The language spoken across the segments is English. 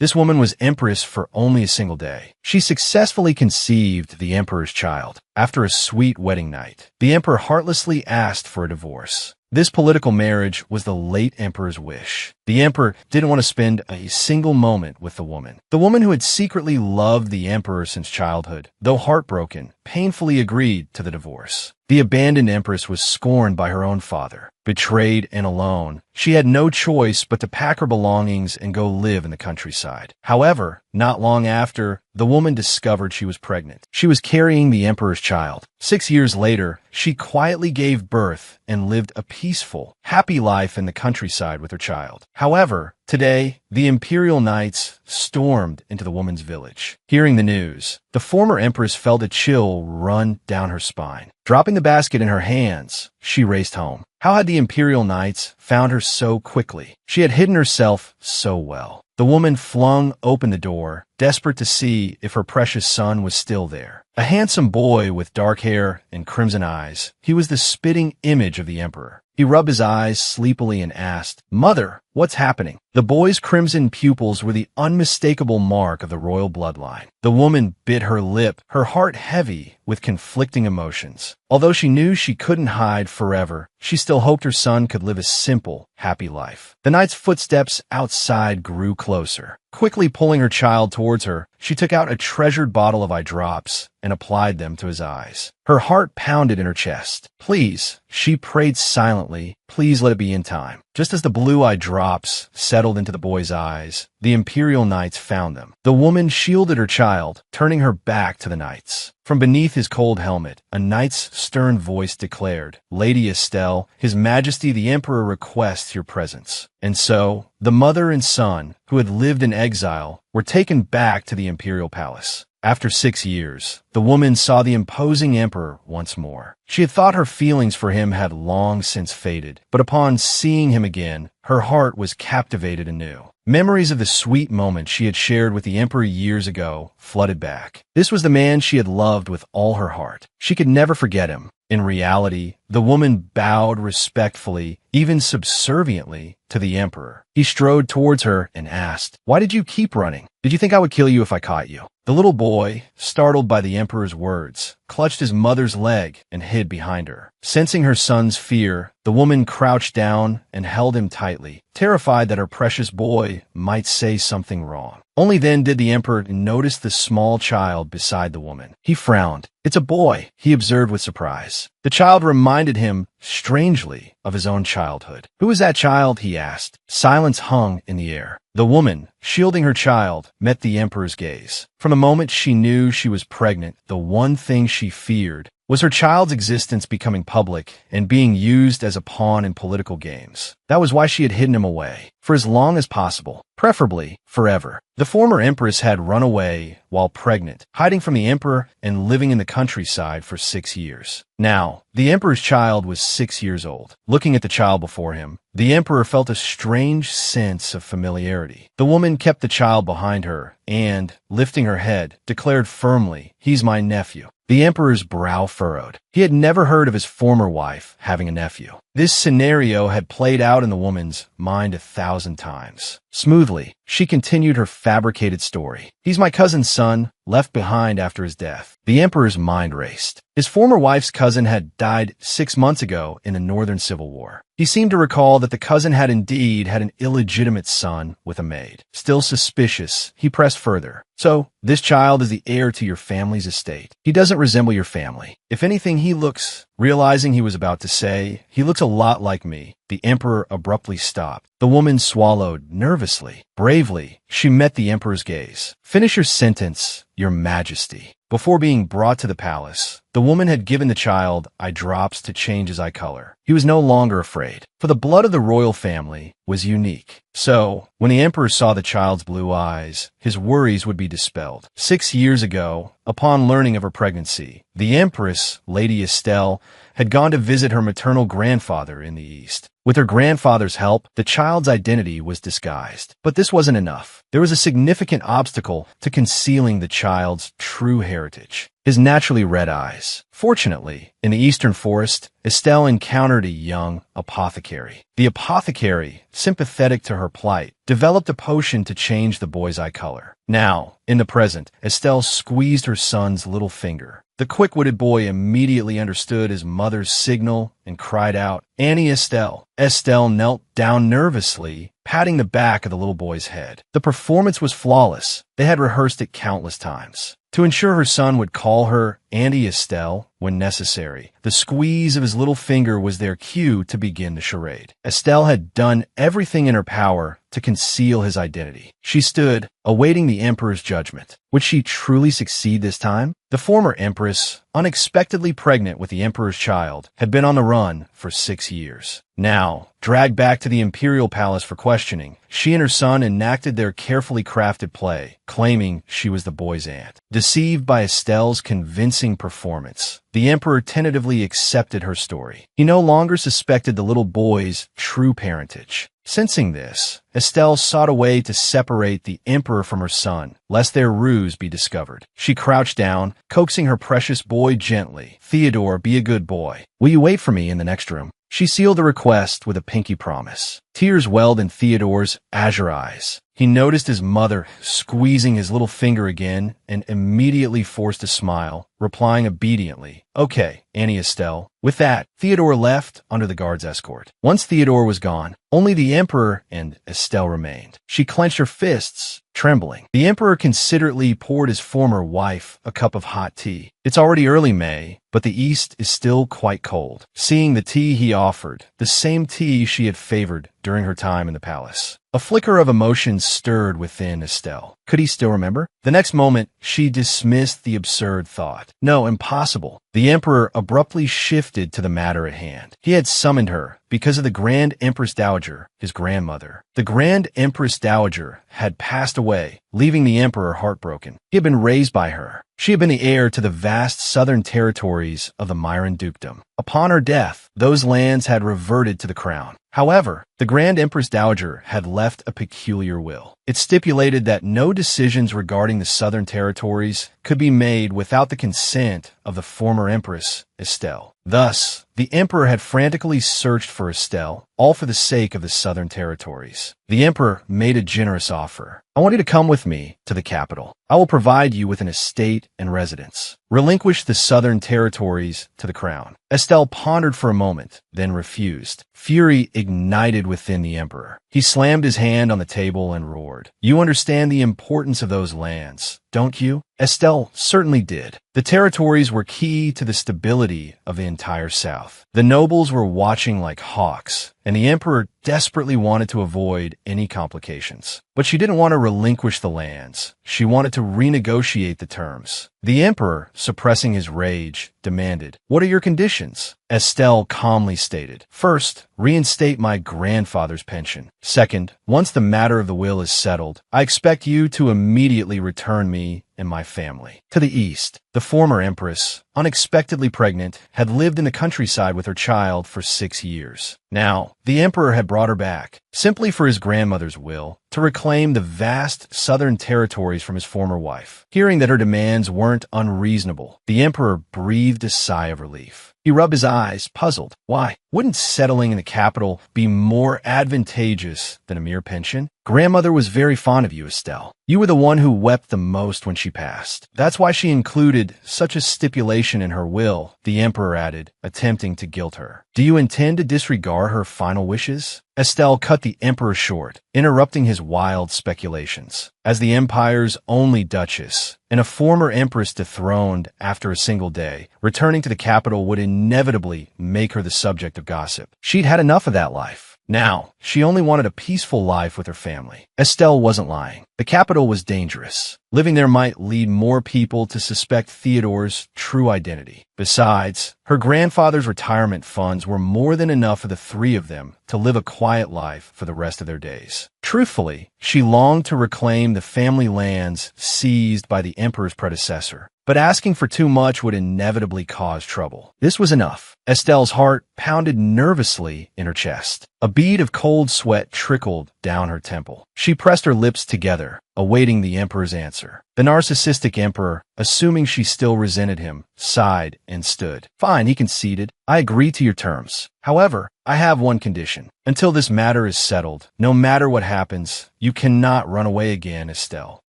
This woman was empress for only a single day. She successfully conceived the emperor's child. After a sweet wedding night, the emperor heartlessly asked for a divorce. This political marriage was the late emperor's wish. The emperor didn't want to spend a single moment with the woman. The woman who had secretly loved the emperor since childhood, though heartbroken, painfully agreed to the divorce. The abandoned empress was scorned by her own father. Betrayed and alone, she had no choice but to pack her belongings and go live in the countryside. However, not long after, the woman discovered she was pregnant. She was carrying the emperor's child. 6 years later, she quietly gave birth and lived a peaceful, happy life in the countryside with her child. However, today, the imperial knights stormed into the woman's village. Hearing the news, the former empress felt a chill run down her spine. Dropping the basket in her hands, she raced home. How had the imperial knights found her so quickly? She had hidden herself so well. The woman flung open the door, desperate to see if her precious son was still there. A handsome boy with dark hair and crimson eyes, he was the spitting image of the emperor. He rubbed his eyes sleepily and asked, "Mother, what's happening?" The boy's crimson pupils were the unmistakable mark of the royal bloodline. The woman bit her lip, her heart heavy with conflicting emotions. Although she knew she couldn't hide forever, she still hoped her son could live a simple, happy life. The knight's footsteps outside grew closer. Quickly pulling her child towards her, she took out a treasured bottle of eye drops and applied them to his eyes. Her heart pounded in her chest. "Please," she prayed silently, "please let it be in time." Just as the blue eye drops settled into the boy's eyes, the imperial knights found them. The woman shielded her child, turning her back to the knights. From beneath his cold helmet, a knight's stern voice declared, "Lady Estelle, His Majesty the Emperor requests your presence." And so, the mother and son, who had lived in exile, were taken back to the imperial palace. After 6 years, the woman saw the imposing emperor once more. She had thought her feelings for him had long since faded, but upon seeing him again, her heart was captivated anew. Memories of the sweet moment she had shared with the emperor years ago flooded back. This was the man she had loved with all her heart. She could never forget him. In reality, the woman bowed respectfully, even subserviently, to the emperor. He strode towards her and asked, "Why did you keep running? Did you think I would kill you if I caught you?" The little boy, startled by the emperor's words, clutched his mother's leg and hid behind her. Sensing her son's fear, the woman crouched down and held him tightly, terrified that her precious boy might say something wrong. Only then did the emperor notice the small child beside the woman. He frowned. "It's a boy," he observed with surprise. The child reminded him, strangely, of his own childhood. "Who is that child?" he asked. Silence hung in the air. The woman, shielding her child, met the emperor's gaze. From the moment she knew she was pregnant, the one thing she feared was her child's existence becoming public and being used as a pawn in political games. That was why she had hidden him away, for as long as possible, preferably forever. The former empress had run away while pregnant, hiding from the emperor and living in the countryside for 6 years. Now, the emperor's child was 6 years old. Looking at the child before him, the emperor felt a strange sense of familiarity. The woman kept the child behind her and, lifting her head, declared firmly, "He's my nephew." The emperor's brow furrowed. He had never heard of his former wife having a nephew. This scenario had played out in the woman's mind 1,000 times. Smoothly, she continued her fabricated story. "He's my cousin's son, left behind after his death." The emperor's mind raced. His former wife's cousin had died 6 months ago in the Northern Civil War. He seemed to recall that the cousin had indeed had an illegitimate son with a maid. Still suspicious, he pressed further. "So, this child is the heir to your family's estate. He doesn't resemble your family. If anything, he looks..." Realizing he was about to say, "He looks a lot like me," the emperor abruptly stopped. The woman swallowed nervously. Bravely, she met the emperor's gaze. "Finish your sentence, Your Majesty." Before being brought to the palace, the woman had given the child eye drops to change his eye color. He was no longer afraid, for the blood of the royal family was unique. So, when the emperor saw the child's blue eyes, his worries would be dispelled. 6 years ago, upon learning of her pregnancy, the empress, Lady Estelle, had gone to visit her maternal grandfather in the east. With her grandfather's help, the child's identity was disguised. But this wasn't enough. There was a significant obstacle to concealing the child's true heritage. his naturally red eyes. Fortunately, in the eastern forest, Estelle encountered a young apothecary. The apothecary, sympathetic to her plight, developed a potion to change the boy's eye color. Now, in the present, Estelle squeezed her son's little finger. The quick-witted boy immediately understood his mother's signal and cried out, "Annie, Estelle." Estelle knelt down nervously, patting the back of the little boy's head. The performance was flawless. They had rehearsed it countless times. To ensure her son would call her Auntie Estelle when necessary, the squeeze of his little finger was their cue to begin the charade. Estelle had done everything in her power to conceal his identity. She stood, awaiting the Emperor's judgment. Would she truly succeed this time? The former Empress, unexpectedly pregnant with the Emperor's child, had been on the run for 6 years. Now, dragged back to the imperial palace for questioning, she and her son enacted their carefully crafted play, claiming she was the boy's aunt. Deceived by Estelle's convincing performance, the Emperor tentatively accepted her story. He no longer suspected the little boy's true parentage. Sensing this, Estelle sought a way to separate the Emperor from her son, lest their ruse be discovered. She crouched down, coaxing her precious boy gently. "Theodore, be a good boy. Will you wait for me in the next room?" She sealed the request with a pinky promise. Tears welled in Theodore's azure eyes. He noticed his mother squeezing his little finger again and immediately forced a smile, replying obediently, "Okay, Auntie Estelle." With that, Theodore left under the guard's escort. Once Theodore was gone, only the Emperor and Estelle remained. She clenched her fists, trembling. The Emperor considerately poured his former wife a cup of hot tea. It's already early May, but the east is still quite cold. Seeing the tea he offered, the same tea she had favored during her time in the palace. A flicker of emotion stirred within Estelle. Could he still remember? The next moment, she dismissed the absurd thought. No, impossible. The Emperor abruptly shifted to the matter at hand. He had summoned her because of the Grand Empress Dowager, his grandmother. The Grand Empress Dowager had passed away, leaving the Emperor heartbroken. He had been raised by her. She had been the heir to the vast southern territories of the Myron Dukedom. Upon her death, those lands had reverted to the crown. However, the Grand Empress Dowager had left a peculiar will. It stipulated that no decisions regarding the southern territories could be made without the consent of the former Empress, Estelle. Thus, the Emperor had frantically searched for Estelle, all for the sake of the southern territories. The Emperor made a generous offer. "I want you to come with me to the capital. I will provide you with an estate and residence. Relinquish the southern territories to the crown." Estelle pondered for a moment, then refused. Fury ignited within the Emperor. He slammed his hand on the table and roared, "You understand the importance of those lands, don't you?" Estelle certainly did. The territories were key to the stability of the entire South. The nobles were watching like hawks, and the Emperor desperately wanted to avoid any complications. But she didn't want to relinquish the lands. She wanted to renegotiate the terms. The Emperor, suppressing his rage, demanded, "What are your conditions?" Estelle calmly stated, "First, reinstate my grandfather's pension. Second, once the matter of the will is settled, I expect you to immediately return me and my family." To the east, the former Empress, unexpectedly pregnant, had lived in the countryside with her child for 6 years. Now, the Emperor had brought her back, simply for his grandmother's will, to reclaim the vast southern territories from his former wife. Hearing that her demands weren't unreasonable, the Emperor breathed a sigh of relief. He rubbed his eyes, puzzled. Why? Wouldn't settling in the capital be more advantageous than a mere pension? "Grandmother was very fond of you, Estelle. You were the one who wept the most when she passed. That's why she included such a stipulation in her will," the Emperor added, attempting to guilt her. "Do you intend to disregard her final wishes?" Estelle cut the Emperor short, interrupting his wild speculations. As the Empire's only duchess, and a former empress dethroned after a single day, returning to the capital would inevitably make her the subject of gossip. She'd had enough of that life. Now, she only wanted a peaceful life with her family. Estelle wasn't lying. The capital was dangerous. Living there might lead more people to suspect Theodore's true identity. Besides, her grandfather's retirement funds were more than enough for the three of them to live a quiet life for the rest of their days. Truthfully, she longed to reclaim the family lands seized by the Emperor's predecessor. but asking for too much would inevitably cause trouble. This was enough. Estelle's heart pounded nervously in her chest. A bead of cold sweat trickled down her temple. She pressed her lips together, awaiting the emperor's answer. The narcissistic emperor, assuming she still resented him, sighed and stood. Fine, he conceded. I agree to your terms. However, I have one condition. Until this matter is settled, no matter what happens, you cannot run away again, Estelle.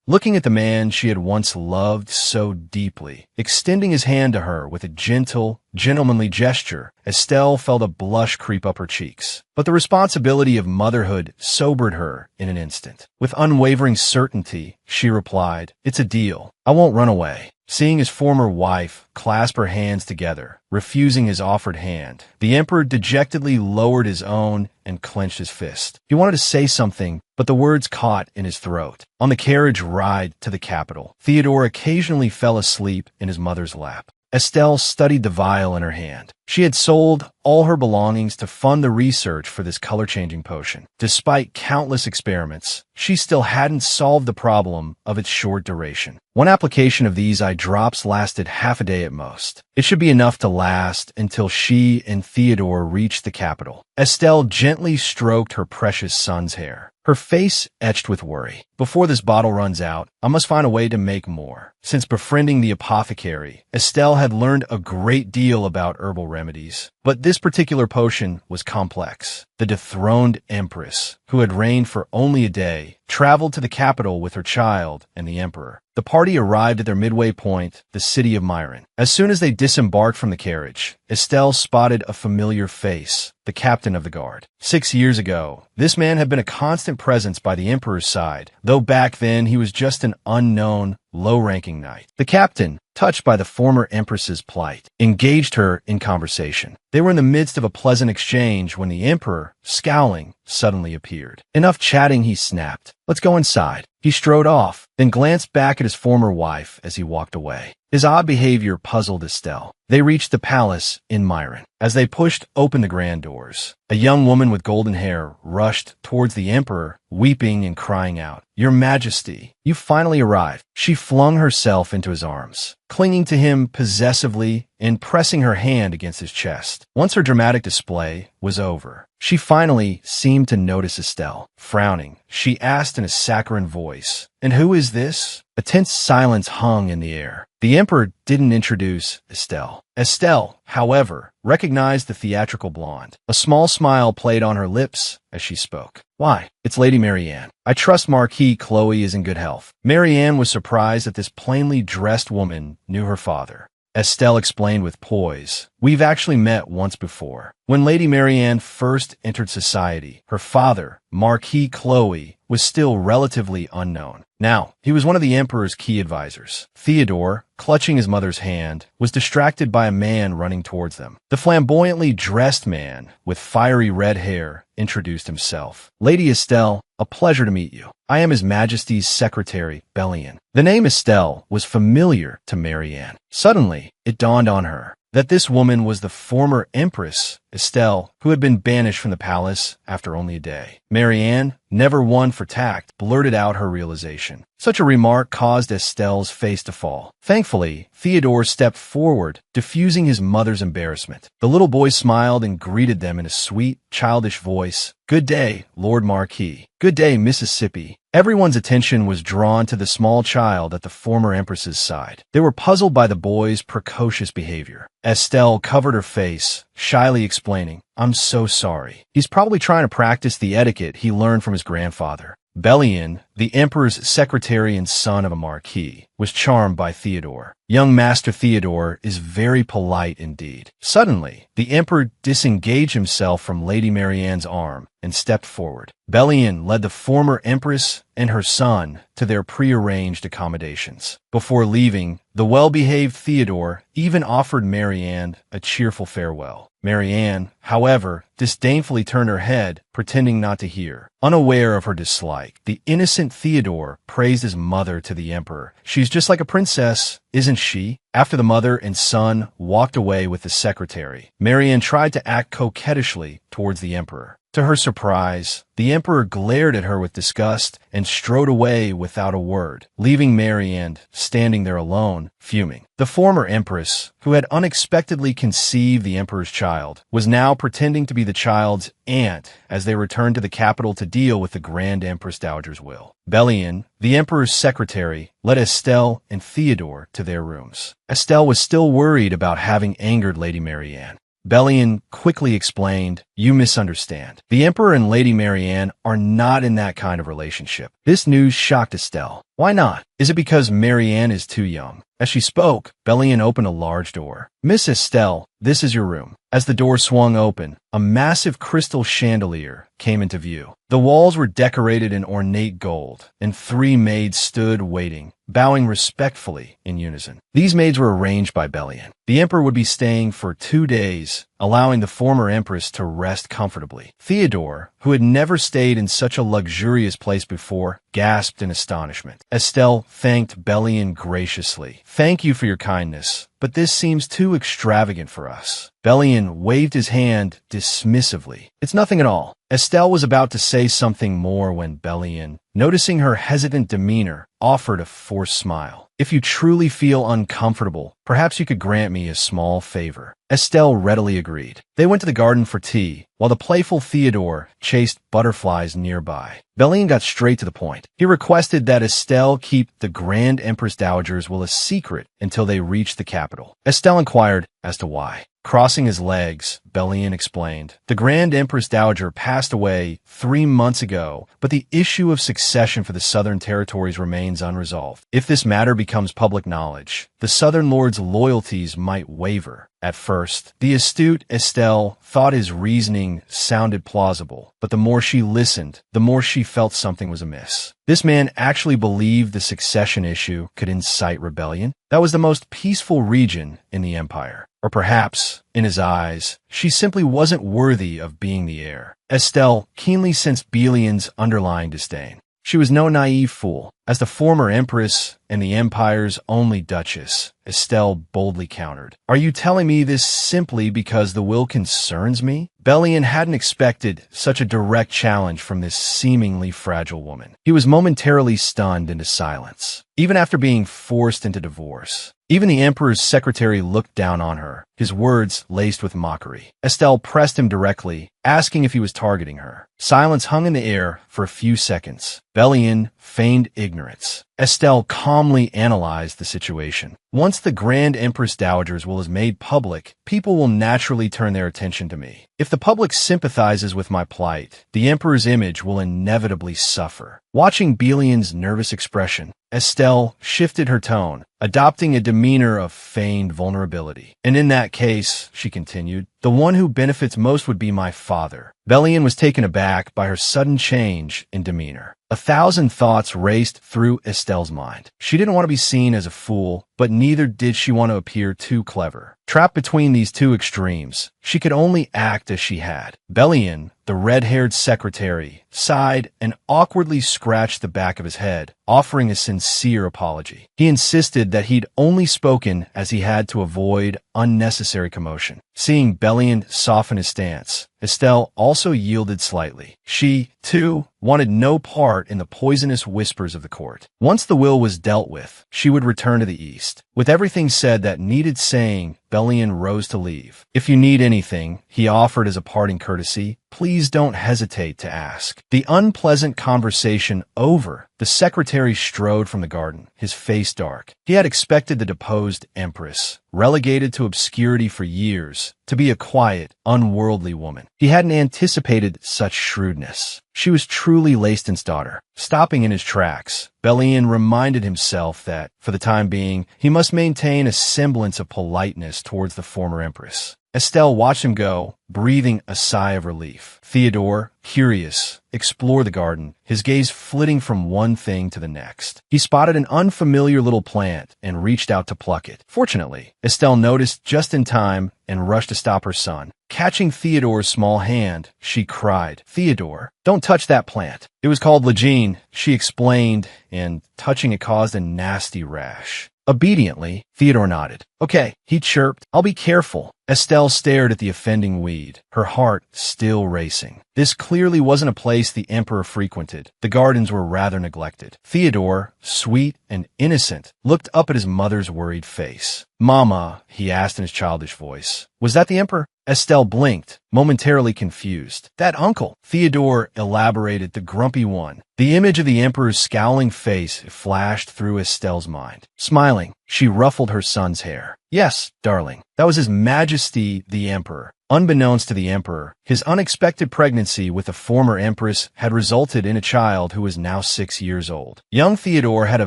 Looking at the man she had once loved so deeply, extending his hand to her with a gentle, gentlemanly gesture, Estelle felt a blush creep up her cheeks. But the responsibility of motherhood sobered her in an instant. With unwavering certainty, she replied, "It's a deal. I won't run away." Seeing his former wife clasp her hands together, refusing his offered hand, the emperor dejectedly lowered his own and clenched his fist. He wanted to say something, but the words caught in his throat. On the carriage ride to the capital, Theodore occasionally fell asleep in his mother's lap. Estelle studied the vial in her hand. She had sold all her belongings to fund the research for this color-changing potion. Despite countless experiments, she still hadn't solved the problem of its short duration. One application of these eye drops lasted half a day at most. It should be enough to last until she and Theodore reached the capital. Estelle gently stroked her precious son's hair, her face etched with worry. Before this bottle runs out, I must find a way to make more. Since befriending the apothecary, Estelle had learned a great deal about herbal remedies. But this particular potion was complex. The dethroned Empress, who had reigned for only a day, traveled to the capital with her child and the emperor. The party arrived at their midway point, the city of Myron. As soon as they disembarked from the carriage, Estelle spotted a familiar face, the captain of the guard. 6 years ago, this man had been a constant presence by the emperor's side, though back then he was just an unknown, low-ranking knight. The captain, touched by the former empress's plight, engaged her in conversation. They were in the midst of a pleasant exchange when the emperor, scowling, suddenly appeared. Enough chatting, he snapped. Let's go inside. He strode off, then glanced back at his former wife as he walked away. His odd behavior puzzled Estelle. They reached the palace in Myron. As they pushed open the grand doors, a young woman with golden hair rushed towards the emperor, weeping and crying out, "Your Majesty, you finally arrived." She flung herself into his arms, clinging to him possessively and pressing her hand against his chest. Once her dramatic display was over, she finally seemed to notice Estelle. Frowning, she asked in a saccharine voice, "And who is this?" A tense silence hung in the air. The emperor didn't introduce Estelle. Estelle, however, recognized the theatrical blonde. A small smile played on her lips as she spoke. "Why, it's Lady Marianne. I trust Marquis Chloe is in good health." Marianne was surprised that this plainly dressed woman knew her father. Estelle explained with poise, "We've actually met once before. When Lady Marianne first entered society, her father, Marquis Chloe, was still relatively unknown. Now, he was one of the emperor's key advisors." Theodore, clutching his mother's hand, was distracted by a man running towards them. The flamboyantly dressed man, with fiery red hair, introduced himself. "Lady Estelle, a pleasure to meet you. I am His Majesty's secretary, Bellion." The name Estelle was familiar to Marianne. Suddenly, it dawned on her that this woman was the former Empress, Estelle, who had been banished from the palace after only a day. Marianne, never one for tact, blurted out her realization. Such a remark caused Estelle's face to fall. Thankfully, Theodore stepped forward, diffusing his mother's embarrassment. The little boy smiled and greeted them in a sweet, childish voice. "Good day, Lord Marquis. Good day, Mississippi." Everyone's attention was drawn to the small child at the former Empress's side. They were puzzled by the boy's precocious behavior. Estelle covered her face, shyly explaining, "I'm so sorry. He's probably trying to practice the etiquette he learned from his grandfather." Bellion, the emperor's secretary and son of a marquis, was charmed by Theodore. Young Master Theodore is very polite indeed. Suddenly, the emperor disengaged himself from Lady Marianne's arm and stepped forward. Bellion led the former empress and her son to their prearranged accommodations. Before leaving, the well-behaved Theodore even offered Marianne a cheerful farewell. Marianne, however, disdainfully turned her head, pretending not to hear. Unaware of her dislike, the innocent Theodore praised his mother to the emperor. "She's just like a princess, isn't she?" After the mother and son walked away with the secretary, Marianne tried to act coquettishly towards the emperor. To her surprise, the emperor glared at her with disgust and strode away without a word, leaving Marianne standing there alone, fuming. The former empress, who had unexpectedly conceived the emperor's child, was now pretending to be the child's aunt as they returned to the capital to deal with the Grand Empress Dowager's will. Belian, the emperor's secretary, led Estelle and Theodore to their rooms. Estelle was still worried about having angered Lady Marianne. Belian quickly explained, "You misunderstand. The Emperor and Lady Marianne are not in that kind of relationship." This news shocked Estelle. Why not? Is it because Marianne is too young? As she spoke, Belian opened a large door. "Miss Estelle, this is your room." As the door swung open, a massive crystal chandelier came into view. The walls were decorated in ornate gold, and 3 maids stood waiting, bowing respectfully in unison. These maids were arranged by Belian. The emperor would be staying for 2 days, allowing the former empress to rest comfortably. Theodore, who had never stayed in such a luxurious place before, gasped in astonishment. Estelle thanked Belian graciously. "Thank you for your kindness, but this seems too extravagant for us." Belian waved his hand dismissively. "It's nothing at all." Estelle was about to say something more when Belian, noticing her hesitant demeanor, offered a forced smile. "If you truly feel uncomfortable, perhaps you could grant me a small favor." Estelle readily agreed. They went to the garden for tea, while the playful Theodore chased butterflies nearby. Belian got straight to the point. He requested that Estelle keep the Grand Empress Dowager's will a secret until they reached the capital. Estelle inquired as to why. Crossing his legs, Belian explained, "The Grand Empress Dowager passed away 3 months ago, but the issue of succession for the southern territories remains unresolved. If this matter becomes public knowledge, the southern lord's loyalties might waver." At first, the astute Estelle thought his reasoning sounded plausible, but the more she listened, the more she felt something was amiss. This man actually believed the succession issue could incite rebellion. That was the most peaceful region in the empire. Or perhaps, in his eyes, she simply wasn't worthy of being the heir. Estelle keenly sensed Belian's underlying disdain. She was no naive fool. As the former empress and the empire's only duchess, Estelle boldly countered, "Are you telling me this simply because the will concerns me?" Belian hadn't expected such a direct challenge from this seemingly fragile woman. He was momentarily stunned into silence. Even after being forced into divorce, even the emperor's secretary looked down on her, his words laced with mockery. Estelle pressed him directly, asking if he was targeting her. Silence hung in the air for a few seconds. Belian feigned ignorance. Estelle calmly analyzed the situation. Once the Grand Empress Dowager's will is made public, people will naturally turn their attention to me. If the public sympathizes with my plight, the emperor's image will inevitably suffer. Watching Belian's nervous expression, Estelle shifted her tone, adopting a demeanor of feigned vulnerability. "And in that case," she continued, "the one who benefits most would be my father." Belian was taken aback by her sudden change in demeanor. 1,000 thoughts raced through Estelle's mind. She didn't want to be seen as a fool, but neither did she want to appear too clever. Trapped between these two extremes, she could only act as she had. Belian, the red-haired secretary, sighed and awkwardly scratched the back of his head, offering a sincere apology. He insisted that he'd only spoken as he had to avoid unnecessary commotion. Seeing Belian soften his stance, Estelle also yielded slightly. She, too, wanted no part in the poisonous whispers of the court. Once the will was dealt with, she would return to the east. With everything said that needed saying, Belian rose to leave. "If you need anything," he offered as a parting courtesy, "please don't hesitate to ask." The unpleasant conversation over, the secretary strode from the garden, his face dark. He had expected the deposed empress, relegated to obscurity for years, to be a quiet, unworldly woman. He hadn't anticipated such shrewdness. She was truly Leyston's daughter. Stopping in his tracks, Belian reminded himself that, for the time being, he must maintain a semblance of politeness towards the former empress. Estelle watched him go, breathing a sigh of relief. Theodore, curious, explored the garden, his gaze flitting from one thing to the next. He spotted an unfamiliar little plant and reached out to pluck it. Fortunately, Estelle noticed just in time and rushed to stop her son. Catching Theodore's small hand, she cried, "Theodore, don't touch that plant." It was called Legene, she explained, and touching it caused a nasty rash. Obediently, Theodore nodded. Okay, he chirped. I'll be careful. Estelle stared at the offending weed, her heart still racing. This clearly wasn't a place the emperor frequented. The gardens were rather neglected. Theodore, sweet and innocent, looked up at his mother's worried face. Mama, he asked in his childish voice, was that the emperor? Estelle blinked, momentarily confused. That uncle, Theodore elaborated, the grumpy one. The image of the emperor's scowling face flashed through Estelle's mind. Smiling, she ruffled her son's hair. Yes, darling, that was His Majesty the Emperor. Unbeknownst to the emperor, his unexpected pregnancy with the former empress had resulted in a child who was now 6 years old. Young Theodore had a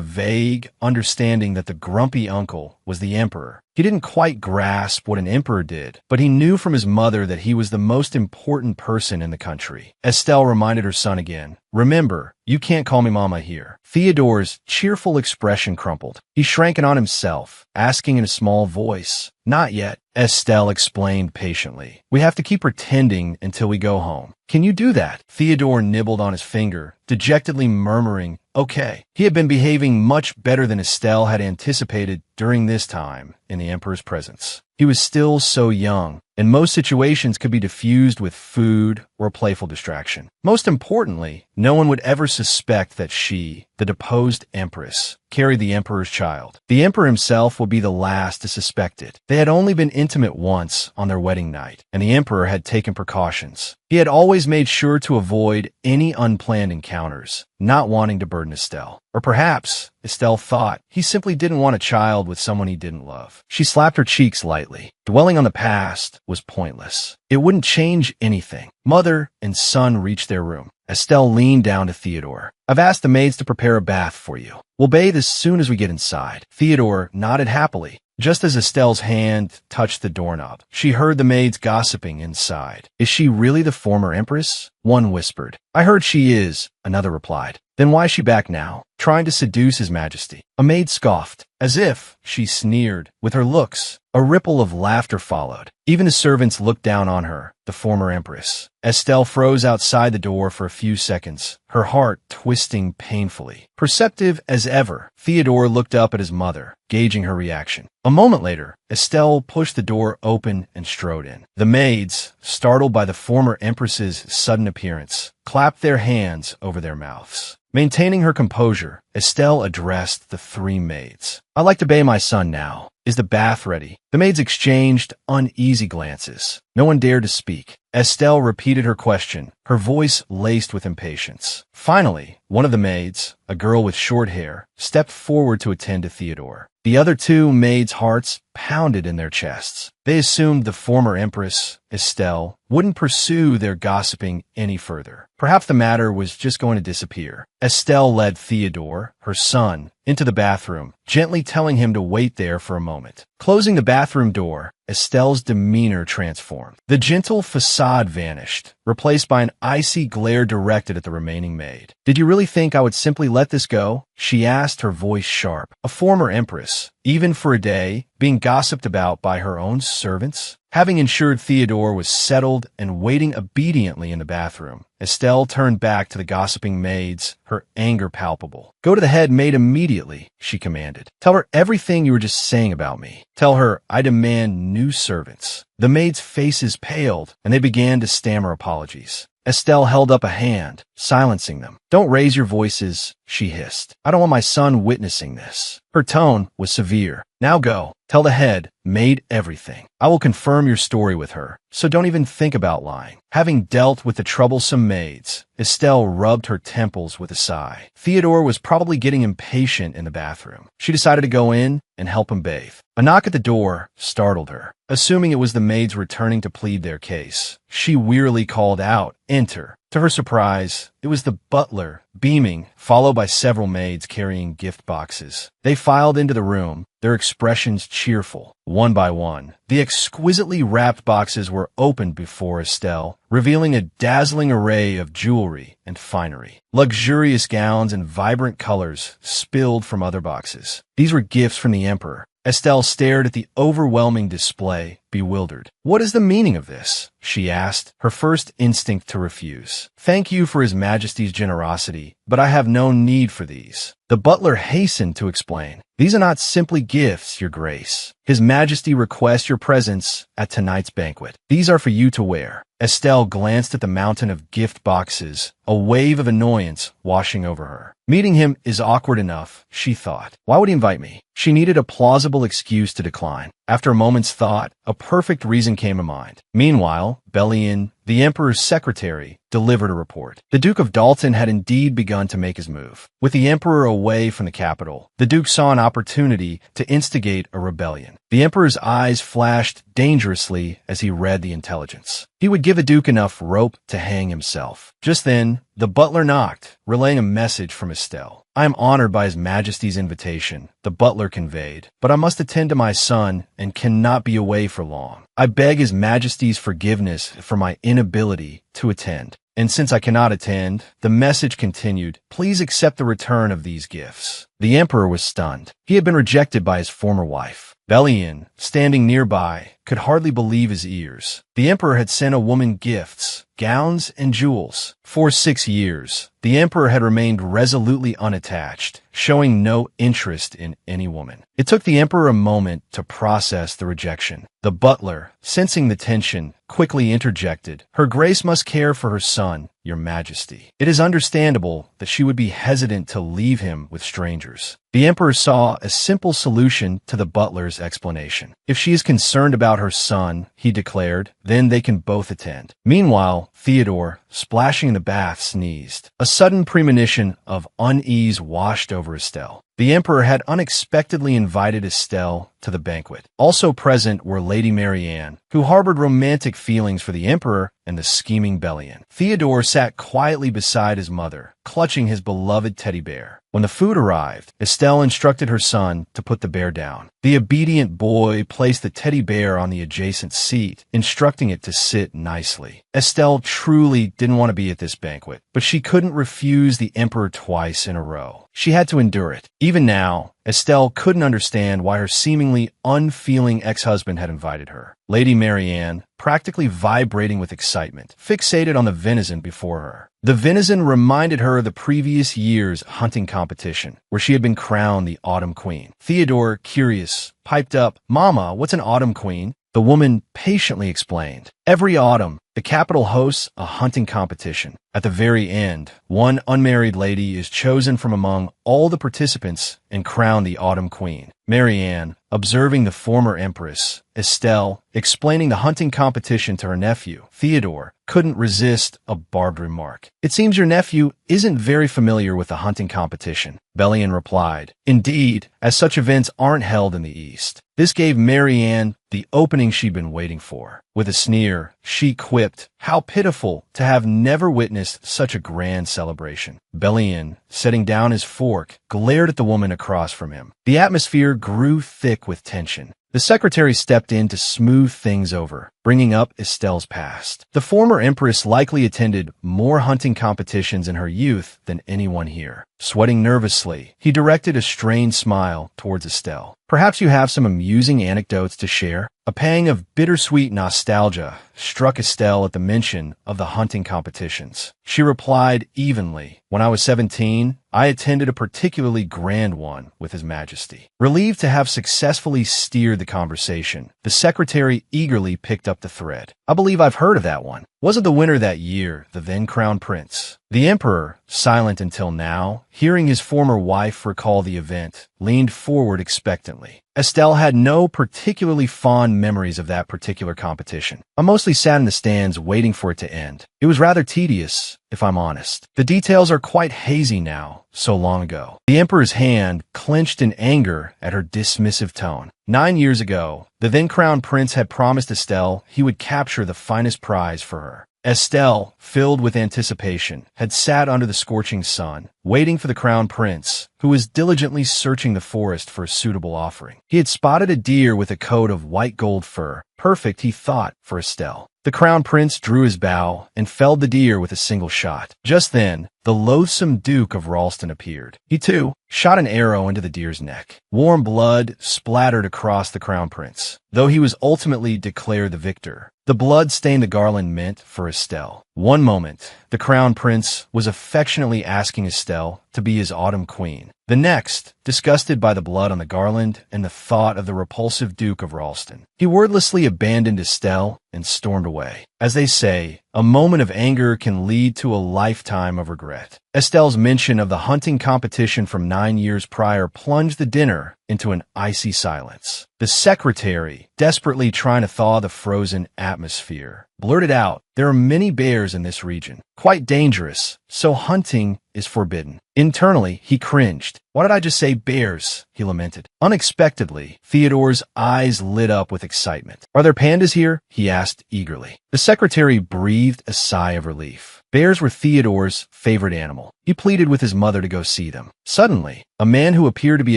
vague understanding that the grumpy uncle was the emperor. He didn't quite grasp what an emperor did, but he knew from his mother that he was the most important person in the country. Estelle reminded her son again, remember, you can't call me mama here. Theodore's cheerful expression crumpled. He shrank in on himself, asking in a small voice, not yet. Estelle explained patiently. We have to keep pretending until we go home. Can you do that? Theodore nibbled on his finger, dejectedly murmuring, okay. He had been behaving much better than Estelle had anticipated during this time in the emperor's presence. He was still so young, and most situations could be diffused with food or a playful distraction. Most importantly, no one would ever suspect that she, the deposed empress, carried the emperor's child. The emperor himself would be the last to suspect it. They had only been intimate once on their wedding night, and the emperor had taken precautions. He had always made sure to avoid any unplanned encounters, not wanting to burden Estelle. Or perhaps, Estelle thought, he simply didn't want a child with someone he didn't love. She slapped her cheeks lightly. Dwelling on the past was pointless. It wouldn't change anything. Mother and son reached their room. Estelle leaned down to Theodore. I've asked the maids to prepare a bath for you. We'll bathe as soon as we get inside. Theodore nodded happily. Just as Estelle's hand touched the doorknob, she heard the maids gossiping inside. Is she really the former empress? One whispered. I heard she is, another replied. Then why is she back now, trying to seduce His Majesty? A maid scoffed, as if she sneered. With her looks, a ripple of laughter followed. Even the servants looked down on her, the former empress. Estelle froze outside the door for a few seconds, her heart twisting painfully. Perceptive as ever, Theodore looked up at his mother, gauging her reaction. A moment later, Estelle pushed the door open and strode in. The maids, startled by the former empress's sudden appearance, clapped their hands over their mouths. Maintaining her composure, Estelle addressed the three maids. I'd like to bathe my son now. Is the bath ready? The maids exchanged uneasy glances. No one dared to speak. Estelle repeated her question, her voice laced with impatience. Finally, one of the maids, a girl with short hair, stepped forward to attend to Theodore. The other two maids' hearts pounded in their chests. They assumed the former empress, Estelle, wouldn't pursue their gossiping any further. Perhaps the matter was just going to disappear. Estelle led Theodore, her son, into the bathroom, gently telling him to wait there for a moment. Closing the bathroom door, Estelle's demeanor transformed. The gentle facade vanished, replaced by an icy glare directed at the remaining maid. Did you really think I would simply let this go? She asked, her voice sharp. A former empress, even for a day, being gossiped about by her own servants? Having ensured Theodore was settled and waiting obediently in the bathroom, Estelle turned back to the gossiping maids, her anger palpable. Go to the head maid immediately, she commanded. Tell her everything you were just saying about me. Tell her I demand new servants. The maids' faces paled, and they began to stammer apologies. Estelle held up a hand, silencing them. Don't raise your voices, she hissed. I don't want my son witnessing this. Her tone was severe. Now go. Tell the head maid everything. I will confirm your story with her, so don't even think about lying. Having dealt with the troublesome maids, Estelle rubbed her temples with a sigh. Theodore was probably getting impatient in the bathroom. She decided to go in and help him bathe. A knock at the door startled her. Assuming it was the maids returning to plead their case, she wearily called out, "Enter." To her surprise, it was the butler, beaming, followed by several maids carrying gift boxes. They filed into the room, their expressions cheerful. One by one, the exquisitely wrapped boxes were opened before Estelle, revealing a dazzling array of jewelry and finery. Luxurious gowns and vibrant colors spilled from other boxes. These were gifts from the emperor. Estelle stared at the overwhelming display, bewildered. "What is the meaning of this?" she asked, her first instinct to refuse. "Thank you for His Majesty's generosity, but I have no need for these." The butler hastened to explain. "These are not simply gifts, Your Grace. His Majesty requests your presence at tonight's banquet. These are for you to wear." Estelle glanced at the mountain of gift boxes, a wave of annoyance washing over her. Meeting him is awkward enough, she thought. Why would he invite me? She needed a plausible excuse to decline. After a moment's thought, a perfect reason came to mind. Meanwhile, Bellion, the Emperor's secretary, delivered a report. The Duke of Dalton had indeed begun to make his move. With the Emperor away from the capital, the Duke saw an opportunity to instigate a rebellion. The Emperor's eyes flashed dangerously as he read the intelligence. He would give the Duke enough rope to hang himself. Just then, the butler knocked, relaying a message from Estelle. "I am honored by His Majesty's invitation," the butler conveyed, "but I must attend to my son and cannot be away for long. I beg His Majesty's forgiveness for my inability to attend. And since I cannot attend," the message continued, "please accept the return of these gifts." The Emperor was stunned. He had been rejected by his former wife. Bellion, standing nearby, could hardly believe his ears. The Emperor had sent a woman gifts, gowns, and jewels. For 6 years, the Emperor had remained resolutely unattached, showing no interest in any woman. It took the Emperor a moment to process the rejection. The butler, sensing the tension, quickly interjected, "Her Grace must care for her son, Your Majesty. It is understandable that she would be hesitant to leave him with strangers." The Emperor saw a simple solution to the butler's explanation. "If she is concerned about her son," he declared, "then they can both attend." Meanwhile, Theodore, splashing in the bath, sneezed. A sudden premonition of unease washed over Estelle. The Emperor had unexpectedly invited Estelle to the banquet. Also present were Lady Marianne, who harbored romantic feelings for the Emperor, and the scheming Bellion. Theodore sat quietly beside his mother, clutching his beloved teddy bear. When the food arrived, Estelle instructed her son to put the bear down. The obedient boy placed the teddy bear on the adjacent seat, instructing it to sit nicely. Estelle truly didn't want to be at this banquet, but she couldn't refuse the Emperor twice in a row. She had to endure it. Even now, Estelle couldn't understand why her seemingly unfeeling ex-husband had invited her. Lady Marianne, practically vibrating with excitement, fixated on the venison before her. The venison reminded her of the previous year's hunting competition, where she had been crowned the Autumn Queen. Theodore, curious, piped up, "Mama, what's an Autumn Queen?" The woman patiently explained. Every autumn, the capital hosts a hunting competition. At the very end, one unmarried lady is chosen from among all the participants and crowned the Autumn Queen. Marianne, observing the former Empress, Estelle, explaining the hunting competition to her nephew, Theodore, couldn't resist a barbed remark. "It seems your nephew isn't very familiar with the hunting competition," Bellion replied. "Indeed, as such events aren't held in the East." This gave Marianne the opening she'd been waiting for. With a sneer, she quipped, "How pitiful to have never witnessed such a grand celebration." Bellion, setting down his fork, glared at the woman across from him. The atmosphere grew thick with tension. The secretary stepped in to smooth things over, bringing up Estelle's past. The former Empress likely attended more hunting competitions in her youth than anyone here. Sweating nervously, he directed a strained smile towards Estelle. "Perhaps you have some amusing anecdotes to share?" A pang of bittersweet nostalgia struck Estelle at the mention of the hunting competitions. She replied evenly, "When I was 17, I attended a particularly grand one with His Majesty." Relieved to have successfully steered the conversation, the secretary eagerly picked up the thread. "I believe I've heard of that one. Wasn't the winner that year the then-crowned prince?" The Emperor, silent until now, hearing his former wife recall the event, leaned forward expectantly. Estelle had no particularly fond memories of that particular competition. "I mostly sat in the stands waiting for it to end. It was rather tedious, if I'm honest. The details are quite hazy now, so long ago." The Emperor's hand clenched in anger at her dismissive tone. 9 years ago, the then-crowned prince had promised Estelle he would capture the finest prize for her. Estelle, filled with anticipation, had sat under the scorching sun, waiting for the crown prince, who was diligently searching the forest for a suitable offering. He had spotted a deer with a coat of white gold fur, perfect, he thought, for Estelle. The crown prince drew his bow and felled the deer with a single shot. Just then, the loathsome Duke of Ralston appeared. He, too, shot an arrow into the deer's neck. Warm blood splattered across the crown prince, though he was ultimately declared the victor. The blood stained the garland meant for Estelle. One moment, the crown prince was affectionately asking Estelle to be his autumn queen. The next, disgusted by the blood on the garland and the thought of the repulsive Duke of Ralston, he wordlessly abandoned Estelle and stormed away. As they say, a moment of anger can lead to a lifetime of regret. Estelle's mention of the hunting competition from 9 years prior plunged the dinner into an icy silence. The secretary, desperately trying to thaw the frozen atmosphere, blurted out, "There are many bears in this region. Quite dangerous, so hunting is forbidden." Internally, he cringed. "Why did I just say bears?" he lamented. Unexpectedly, Theodore's eyes lit up with excitement. "Are there pandas here?" he asked eagerly. The secretary breathed a sigh of relief. Bears were Theodore's favorite animal. He pleaded with his mother to go see them. Suddenly, a man who appeared to be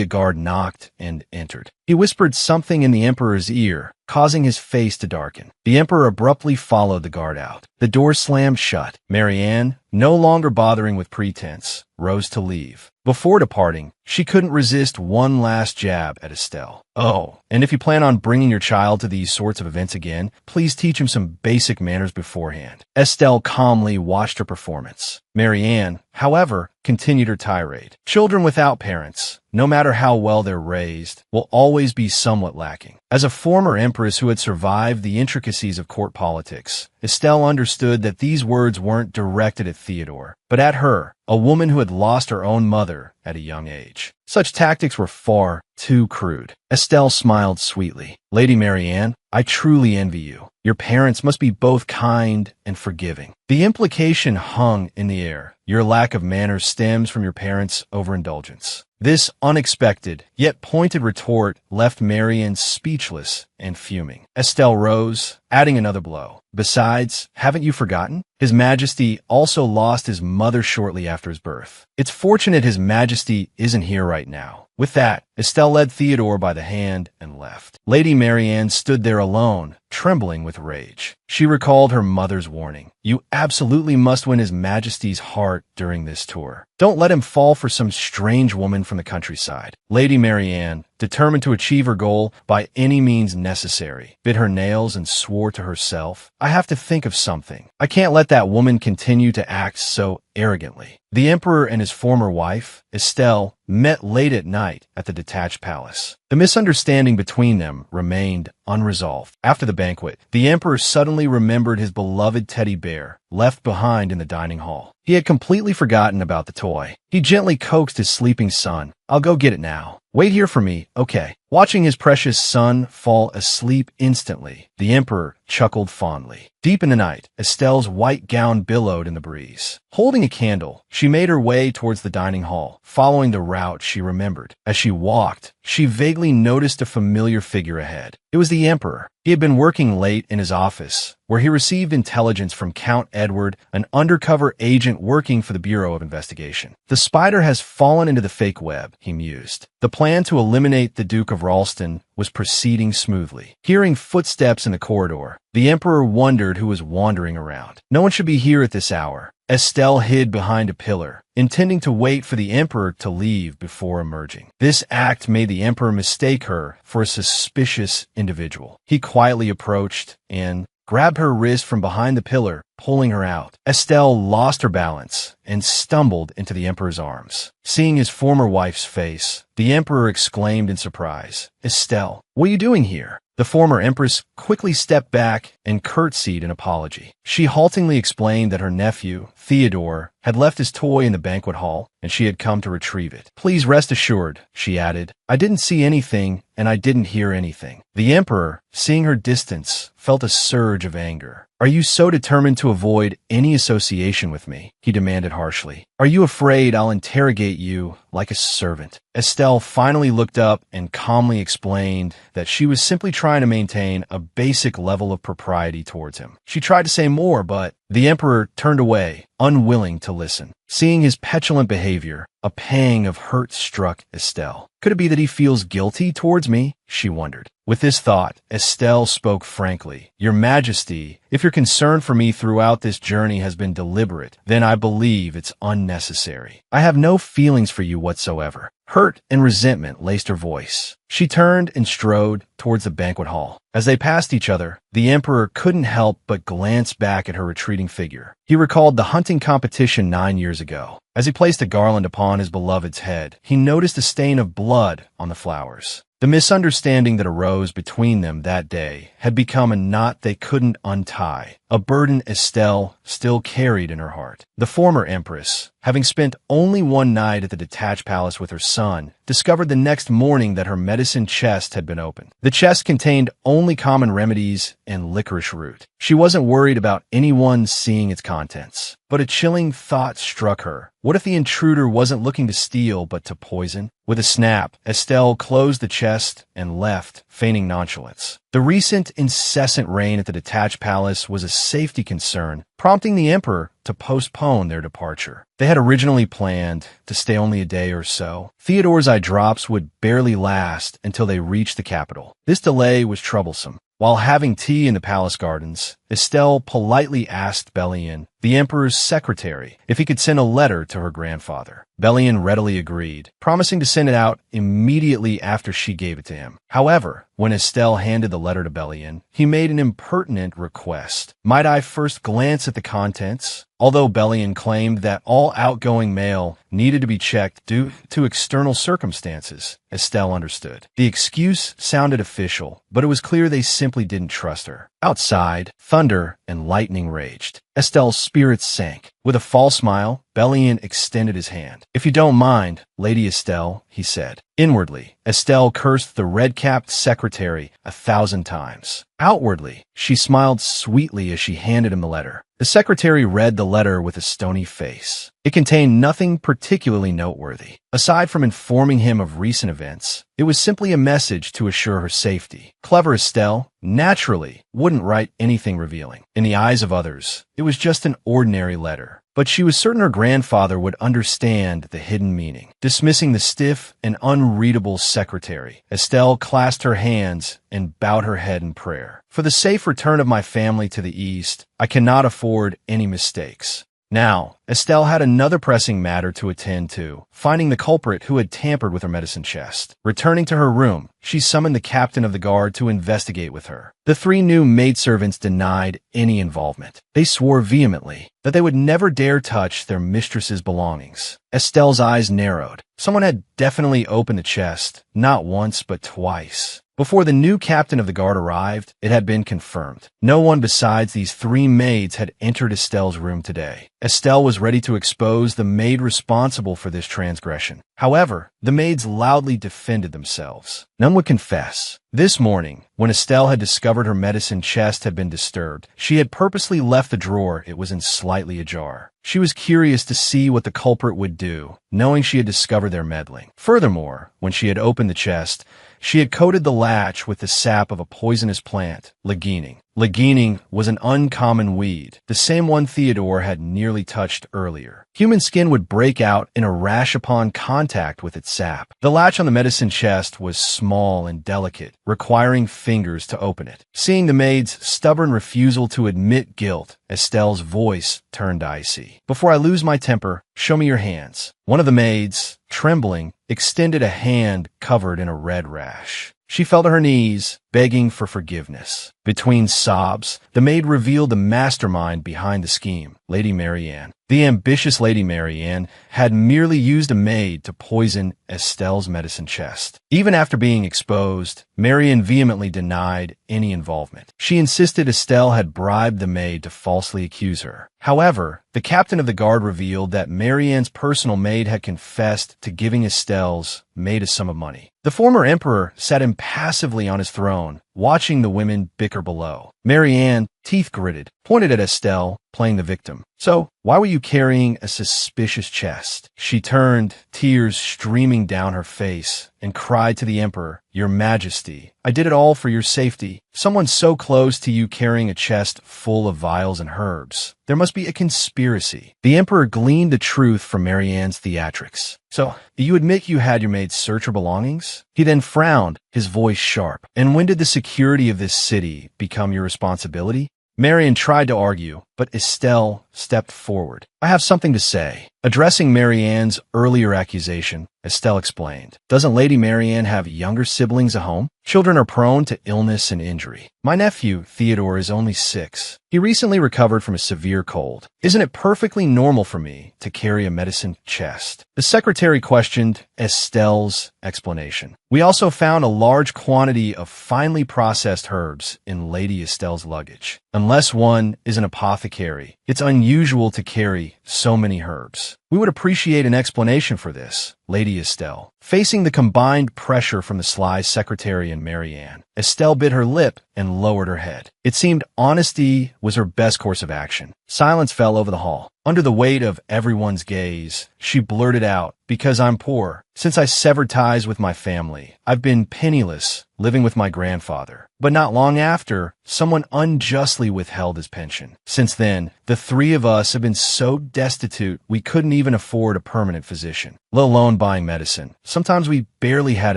a guard knocked and entered. He whispered something in the emperor's ear, causing his face to darken. The emperor abruptly followed the guard out. The door slammed shut. Marianne, no longer bothering with pretense, rose to leave. Before departing, she couldn't resist one last jab at Estelle. "Oh, and if you plan on bringing your child to these sorts of events again, please teach him some basic manners beforehand." Estelle calmly watched her performance. Marianne, however, continued her tirade. "Children without parents, no matter how well they're raised, will always be somewhat lacking." As a former empress who had survived the intricacies of court politics, Estelle understood that these words weren't directed at Theodore, but at her, a woman who had lost her own mother at a young age. Such tactics were far too crude. Estelle smiled sweetly. "Lady Marianne, I truly envy you. Your parents must be both kind and forgiving." The implication hung in the air. Your lack of manners stems from your parents' overindulgence. This unexpected, yet pointed retort left Marianne speechless and fuming. Estelle rose, adding another blow. "Besides, haven't you forgotten? His Majesty also lost his mother shortly after his birth. It's fortunate His Majesty isn't here right now." With that, Estelle led Theodore by the hand and left. Lady Marianne stood there alone, trembling with rage. She recalled her mother's warning. "You absolutely must win His Majesty's heart during this tour. Don't let him fall for some strange woman from the countryside." Lady Marianne, determined to achieve her goal by any means necessary, bit her nails and swore to herself, "I have to think of something. I can't let that woman continue to act so arrogantly." The emperor and his former wife, Estelle, met late at night at the detached palace. The misunderstanding between them remained unresolved. After the banquet, the emperor suddenly remembered his beloved teddy bear, left behind in the dining hall. He had completely forgotten about the toy. He gently coaxed his sleeping son. "I'll go get it now. Wait here for me, okay?" Watching his precious son fall asleep instantly, the emperor chuckled fondly. Deep in the night, Estelle's white gown billowed in the breeze. Holding a candle, she made her way towards the dining hall, following the route she remembered. As she walked, she vaguely noticed a familiar figure ahead. It was the emperor. He had been working late in his office, where he received intelligence from Count Edward, an undercover agent working for the Bureau of Investigation. "The spider has fallen into the fake web," he mused. The plan to eliminate the Duke of Ralston was proceeding smoothly. Hearing footsteps in the corridor, the emperor wondered who was wandering around. No one should be here at this hour. Estelle hid behind a pillar, intending to wait for the emperor to leave before emerging. This act made the emperor mistake her for a suspicious individual. He quietly approached and grabbed her wrist from behind the pillar, pulling her out. Estelle lost her balance and stumbled into the emperor's arms. Seeing his former wife's face, the emperor exclaimed in surprise, "Estelle, what are you doing here?" The former empress quickly stepped back and curtsied in apology. She haltingly explained that her nephew, Theodore, had left his toy in the banquet hall, and she had come to retrieve it. "Please rest assured," she added, "I didn't see anything, and I didn't hear anything." The emperor, seeing her distance, felt a surge of anger. "Are you so determined to avoid any association with me?" he demanded harshly. "Are you afraid I'll interrogate you like a servant?" Estelle finally looked up and calmly explained that she was simply trying to maintain a basic level of propriety towards him. She tried to say more, but The emperor turned away, unwilling to listen. Seeing his petulant behavior, a pang of hurt struck Estelle. Could it be that he feels guilty towards me? She wondered. With this thought, Estelle spoke frankly. Your Majesty, if your concern for me throughout this journey has been deliberate, then I believe it's unnecessary. I have no feelings for you whatsoever. Hurt and resentment laced her voice. She turned and strode towards the banquet hall. As they passed each other, the emperor couldn't help but glance back at her retreating figure. He recalled the hunting competition 9 years ago. As he placed a garland upon his beloved's head, he noticed a stain of blood on the flowers. The misunderstanding that arose between them that day had become a knot they couldn't untie, a burden Estelle still carried in her heart. The former empress, having spent only one night at the detached palace with her son, discovered the next morning that her medicine chest had been opened. The chest contained only common remedies and licorice root. She wasn't worried about anyone seeing its contents. But a chilling thought struck her. What if the intruder wasn't looking to steal but to poison? With a snap, Estelle closed the chest and left, feigning nonchalance. The recent incessant rain at the detached palace was a safety concern, prompting the emperor to postpone their departure. They had originally planned to stay only a day or so. Theodore's eye drops would barely last until they reached the capital. This delay was troublesome. While having tea in the palace gardens, Estelle politely asked Bellien, the emperor's secretary, if he could send a letter to her grandfather. Bellien readily agreed, promising to send it out immediately after she gave it to him. However, when Estelle handed the letter to Bellien, he made an impertinent request. Might I first glance at the contents? Although Bellien claimed that all outgoing mail needed to be checked due to external circumstances, Estelle understood. The excuse sounded official, but it was clear they simply didn't trust her. Outside, thunder and lightning raged. Estelle's spirits sank. With a false smile, Bellien extended his hand. "If you don't mind, Lady Estelle," he said. Inwardly, Estelle cursed the red-capped secretary 1,000 times. Outwardly, she smiled sweetly as she handed him the letter. The secretary read the letter with a stony face. It contained nothing particularly noteworthy. Aside from informing him of recent events, it was simply a message to assure her safety. Clever Estelle, naturally, wouldn't write anything revealing. In the eyes of others, it was just an ordinary letter. But she was certain her grandfather would understand the hidden meaning. Dismissing the stiff and unreadable secretary, Estelle clasped her hands and bowed her head in prayer. "For the safe return of my family to the east, I cannot afford any mistakes." Now, Estelle had another pressing matter to attend to, finding the culprit who had tampered with her medicine chest. Returning to her room, she summoned the captain of the guard to investigate with her. The 3 new maidservants denied any involvement. They swore vehemently that they would never dare touch their mistress's belongings. Estelle's eyes narrowed. Someone had definitely opened the chest, not once but twice. Before the new captain of the guard arrived, it had been confirmed. No one besides these 3 maids had entered Estelle's room today. Estelle was ready to expose the maid responsible for this transgression. However, the maids loudly defended themselves. None would confess. This morning, when Estelle had discovered her medicine chest had been disturbed, she had purposely left the drawer it was in slightly ajar. She was curious to see what the culprit would do, knowing she had discovered their meddling. Furthermore, when she had opened the chest, she had coated the latch with the sap of a poisonous plant, liginin. Liginin was an uncommon weed, the same one Theodore had nearly touched earlier. Human skin would break out in a rash upon contact with its sap. The latch on the medicine chest was small and delicate, requiring fingers to open it. Seeing the maid's stubborn refusal to admit guilt, Estelle's voice turned icy. "Before I lose my temper, show me your hands." One of the maids, trembling, extended a hand covered in a red rash. She fell to her knees, begging for forgiveness. Between sobs, the maid revealed the mastermind behind the scheme, Lady Marianne. The ambitious Lady Marianne had merely used a maid to poison Estelle's medicine chest. Even after being exposed, Marianne vehemently denied any involvement. She insisted Estelle had bribed the maid to falsely accuse her. However, the captain of the guard revealed that Marianne's personal maid had confessed to giving Estelle's maid a sum of money. The former emperor sat impassively on his throne, watching the women bicker below. Marianne, teeth gritted, pointed at Estelle, playing the victim. "So, why were you carrying a suspicious chest?" She turned, tears streaming down her face, and cried to the emperor, "Your Majesty, I did it all for your safety. Someone so close to you carrying a chest full of vials and herbs. There must be a conspiracy." The emperor gleaned the truth from Marianne's theatrics. "So, you admit you had your maid search her belongings?" He then frowned, his voice sharp. "And when did the security of this city become your responsibility?" Marianne tried to argue, but Estelle stepped forward. "I have something to say." Addressing Marianne's earlier accusation, Estelle explained, "Doesn't Lady Marianne have younger siblings at home? Children are prone to illness and injury. My nephew, Theodore, is only 6. He recently recovered from a severe cold. Isn't it perfectly normal for me to carry a medicine chest?" The secretary questioned Estelle's explanation. "We also found a large quantity of finely processed herbs in Lady Estelle's luggage. Unless one is an apothecary, it's unusual to carry so many herbs. We would appreciate an explanation for this, Lady Estelle." Facing the combined pressure from the sly secretary and Marianne, Estelle bit her lip and lowered her head. It seemed honesty was her best course of action. Silence fell over the hall. Under the weight of everyone's gaze, she blurted out, "Because I'm poor. Since I severed ties with my family, I've been penniless, living with my grandfather. But not long after, someone unjustly withheld his pension. Since then, the 3 of us have been so destitute we couldn't even afford a permanent physician, let alone buying medicine. Sometimes we barely had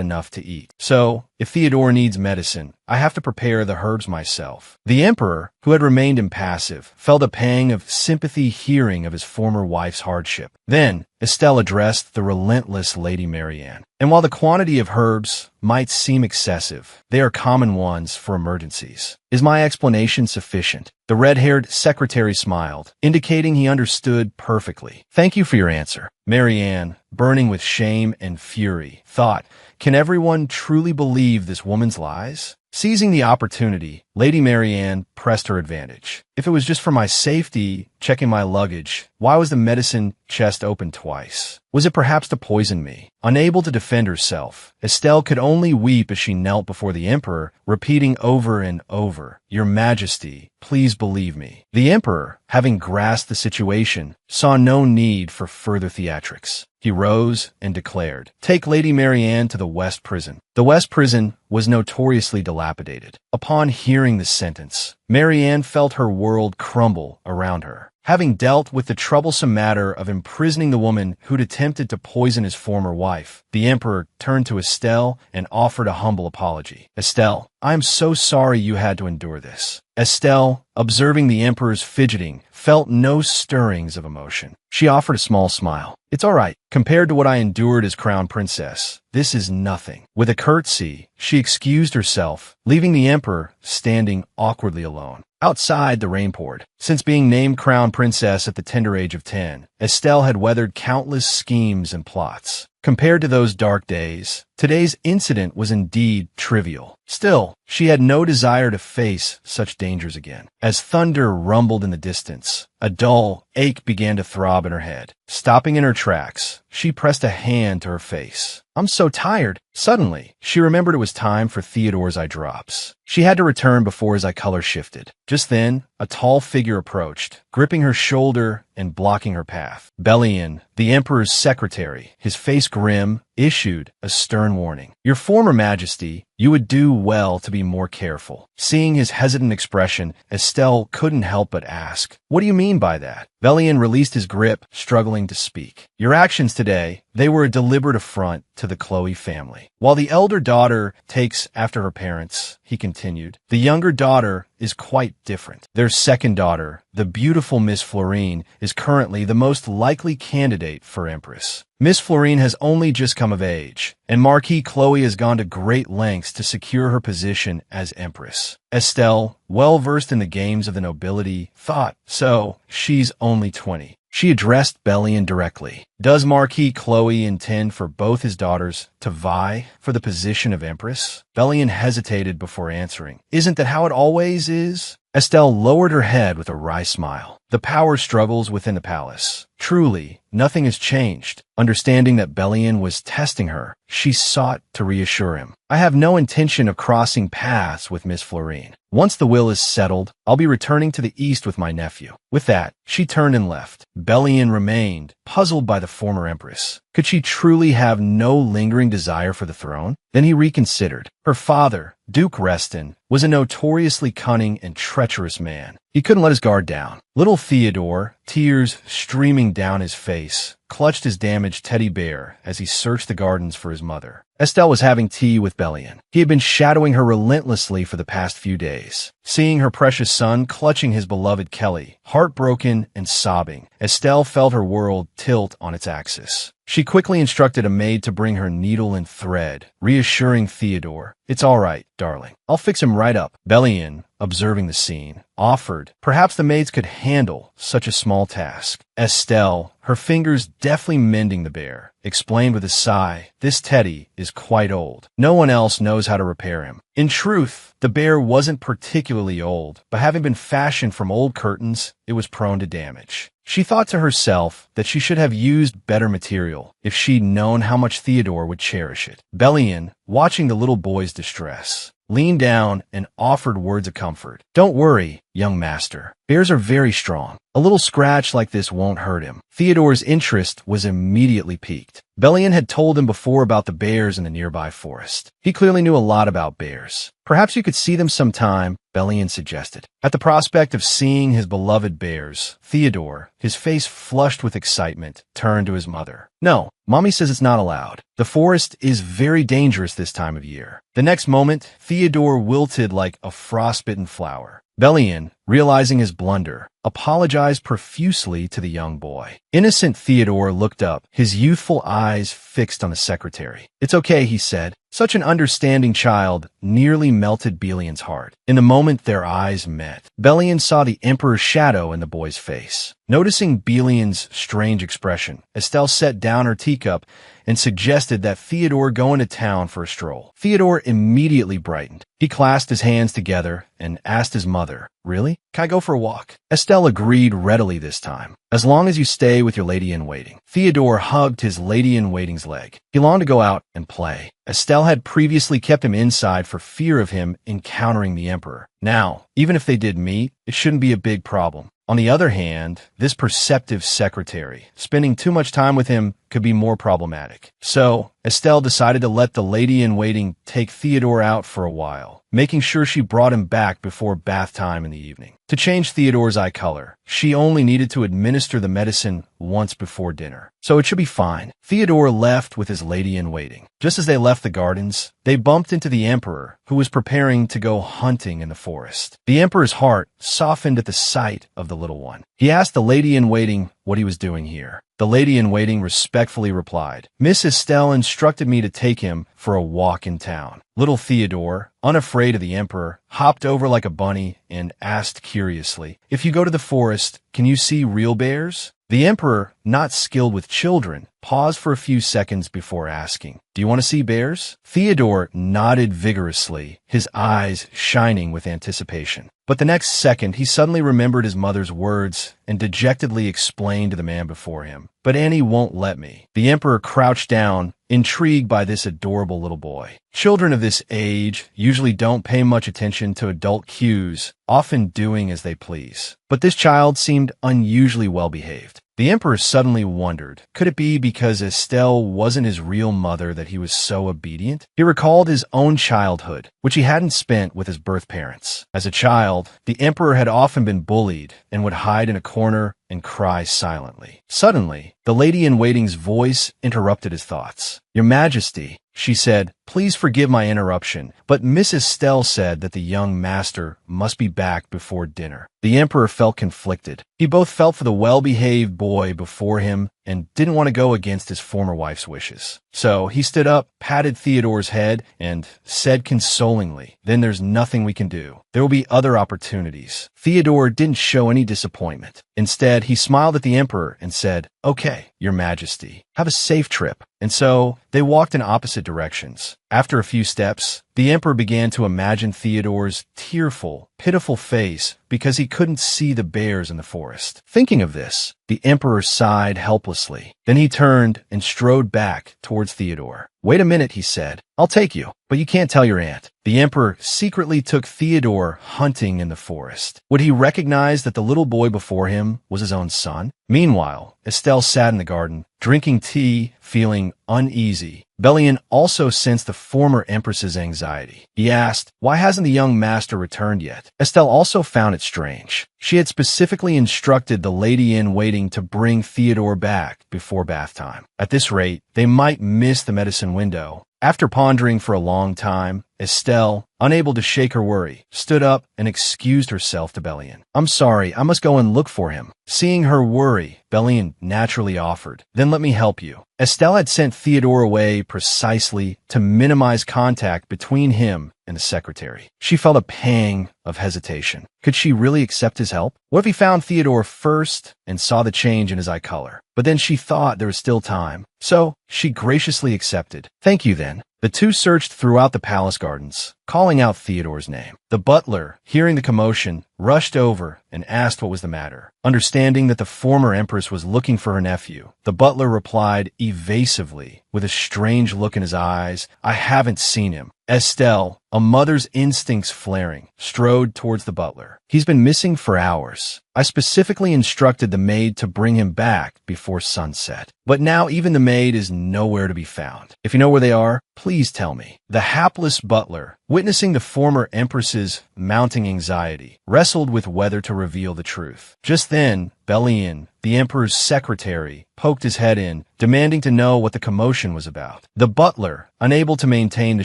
enough to eat. So, if Theodore needs medicine, I have to prepare the herbs myself." The emperor, who had remained impassive, felt a pang of sympathy hearing of his former wife's hardship. Then, Estelle addressed the relentless Lady Marianne. "And while the quantity of herbs might seem excessive, they are common ones for emergencies. Is my explanation sufficient?" The red-haired secretary smiled, indicating he understood perfectly. "Thank you for your answer." Marianne, burning with shame and fury, thought, "Can everyone truly believe this woman's lies?" Seizing the opportunity, Lady Marianne pressed her advantage. "If it was just for my safety, checking my luggage, why was the medicine chest opened twice? Was it perhaps to poison me?" Unable to defend herself, Estelle could only weep as she knelt before the emperor, repeating over and over, "Your Majesty, please believe me." The emperor, having grasped the situation, saw no need for further theatrics. He rose and declared, "Take Lady Marianne to the West Prison." The West Prison was notoriously dilapidated. Upon hearing the sentence, Marianne felt her world crumble around her. Having dealt with the troublesome matter of imprisoning the woman who'd attempted to poison his former wife, the emperor turned to Estelle and offered a humble apology. "Estelle, I am so sorry you had to endure this." Estelle, observing the emperor's fidgeting, felt no stirrings of emotion. She offered a small smile. "It's all right. Compared to what I endured as crown princess, this is nothing." With a curtsy, she excused herself, leaving the emperor standing awkwardly alone. Outside, the rain poured. Since being named crown princess at the tender age of 10, Estelle had weathered countless schemes and plots. Compared to those dark days, today's incident was indeed trivial. Still, she had no desire to face such dangers again. As thunder rumbled in the distance, a dull ache began to throb in her head. Stopping in her tracks, she pressed a hand to her face. "I'm so tired." Suddenly, she remembered it was time for Theodore's eye drops. She had to return before his eye color shifted. Just then, a tall figure approached, gripping her shoulder and blocking her path. Belian, the emperor's secretary, his face grim, issued a stern warning. "Your former Majesty, you would do well to be more careful." Seeing his hesitant expression, Estelle couldn't help but ask, "What do you mean by that?" Belian released his grip, struggling to speak. "Your actions today, they were a deliberate affront to the Chloe family. While the elder daughter takes after her parents," he continued, "the younger daughter is quite different. Their second daughter, the beautiful Miss Florine, is currently the most likely candidate for Empress. Miss Florine has only just come of age, and Marquis Chloe has gone to great lengths to secure her position as Empress." Estelle, well versed in the games of the nobility, thought, "So, she's only 20. She addressed Belian directly. Does Marquis Chloe intend for both his daughters to vie for the position of Empress? Belian hesitated before answering. Isn't that how it always is? Estelle lowered her head with a wry smile. The power struggles within the palace. Truly, nothing has changed. Understanding that Belian was testing her, she sought to reassure him. I have no intention of crossing paths with Miss Florine. Once the will is settled, I'll be returning to the east with my nephew. With that, she turned and left. Belian remained, puzzled by the former empress. Could she truly have no lingering desire for the throne? Then he reconsidered. Her father, Duke Reston, was a notoriously cunning and treacherous man. He couldn't let his guard down. Little Theodore, tears streaming down his face, clutched his damaged teddy bear as he searched the gardens for his mother. Estelle was having tea with Belian. He had been shadowing her relentlessly for the past few days. Seeing her precious son clutching his beloved Kelly, heartbroken and sobbing, Estelle felt her world tilt on its axis. She quickly instructed a maid to bring her needle and thread, reassuring Theodore, "It's all right, darling. I'll fix him right up." Belian, observing the scene, offered. Perhaps the maids could handle such a small task. Estelle, her fingers deftly mending the bear, explained with a sigh, "This teddy is quite old. No one else knows how to repair him." In truth, the bear wasn't particularly old, but having been fashioned from old curtains, it was prone to damage. She thought to herself that she should have used better material if she'd known how much Theodore would cherish it. Belian, watching the little boy's distress, leaned down and offered words of comfort. "Don't worry, young master. Bears are very strong. A little scratch like this won't hurt him." Theodore's interest was immediately piqued. Belian had told him before about the bears in the nearby forest. He clearly knew a lot about bears. "Perhaps you could see them sometime," Belian suggested. At the prospect of seeing his beloved bears, Theodore, his face flushed with excitement, turned to his mother. "No, Mommy says it's not allowed. The forest is very dangerous this time of year." The next moment, Theodore wilted like a frostbitten flower. Belian, realizing his blunder, apologized profusely to the young boy. Innocent Theodore looked up, his youthful eyes fixed on the secretary. "It's okay," he said. Such an understanding child nearly melted Belian's heart. In the moment their eyes met, Belian saw the Emperor's shadow in the boy's face. Noticing Belian's strange expression, Estelle set down her teacup and suggested that Theodore go into town for a stroll. Theodore immediately brightened. He clasped his hands together and asked his mother, "Really? Can I go for a walk?" Estelle agreed readily this time. "As long as you stay with your lady-in-waiting." Theodore hugged his lady-in-waiting's leg. He longed to go out and play. Estelle had previously kept him inside for fear of him encountering the Emperor. Now, even if they did meet, it shouldn't be a big problem. On the other hand, this perceptive secretary, spending too much time with him could be more problematic. So, Estelle decided to let the lady-in-waiting take Theodore out for a while, making sure she brought him back before bath time in the evening. To change Theodore's eye color, she only needed to administer the medicine once before dinner. So it should be fine. Theodore left with his lady-in-waiting. Just as they left the gardens, they bumped into the Emperor, who was preparing to go hunting in the forest. The Emperor's heart softened at the sight of the little one. He asked the lady-in-waiting what he was doing here. The lady-in-waiting respectfully replied, "Miss Estelle instructed me to take him for a walk in town." Little Theodore, unafraid of the Emperor, hopped over like a bunny and asked curiously, "If you go to the forest, can you see real bears?" The Emperor, not skilled with children, paused for a few seconds before asking, "Do you want to see bears?" Theodore nodded vigorously, his eyes shining with anticipation. But the next second, he suddenly remembered his mother's words and dejectedly explained to the man before him, "But Annie won't let me." The Emperor crouched down, intrigued by this adorable little boy. Children of this age usually don't pay much attention to adult cues, often doing as they please. But this child seemed unusually well behaved. The Emperor suddenly wondered, could it be because Estelle wasn't his real mother that he was so obedient? He recalled his own childhood, which he hadn't spent with his birth parents. As a child, the Emperor had often been bullied and would hide in a corner and cry silently. Suddenly, the lady-in-waiting's voice interrupted his thoughts. "Your Majesty," she said, "Please forgive my interruption, but Miss Estelle said that the young master must be back before dinner." The emperor felt conflicted. He both felt for the well-behaved boy before him and didn't want to go against his former wife's wishes. So he stood up, patted Theodore's head, and said consolingly, "Then there's nothing we can do. There will be other opportunities." Theodore didn't show any disappointment. Instead, he smiled at the emperor and said, "Okay, Your Majesty, have a safe trip." And so they walked in opposite directions. After a few steps, the emperor began to imagine Theodore's tearful, pitiful face because he couldn't see the bears in the forest. Thinking of this, the emperor sighed helplessly. Then he turned and strode back towards Theodore. "Wait a minute," he said. "I'll take you, but you can't tell your aunt." The emperor secretly took Theodore hunting in the forest. Would he recognize that the little boy before him was his own son? Meanwhile, Estelle sat in the garden, drinking tea, feeling uneasy. Bellien also sensed the former empress's anxiety. He asked, "Why hasn't the young master returned yet?" Estelle also found it strange. She had specifically instructed the lady-in-waiting to bring Theodore back before bath time. At this rate, they might miss the medicine window. After pondering for a long time, Estelle, unable to shake her worry, stood up and excused herself to Bellien. "I'm sorry, I must go and look for him." Seeing her worry, Bellien naturally offered, "Then let me help you." Estelle had sent Theodore away precisely to minimize contact between him and the secretary. She felt a pang of hesitation. Could she really accept his help? What if he found Theodore first and saw the change in his eye color? But then she thought there was still time. So she graciously accepted. "Thank you, then." The two searched throughout the palace gardens, calling out Theodore's name. The butler, hearing the commotion, rushed over and asked what was the matter. Understanding that the former empress was looking for her nephew, the butler replied evasively, with a strange look in his eyes, "I haven't seen him." Estelle, a mother's instincts flaring, strode towards the butler. "He's been missing for hours. I specifically instructed the maid to bring him back before sunset. But now even the maid is nowhere to be found. If you know where they are, please tell me." The hapless butler, witnessing the former empress's mounting anxiety, wrestled with whether to reveal the truth. Just then, Bellien, the emperor's secretary, poked his head in, demanding to know what the commotion was about. The butler, unable to maintain the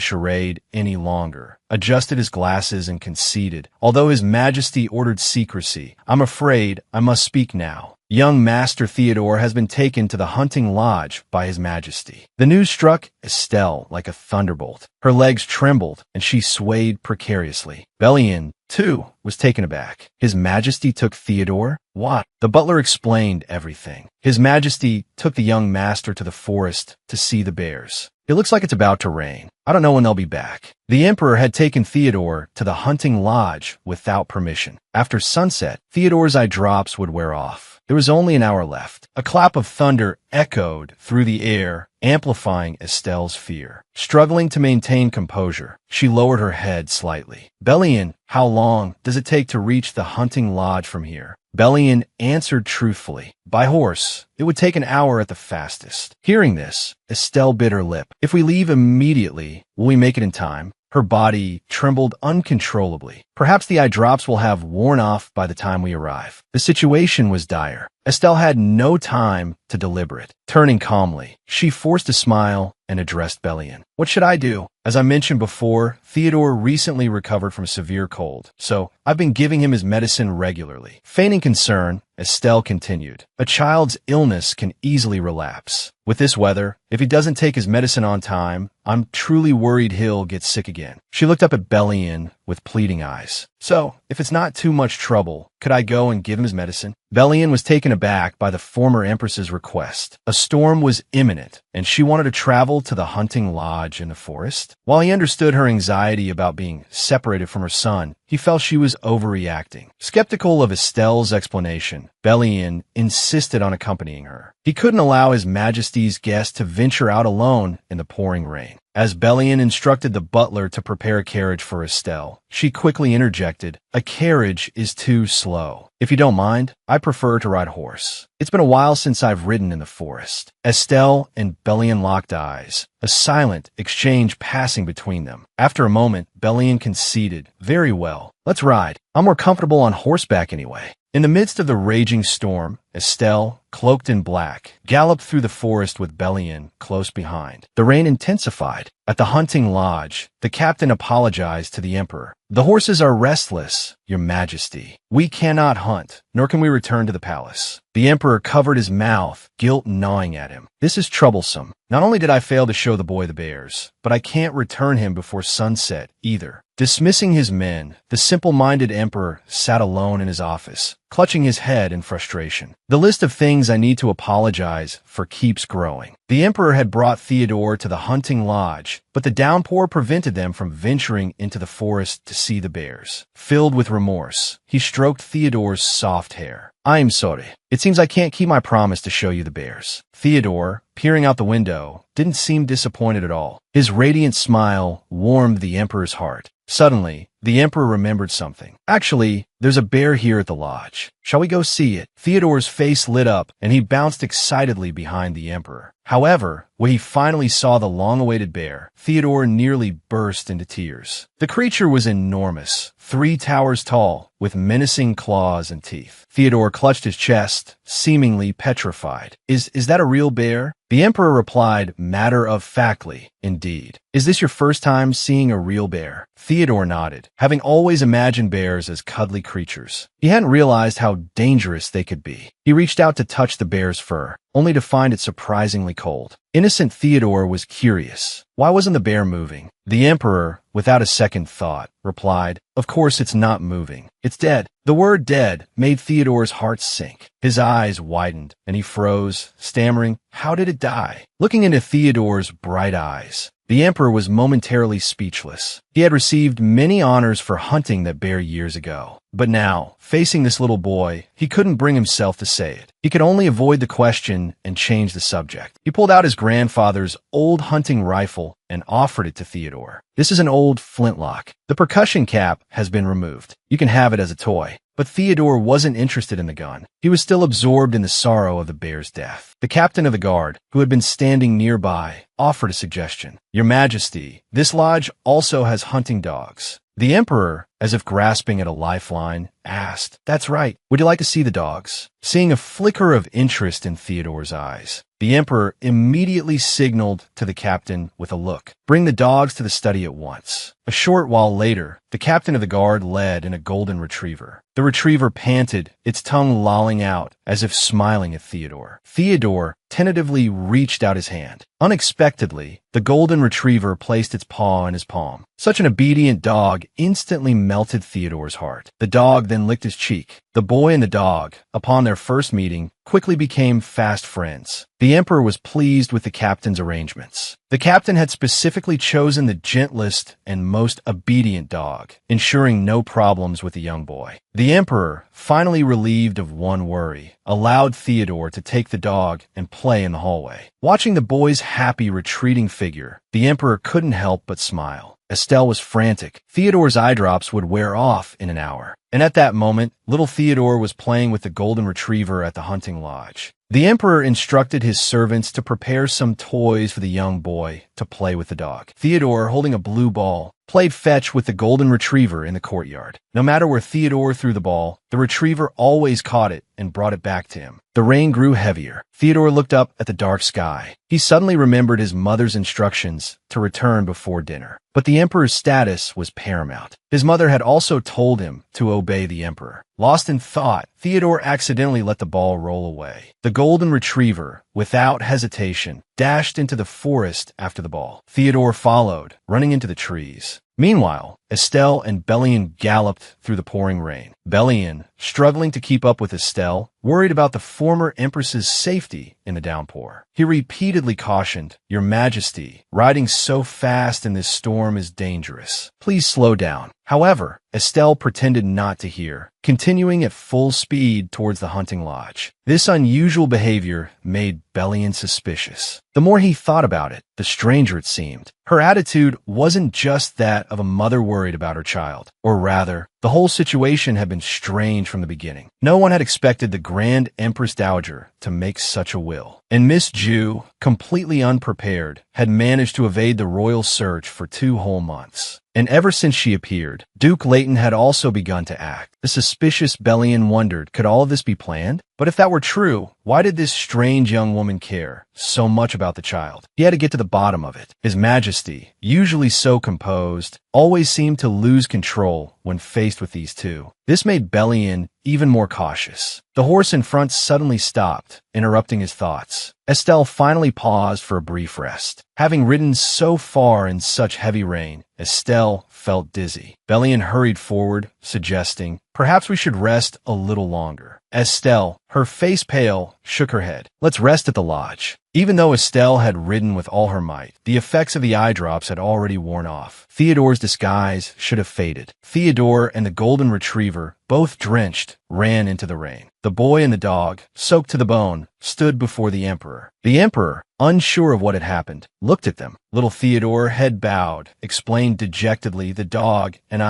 charade any longer, adjusted his glasses and conceded, "Although His Majesty ordered secrecy, I'm afraid I must speak now. Young Master Theodore has been taken to the hunting lodge by His Majesty." The news struck Estelle like a thunderbolt. Her legs trembled, and she swayed precariously. Bellien, too, was taken aback. His Majesty took Theodore? What? The butler explained everything. His Majesty took the young master to the forest to see the bears. "It looks like it's about to rain. I don't know when they'll be back." The emperor had taken Theodore to the hunting lodge without permission. After sunset, Theodore's eye drops would wear off. There was only an hour left. A clap of thunder echoed through the air, amplifying Estelle's fear. Struggling to maintain composure, she lowered her head slightly. "Bellien, how long does it take to reach the hunting lodge from here?" Bellien answered truthfully, "By horse, it would take an hour at the fastest." Hearing this, Estelle bit her lip. "If we leave immediately, will we make it in time?" Her body trembled uncontrollably. "Perhaps the eye drops will have worn off by the time we arrive." The situation was dire. Estelle had no time to deliberate. Turning calmly, she forced a smile and addressed Bellien. "What should I do? As I mentioned before, Theodore recently recovered from a severe cold, so I've been giving him his medicine regularly." Feigning concern, Estelle continued, "A child's illness can easily relapse. With this weather, if he doesn't take his medicine on time, I'm truly worried he'll get sick again." She looked up at Bellien with pleading eyes. "So, if it's not too much trouble, could I go and give him his medicine?" Bellien was taken aback by the former empress's request. A storm was imminent, and she wanted to travel to the hunting lodge in the forest. While he understood her anxiety about being separated from her son, he felt she was overreacting. Skeptical of Estelle's explanation, Bellien insisted on accompanying her. He couldn't allow His Majesty's guest to venture out alone in the pouring rain. As Bellien instructed the butler to prepare a carriage for Estelle, she quickly interjected, "A carriage is too slow. If you don't mind, I prefer to ride horse. It's been a while since I've ridden in the forest." Estelle and Bellien locked eyes, a silent exchange passing between them. After a moment, Bellien conceded, "Very well. Let's ride. I'm more comfortable on horseback anyway. In the midst of the raging storm, Estelle, cloaked in black, galloped through the forest with Belian close behind. The rain intensified. At the hunting lodge, the captain apologized to the emperor. The horses are restless, your majesty. We cannot hunt, nor can we return to the palace. The emperor covered his mouth, guilt gnawing at him. This is troublesome. Not only did I fail to show the boy the bears, but I can't return him before sunset either. Dismissing his men, the simple-minded emperor sat alone in his office, clutching his head in frustration. The list of things I need to apologize for keeps growing. The emperor had brought Theodore to the hunting lodge, but the downpour prevented them from venturing into the forest to see the bears. Filled with remorse, he stroked Theodore's soft hair. I am sorry. It seems I can't keep my promise to show you the bears. Theodore, peering out the window, didn't seem disappointed at all. His radiant smile warmed the emperor's heart. Suddenly, the emperor remembered something. Actually, there's a bear here at the lodge. Shall we go see it? Theodore's face lit up, and he bounced excitedly behind the emperor. However, when he finally saw the long-awaited bear, Theodore nearly burst into tears. The creature was enormous, 3 towers tall, with menacing claws and teeth. Theodore clutched his chest, seemingly petrified. Is that a real bear? The emperor replied matter-of-factly, indeed. Is this your first time seeing a real bear? Theodore nodded, having always imagined bears as cuddly creatures. He hadn't realized how dangerous they could be. He reached out to touch the bear's fur, only to find it surprisingly cold. Innocent Theodore was curious. Why wasn't the bear moving? The emperor, without a second thought, replied, Of course it's not moving. It's dead. The word dead made Theodore's heart sink. His eyes widened, and he froze, stammering, How did it die? Looking into Theodore's bright eyes, the emperor was momentarily speechless. He had received many honors for hunting that bear years ago. But now, facing this little boy, he couldn't bring himself to say it. He could only avoid the question and change the subject. He pulled out his grandfather's old hunting rifle and offered it to Theodore. This is an old flintlock. The percussion cap has been removed. You can have it as a toy. But Theodore wasn't interested in the gun. He was still absorbed in the sorrow of the bear's death. The captain of the guard, who had been standing nearby, offered a suggestion. Your Majesty, this lodge also has hunting dogs. The emperor, as if grasping at a lifeline, asked, That's right. Would you like to see the dogs? Seeing a flicker of interest in Theodore's eyes, the emperor immediately signaled to the captain with a look. Bring the dogs to the study at once. A short while later, the captain of the guard led in a golden retriever. The retriever panted, its tongue lolling out, as if smiling at Theodore. Theodore tentatively reached out his hand. Unexpectedly, the golden retriever placed its paw in his palm. Such an obedient dog instantly melted Theodore's heart. The dog then licked his cheek. The boy and the dog, upon their first meeting, quickly became fast friends. The emperor was pleased with the captain's arrangements. The captain had specifically chosen the gentlest and most obedient dog, ensuring no problems with the young boy. The emperor, finally relieved of one worry, allowed Theodore to take the dog and play in the hallway. Watching the boy's happy retreating figure, the emperor couldn't help but smile. Estelle was frantic. Theodore's eye drops would wear off in an hour. And at that moment, little Theodore was playing with the golden retriever at the hunting lodge. The emperor instructed his servants to prepare some toys for the young boy to play with the dog. Theodore, holding a blue ball, played fetch with the golden retriever in the courtyard. No matter where Theodore threw the ball, the retriever always caught it and brought it back to him. The rain grew heavier. Theodore looked up at the dark sky. He suddenly remembered his mother's instructions to return before dinner. But the emperor's status was paramount. His mother had also told him to obey the emperor. Lost in thought, Theodore accidentally let the ball roll away. The golden retriever, without hesitation, dashed into the forest after the ball. Theodore followed, running into the trees. Meanwhile, Estelle and Belian galloped through the pouring rain. Belian, struggling to keep up with Estelle, worried about the former empress's safety in the downpour. He repeatedly cautioned, Your Majesty, riding so fast in this storm is dangerous. Please slow down. However, Estelle pretended not to hear, continuing at full speed towards the hunting lodge. This unusual behavior made Belian suspicious. The more he thought about it, the stranger it seemed. Her attitude wasn't just that of a mother worried about her child, or rather, The whole situation had been strange from the beginning. No one had expected the Grand Empress Dowager to make such a will. And Miss Ju, completely unprepared, had managed to evade the royal search for 2 whole months. And ever since she appeared, Duke Leighton had also begun to act. The suspicious Bellyan wondered, could all of this be planned? But if that were true, why did this strange young woman care so much about the child? He had to get to the bottom of it. His Majesty, usually so composed, always seemed to lose control when faced with these two. This made Bellyan even more cautious. The horse in front suddenly stopped, interrupting his thoughts. Estelle finally paused for a brief rest. Having ridden so far in such heavy rain, Estelle felt dizzy. Bellyan hurried forward, suggesting, perhaps we should rest a little longer. Estelle, her face pale, shook her head. Let's rest at the lodge. Even though Estelle had ridden with all her might, the effects of the eye drops had already worn off. Theodore's disguise should have faded. Theodore and the golden retriever, both drenched, ran into the rain. The boy and the dog, soaked to the bone, stood before the emperor. The emperor, unsure of what had happened, looked at them. Little Theodore, head bowed, explained dejectedly, the dog and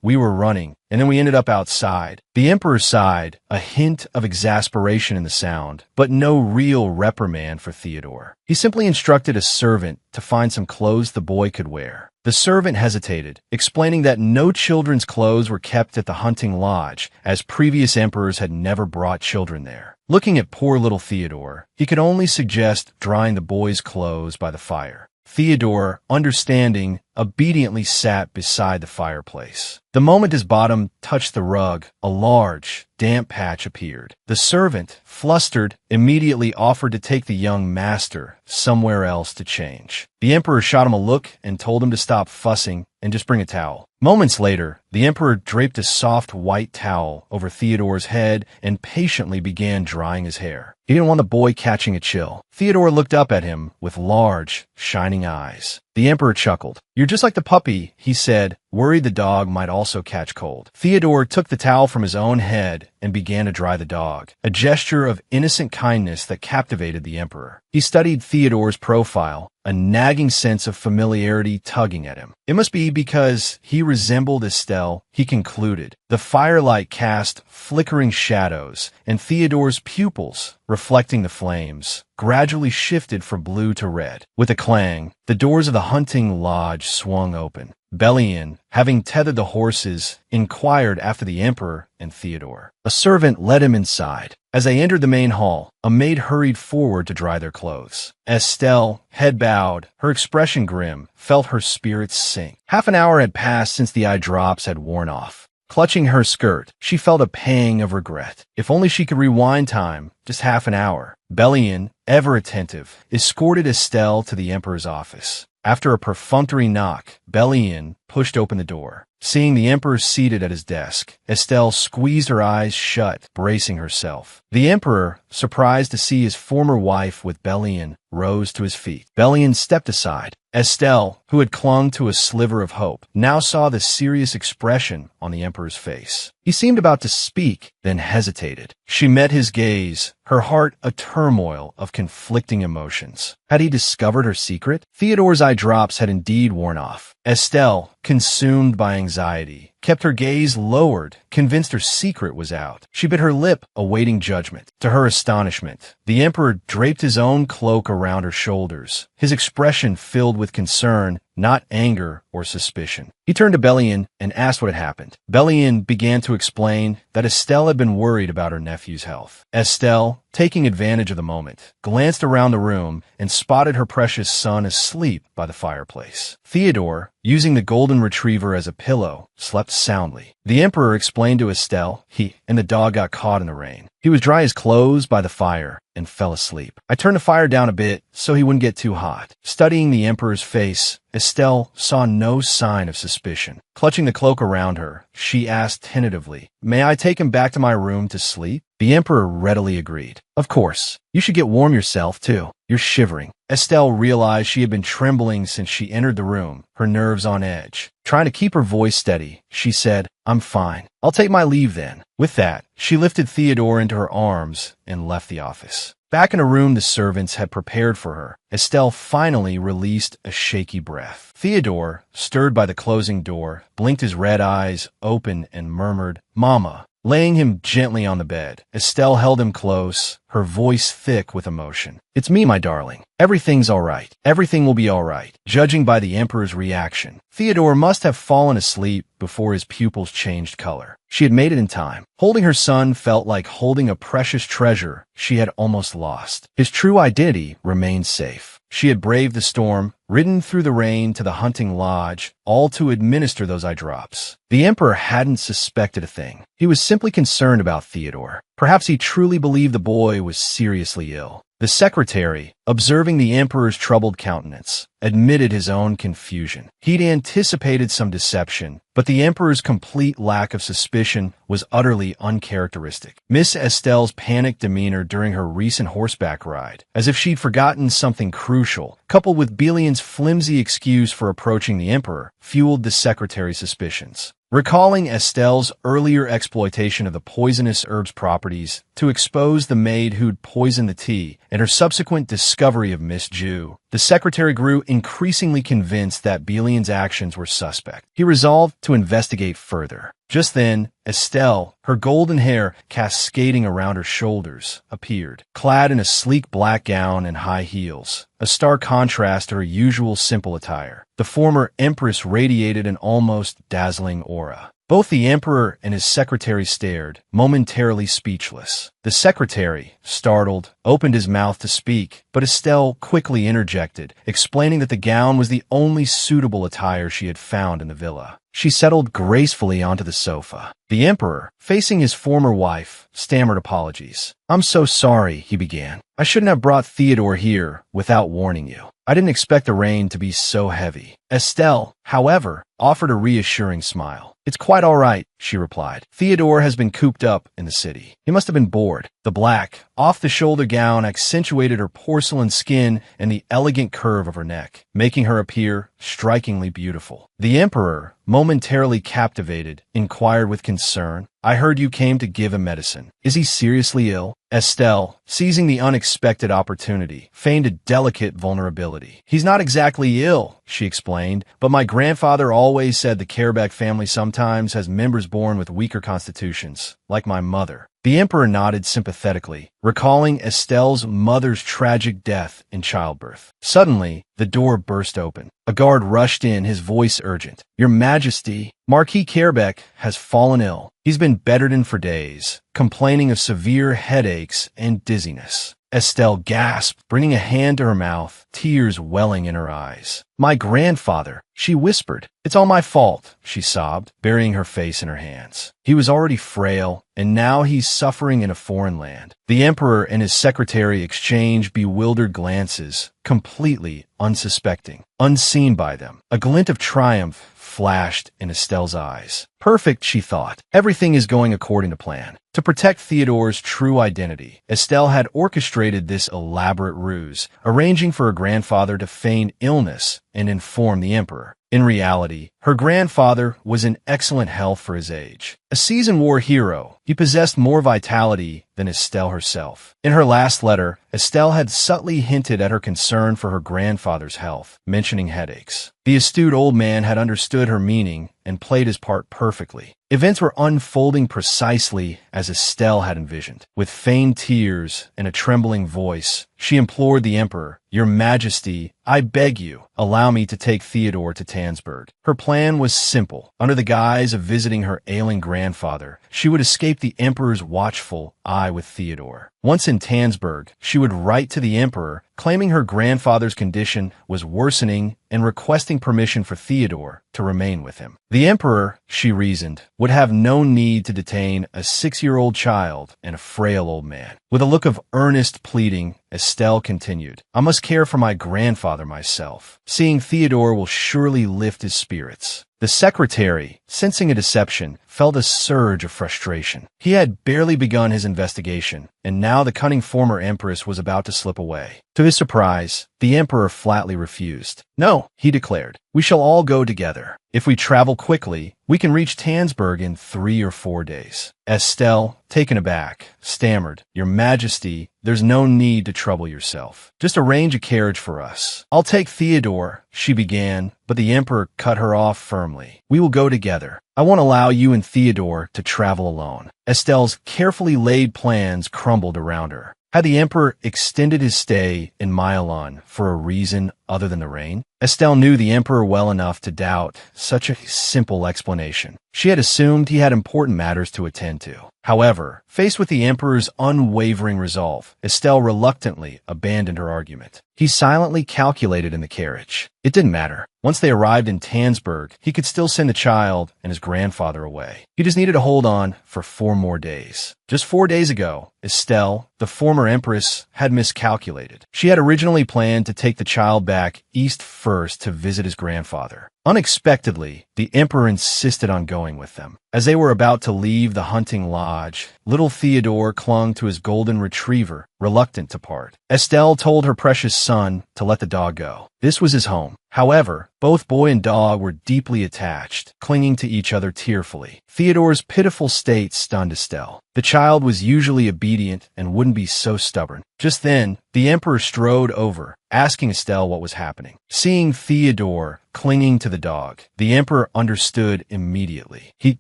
we were running, and then we ended up outside. The emperor sighed, a hint of exasperation in the sound, but no real reprimand for Theodore. He simply instructed a servant to find some clothes the boy could wear. The servant hesitated, explaining that no children's clothes were kept at the hunting lodge, as previous emperors had never brought children there. Looking at poor little Theodore, he could only suggest drying the boy's clothes by the fire. Theodore, understanding, obediently sat beside the fireplace. The moment his bottom touched the rug, a large, damp patch appeared. The servant, flustered, immediately offered to take the young master somewhere else to change. The emperor shot him a look and told him to stop fussing and just bring a towel. Moments later, the emperor draped a soft white towel over Theodore's head and patiently began drying his hair. He didn't want the boy catching a chill. Theodore looked up at him with large, shining eyes. The emperor chuckled. You're just like the puppy, he said, worried the dog might also catch cold. Theodore took the towel from his own head and began to dry the dog, a gesture of innocent kindness that captivated the emperor. He studied Theodore's profile, a nagging sense of familiarity tugging at him. It must be because he resembled Estelle, he concluded. The firelight cast flickering shadows, and Theodore's pupils, reflecting the flames, gradually shifted from blue to red. With a clang, the doors of the hunting lodge swung open. Bellyan, having tethered the horses, inquired after the emperor and Theodore. A servant led him inside. As they entered the main hall, a maid hurried forward to dry their clothes. Estelle, head bowed, her expression grim, felt her spirits sink. Half an hour had passed since the eye drops had worn off. Clutching her skirt, she felt a pang of regret. If only she could rewind time, just half an hour. Bellyan, ever attentive, escorted Estelle to the emperor's office. After a perfunctory knock, Bellyan pushed open the door. Seeing the emperor seated at his desk, Estelle squeezed her eyes shut, bracing herself. The emperor, surprised to see his former wife with Bellyan, rose to his feet. Bellyan stepped aside. Estelle, who had clung to a sliver of hope, now saw the serious expression on the emperor's face. He seemed about to speak, then hesitated. She met his gaze, her heart a turmoil of conflicting emotions. Had he discovered her secret? Theodore's eye drops had indeed worn off. Estelle, consumed by anxiety, kept her gaze lowered, convinced her secret was out. She bit her lip, awaiting judgment. To her astonishment, the emperor draped his own cloak around her shoulders, his expression filled with concern, not anger or suspicion. He turned to Bellyan and asked what had happened. Bellyan began to explain that Estelle had been worried about her nephew's health. Estelle, taking advantage of the moment, glanced around the room and spotted her precious son asleep by the fireplace. Theodore, using the golden retriever as a pillow, slept soundly. The emperor explained to Estelle he and the dog got caught in the rain. He was dry his clothes by the fire and fell asleep. I turned the fire down a bit so he wouldn't get too hot. Studying the emperor's face, Estelle saw no sign of suspicion. Clutching the cloak around her, she asked tentatively, "May I take him back to my room to sleep?" The emperor readily agreed. "Of course. You should get warm yourself, too. You're shivering." Estelle realized she had been trembling since she entered the room, her nerves on edge. Trying to keep her voice steady, she said, "I'm fine. I'll take my leave then." With that, she lifted Theodore into her arms and left the office. Back in a room the servants had prepared for her, Estelle finally released a shaky breath. Theodore, stirred by the closing door, blinked his red eyes open and murmured, "Mama." Laying him gently on the bed, Estelle held him close, her voice thick with emotion. "It's me, my darling. Everything's all right. Everything will be all right." Judging by the Emperor's reaction, Theodore must have fallen asleep before his pupils changed color. She had made it in time. Holding her son felt like holding a precious treasure she had almost lost. His true identity remained safe. She had braved the storm, ridden through the rain to the hunting lodge, all to administer those eye drops. The Emperor hadn't suspected a thing. He was simply concerned about Theodore. Perhaps he truly believed the boy was seriously ill. The secretary, observing the Emperor's troubled countenance, admitted his own confusion. He'd anticipated some deception, but the Emperor's complete lack of suspicion was utterly uncharacteristic. Miss Estelle's panicked demeanor during her recent horseback ride, as if she'd forgotten something crucial, coupled with Belion's flimsy excuse for approaching the Emperor, fueled the secretary's suspicions. Recalling Estelle's earlier exploitation of the poisonous herb's properties to expose the maid who'd poisoned the tea and her subsequent discovery of Miss Jew, the secretary grew increasingly convinced that Belion's actions were suspect. He resolved to investigate further. Just then, Estelle, her golden hair cascading around her shoulders, appeared, clad in a sleek black gown and high heels, a stark contrast to her usual simple attire. The former Empress radiated an almost dazzling aura. Both the Emperor and his secretary stared, momentarily speechless. The secretary, startled, opened his mouth to speak, but Estelle quickly interjected, explaining that the gown was the only suitable attire she had found in the villa. She settled gracefully onto the sofa. The Emperor, facing his former wife, stammered apologies. "I'm so sorry," he began. "I shouldn't have brought Theodore here without warning you. I didn't expect the rain to be so heavy." Estelle, however, offered a reassuring smile. "It's quite all right," she replied. "Theodore has been cooped up in the city. He must have been bored." The black, off-the-shoulder gown accentuated her porcelain skin and the elegant curve of her neck, making her appear strikingly beautiful. The Emperor, momentarily captivated, inquired with concern, "I heard you came to give him medicine. Is he seriously ill?" Estelle, seizing the unexpected opportunity, feigned a delicate vulnerability. "He's not exactly ill," she explained, "but my grandfather always said the Kerbeck family sometimes has members born with weaker constitutions, like my mother." The Emperor nodded sympathetically, recalling Estelle's mother's tragic death in childbirth. Suddenly, the door burst open. A guard rushed in, his voice urgent. "Your Majesty, Marquis Kerbeck has fallen ill. He's been bedridden for days, complaining of severe headaches and dizziness." Estelle gasped, bringing a hand to her mouth, tears welling in her eyes. "My grandfather," she whispered. "It's all my fault," she sobbed, burying her face in her hands. "He was already frail, and now he's suffering in a foreign land." The Emperor and his secretary exchanged bewildered glances, completely unsuspecting, unseen by them. A glint of triumph flashed in Estelle's eyes. Perfect, she thought. Everything is going according to plan. To protect Theodore's true identity, Estelle had orchestrated this elaborate ruse, arranging for her grandfather to feign illness and inform the Emperor. In reality, her grandfather was in excellent health for his age. A seasoned war hero, he possessed more vitality than Estelle herself. In her last letter, Estelle had subtly hinted at her concern for her grandfather's health, mentioning headaches. The astute old man had understood her meaning and played his part perfectly. Events were unfolding precisely as Estelle had envisioned. With feigned tears and a trembling voice, she implored the Emperor, "Your Majesty, I beg you, allow me to take Theodore to Tansburg." Her plan was simple. Under the guise of visiting her ailing grandfather, she would escape the Emperor's watchful eye with Theodore. Once in Tansburg, she would write to the Emperor, claiming her grandfather's condition was worsening and requesting permission for Theodore to remain with him. The Emperor, she reasoned, would have no need to detain a 6-year-old child and a frail old man. With a look of earnest pleading, Estelle continued, "I must care for my grandfather myself. Seeing Theodore will surely lift his spirits." The secretary, sensing a deception, felt a surge of frustration. He had barely begun his investigation, and now the cunning former Empress was about to slip away. To his surprise, the emperor flatly refused. "No," he declared. "We shall all go together. If we travel quickly, we can reach Tansburg in 3 or 4 days." Estelle, taken aback, stammered, "Your Majesty, there's no need to trouble yourself. Just arrange a carriage for us." "I'll take Theodore," she began, but the emperor cut her off firmly. "We will go together. I won't allow you and Theodore to travel alone." Estelle's carefully laid plans crumbled around her. Had the emperor extended his stay in Milan for a reason other than the rain? Estelle knew the emperor well enough to doubt such a simple explanation. She had assumed he had important matters to attend to. However, faced with the emperor's unwavering resolve, Estelle reluctantly abandoned her argument. He silently calculated in the carriage. It didn't matter. Once they arrived in Tansburg, he could still send the child and his grandfather away. He just needed to hold on for 4 more days. Just 4 days ago, Estelle, the former empress, had miscalculated. She had originally planned to take the child back east first to visit his grandfather. Unexpectedly, the emperor insisted on going with them. As they were about to leave the hunting lodge, little Theodore clung to his golden retriever, reluctant to part. Estelle told her precious son to let the dog go. This was his home. However, both boy and dog were deeply attached, clinging to each other tearfully. Theodore's pitiful state stunned Estelle. The child was usually obedient and wouldn't be so stubborn. Just then, the emperor strode over, asking Estelle what was happening. Seeing Theodore clinging to the dog, the emperor understood immediately. He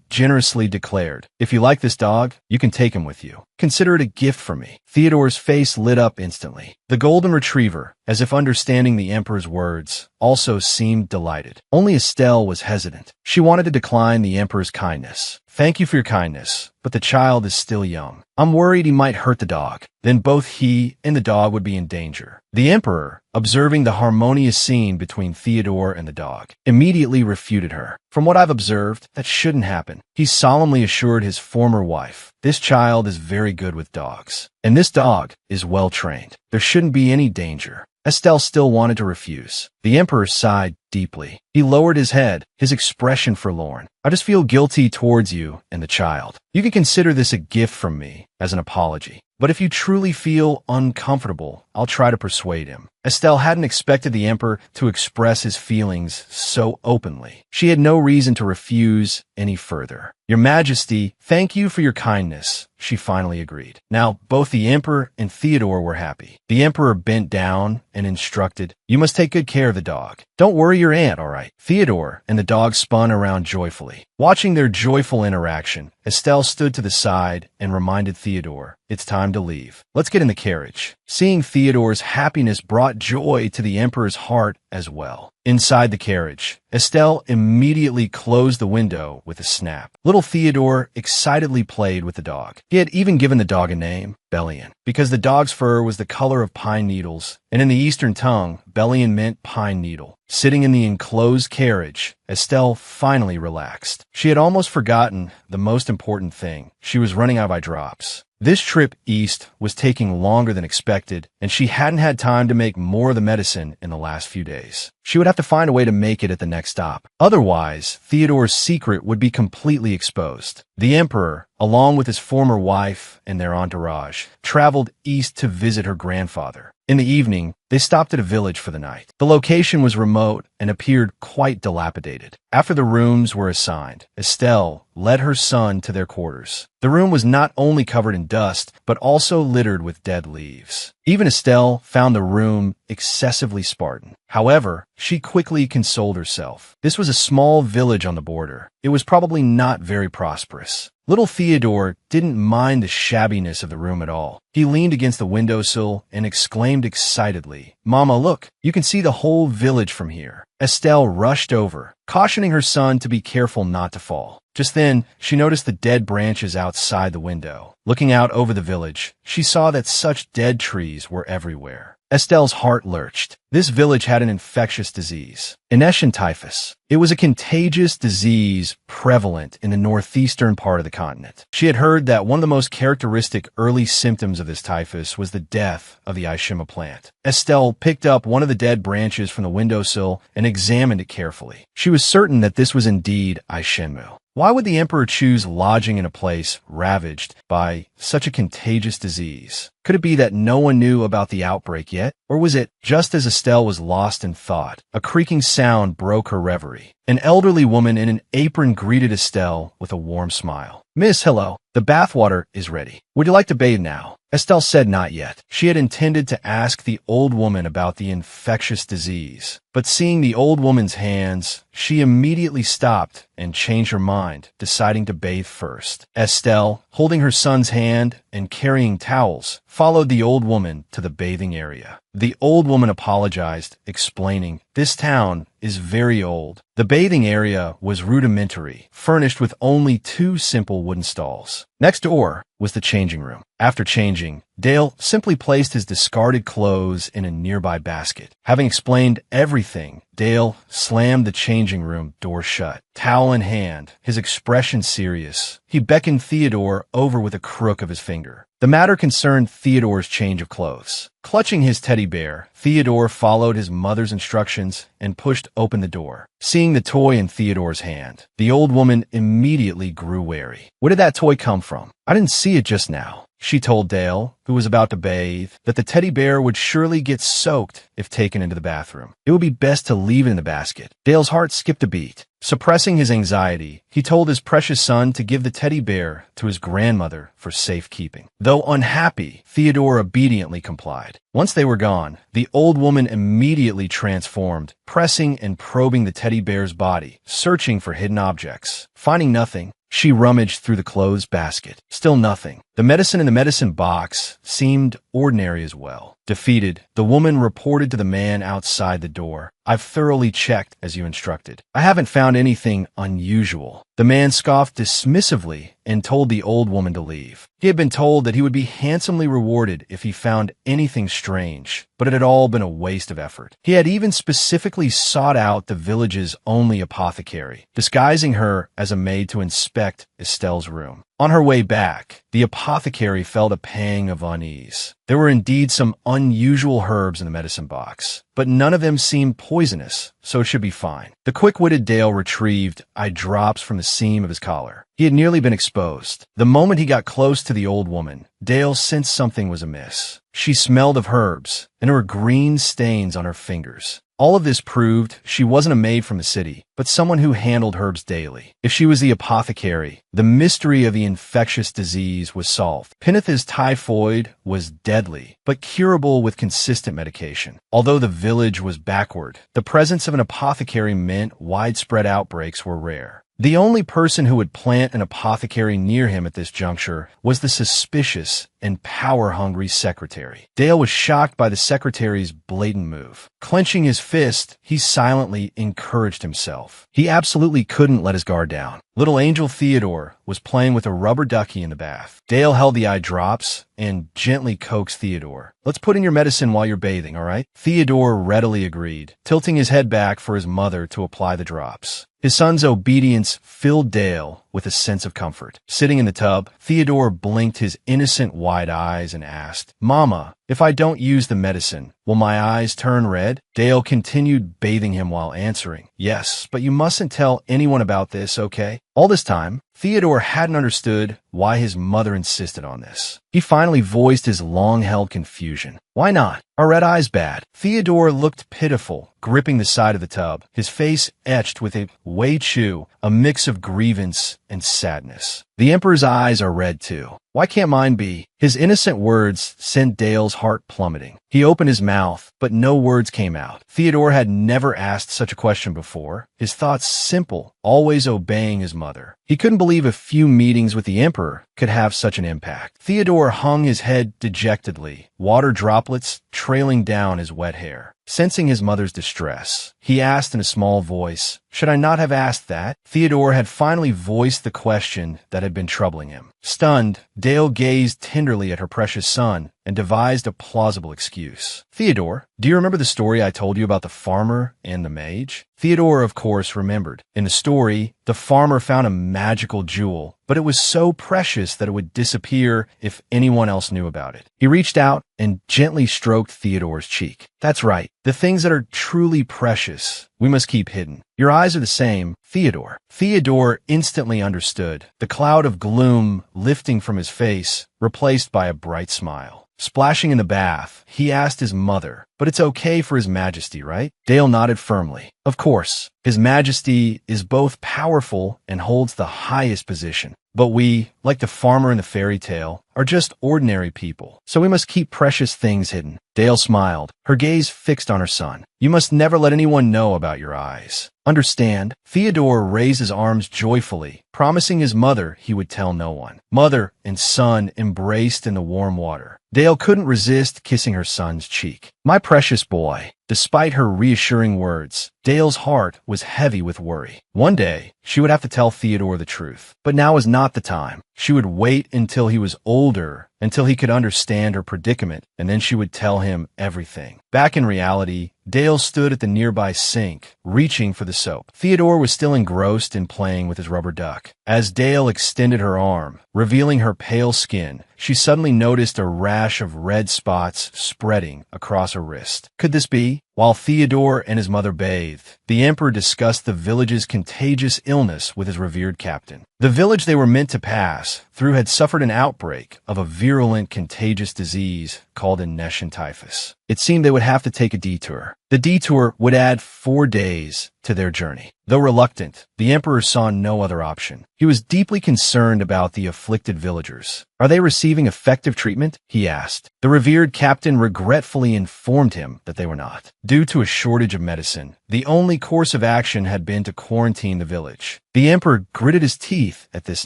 generously declared, "If you like this dog, you can take him with you. Consider it a gift from me." Theodore's face lit up instantly. The golden retriever, as if understanding the emperor's words, also seemed delighted. Only Estelle was hesitant. She wanted to decline the emperor's kindness. "Thank you for your kindness, but the child is still young. I'm worried he might hurt the dog. Then both he and the dog would be in danger." The emperor, observing the harmonious scene between Theodore and the dog, immediately refuted her. "From what I've observed, that shouldn't happen." He solemnly assured his former wife, "This child is very good with dogs, and this dog is well trained. There shouldn't be any danger." Estelle still wanted to refuse. The emperor sighed deeply. He lowered his head, his expression forlorn. "I just feel guilty towards you and the child. You can consider this a gift from me, as an apology. But if you truly feel uncomfortable, I'll try to persuade him." Estelle hadn't expected the emperor to express his feelings so openly. She had no reason to refuse any further. "Your Majesty, thank you for your kindness," she finally agreed. Now, both the emperor and Theodore were happy. The emperor bent down and instructed, "You must take good care of the dog. Don't worry your aunt, all right?" Theodore and the dog spun around joyfully. Watching their joyful interaction, Estelle stood to the side and reminded Theodore, "It's time to leave. Let's get in the carriage." Seeing Theodore's happiness brought joy to the emperor's heart as well. Inside the carriage, Estelle immediately closed the window with a snap. Little Theodore excitedly played with the dog. He had even given the dog a name, Bellion, because the dog's fur was the color of pine needles, and in the Eastern tongue, Bellion meant pine needle. Sitting in the enclosed carriage, Estelle finally relaxed. She had almost forgotten the most important thing. She was running out of eye drops. This trip east was taking longer than expected, and she hadn't had time to make more of the medicine in the last few days. She would have to find a way to make it at the next stop. Otherwise, Theodore's secret would be completely exposed. The emperor, along with his former wife and their entourage, traveled east to visit her grandfather. In the evening, they stopped at a village for the night. The location was remote and appeared quite dilapidated. After the rooms were assigned, Estelle led her son to their quarters. The room was not only covered in dust, but also littered with dead leaves. Even Estelle found the room excessively Spartan. However, she quickly consoled herself. This was a small village on the border. It was probably not very prosperous. Little Theodore didn't mind the shabbiness of the room at all. He leaned against the windowsill and exclaimed excitedly, "Mama, look, you can see the whole village from here." Estelle rushed over, cautioning her son to be careful not to fall. Just then, she noticed the dead branches outside the window. Looking out over the village, she saw that such dead trees were everywhere. Estelle's heart lurched. This village had an infectious disease, Venetian typhus. It was a contagious disease prevalent in the northeastern part of the continent. She had heard that one of the most characteristic early symptoms of this typhus was the death of the Ishima plant. Estelle picked up one of the dead branches from the windowsill and examined it carefully. She was certain that this was indeed Ishinmu. Why would the emperor choose lodging in a place ravaged by such a contagious disease? Could it be that no one knew about the outbreak yet? Or was it, just as Estelle was lost in thought, a creaking sound broke her reverie? An elderly woman in an apron greeted Estelle with a warm smile. "Miss, hello. The bathwater is ready. Would you like to bathe now?" Estelle said not yet. She had intended to ask the old woman about the infectious disease, but seeing the old woman's hands, she immediately stopped and changed her mind, deciding to bathe first. Estelle, holding her son's hand and carrying towels, followed the old woman to the bathing area. The old woman apologized, explaining, "This town is very old. The bathing area was rudimentary, furnished with only 2 simple wooden stalls. Next door was the changing room." After changing, Dale simply placed his discarded clothes in a nearby basket. Having explained everything, Dale slammed the changing room door shut. Towel in hand, his expression serious, he beckoned Theodore over with a crook of his finger. The matter concerned Theodore's change of clothes. Clutching his teddy bear, Theodore followed his mother's instructions and pushed open the door. Seeing the toy in Theodore's hand, the old woman immediately grew wary. "Where did that toy come from? I didn't see it just now." She told Dale, who was about to bathe, that the teddy bear would surely get soaked if taken into the bathroom. It would be best to leave it in the basket. Dale's heart skipped a beat. Suppressing his anxiety, he told his precious son to give the teddy bear to his grandmother for safekeeping. Though unhappy, Theodore obediently complied. Once they were gone, the old woman immediately transformed, pressing and probing the teddy bear's body, searching for hidden objects. Finding nothing, she rummaged through the clothes basket. Still nothing. The medicine in the medicine box seemed ordinary as well. Defeated, the woman reported to the man outside the door, "I've thoroughly checked as you instructed. I haven't found anything unusual." The man scoffed dismissively and told the old woman to leave. He had been told that he would be handsomely rewarded if he found anything strange, but it had all been a waste of effort. He had even specifically sought out the village's only apothecary, disguising her as a maid to inspect Estelle's room. On her way back, the apothecary felt a pang of unease. There were indeed some unusual herbs in the medicine box, but none of them seemed poisonous, so it should be fine. The quick-witted Dale retrieved eye drops from the seam of his collar. He had nearly been exposed. The moment he got close to the old woman, Dale sensed something was amiss. She smelled of herbs, and there were green stains on her fingers. All of this proved she wasn't a maid from the city, but someone who handled herbs daily. If she was the apothecary, the mystery of the infectious disease was solved. Pinitha's typhoid was deadly, but curable with consistent medication. Although the village was backward, the presence of an apothecary meant widespread outbreaks were rare. The only person who would plant an apothecary near him at this juncture was the suspicious and power-hungry secretary. Dale was shocked by the secretary's blatant move. Clenching his fist, he silently encouraged himself. He absolutely couldn't let his guard down. Little Angel Theodore was playing with a rubber ducky in the bath. Dale held the eye drops and gently coaxed Theodore. "Let's put in your medicine while you're bathing, all right?" Theodore readily agreed, tilting his head back for his mother to apply the drops. His son's obedience filled Dale with a sense of comfort. Sitting in the tub, Theodore blinked his innocent wide eyes and asked, "Mama, if I don't use the medicine, will my eyes turn red?" Dale continued bathing him while answering, "Yes, but you mustn't tell anyone about this, okay?" All this time, Theodore hadn't understood why his mother insisted on this. He finally voiced his long-held confusion. "Why not? Are red eyes bad?" Theodore looked pitiful, gripping the side of the tub, his face etched with a Wei Chu, a mix of grievance and sadness. "The Emperor's eyes are red too. Why can't mine be?" His innocent words sent Dale's heart plummeting. He opened his mouth, but no words came out. Theodore had never asked such a question before, his thoughts simple, always obeying his mother. He couldn't believe a few meetings with the Emperor could have such an impact. Theodore hung his head dejectedly, water droplets trailing down his wet hair. Sensing his mother's distress, he asked in a small voice, "Should I not have asked that?" Theodore had finally voiced the question that had been troubling him. Stunned, Dale gazed tenderly at her precious son, and devised a plausible excuse. Theodore, do you remember the story I told you about the farmer and the mage? Theodore, of course, remembered. In the story, the farmer found a magical jewel, but it was so precious that it would disappear if anyone else knew about it. He reached out and gently stroked Theodore's cheek. That's right. The things that are truly precious, we must keep hidden. Your eyes are the same, Theodore. Theodore instantly understood, the cloud of gloom lifting from his face, replaced by a bright smile. Splashing in the bath, he asked his mother, "But it's okay for His Majesty, right?" Dale nodded firmly. Of course, His Majesty is both powerful and holds the highest position. But we, like the farmer in the fairy tale, are just ordinary people, so we must keep precious things hidden. Dale smiled, her gaze fixed on her son. You must never let anyone know about your eyes. Understand? Theodore raised his arms joyfully, promising his mother he would tell no one. Mother and son embraced in the warm water. Dale couldn't resist kissing her son's cheek. My precious boy. Despite her reassuring words, Dale's heart was heavy with worry. One day, she would have to tell Theodore the truth. But now was not the time. She would wait until he was older, until he could understand her predicament, and then she would tell him everything. Back in reality, Dale stood at the nearby sink, reaching for the soap. Theodore was still engrossed in playing with his rubber duck. As Dale extended her arm, revealing her pale skin, she suddenly noticed a rash of red spots spreading across her wrist. Could this be? While Theodore and his mother bathed, the emperor discussed the village's contagious illness with his revered captain. The village they were meant to pass through had suffered an outbreak of a virulent contagious disease called Hessian typhus. It seemed they would have to take a detour. The detour would add 4 days to their journey. Though reluctant, the emperor saw no other option. He was deeply concerned about the afflicted villagers. Are they receiving effective treatment? He asked. The revered captain regretfully informed him that they were not. Due to a shortage of medicine, the only course of action had been to quarantine the village. The emperor gritted his teeth at this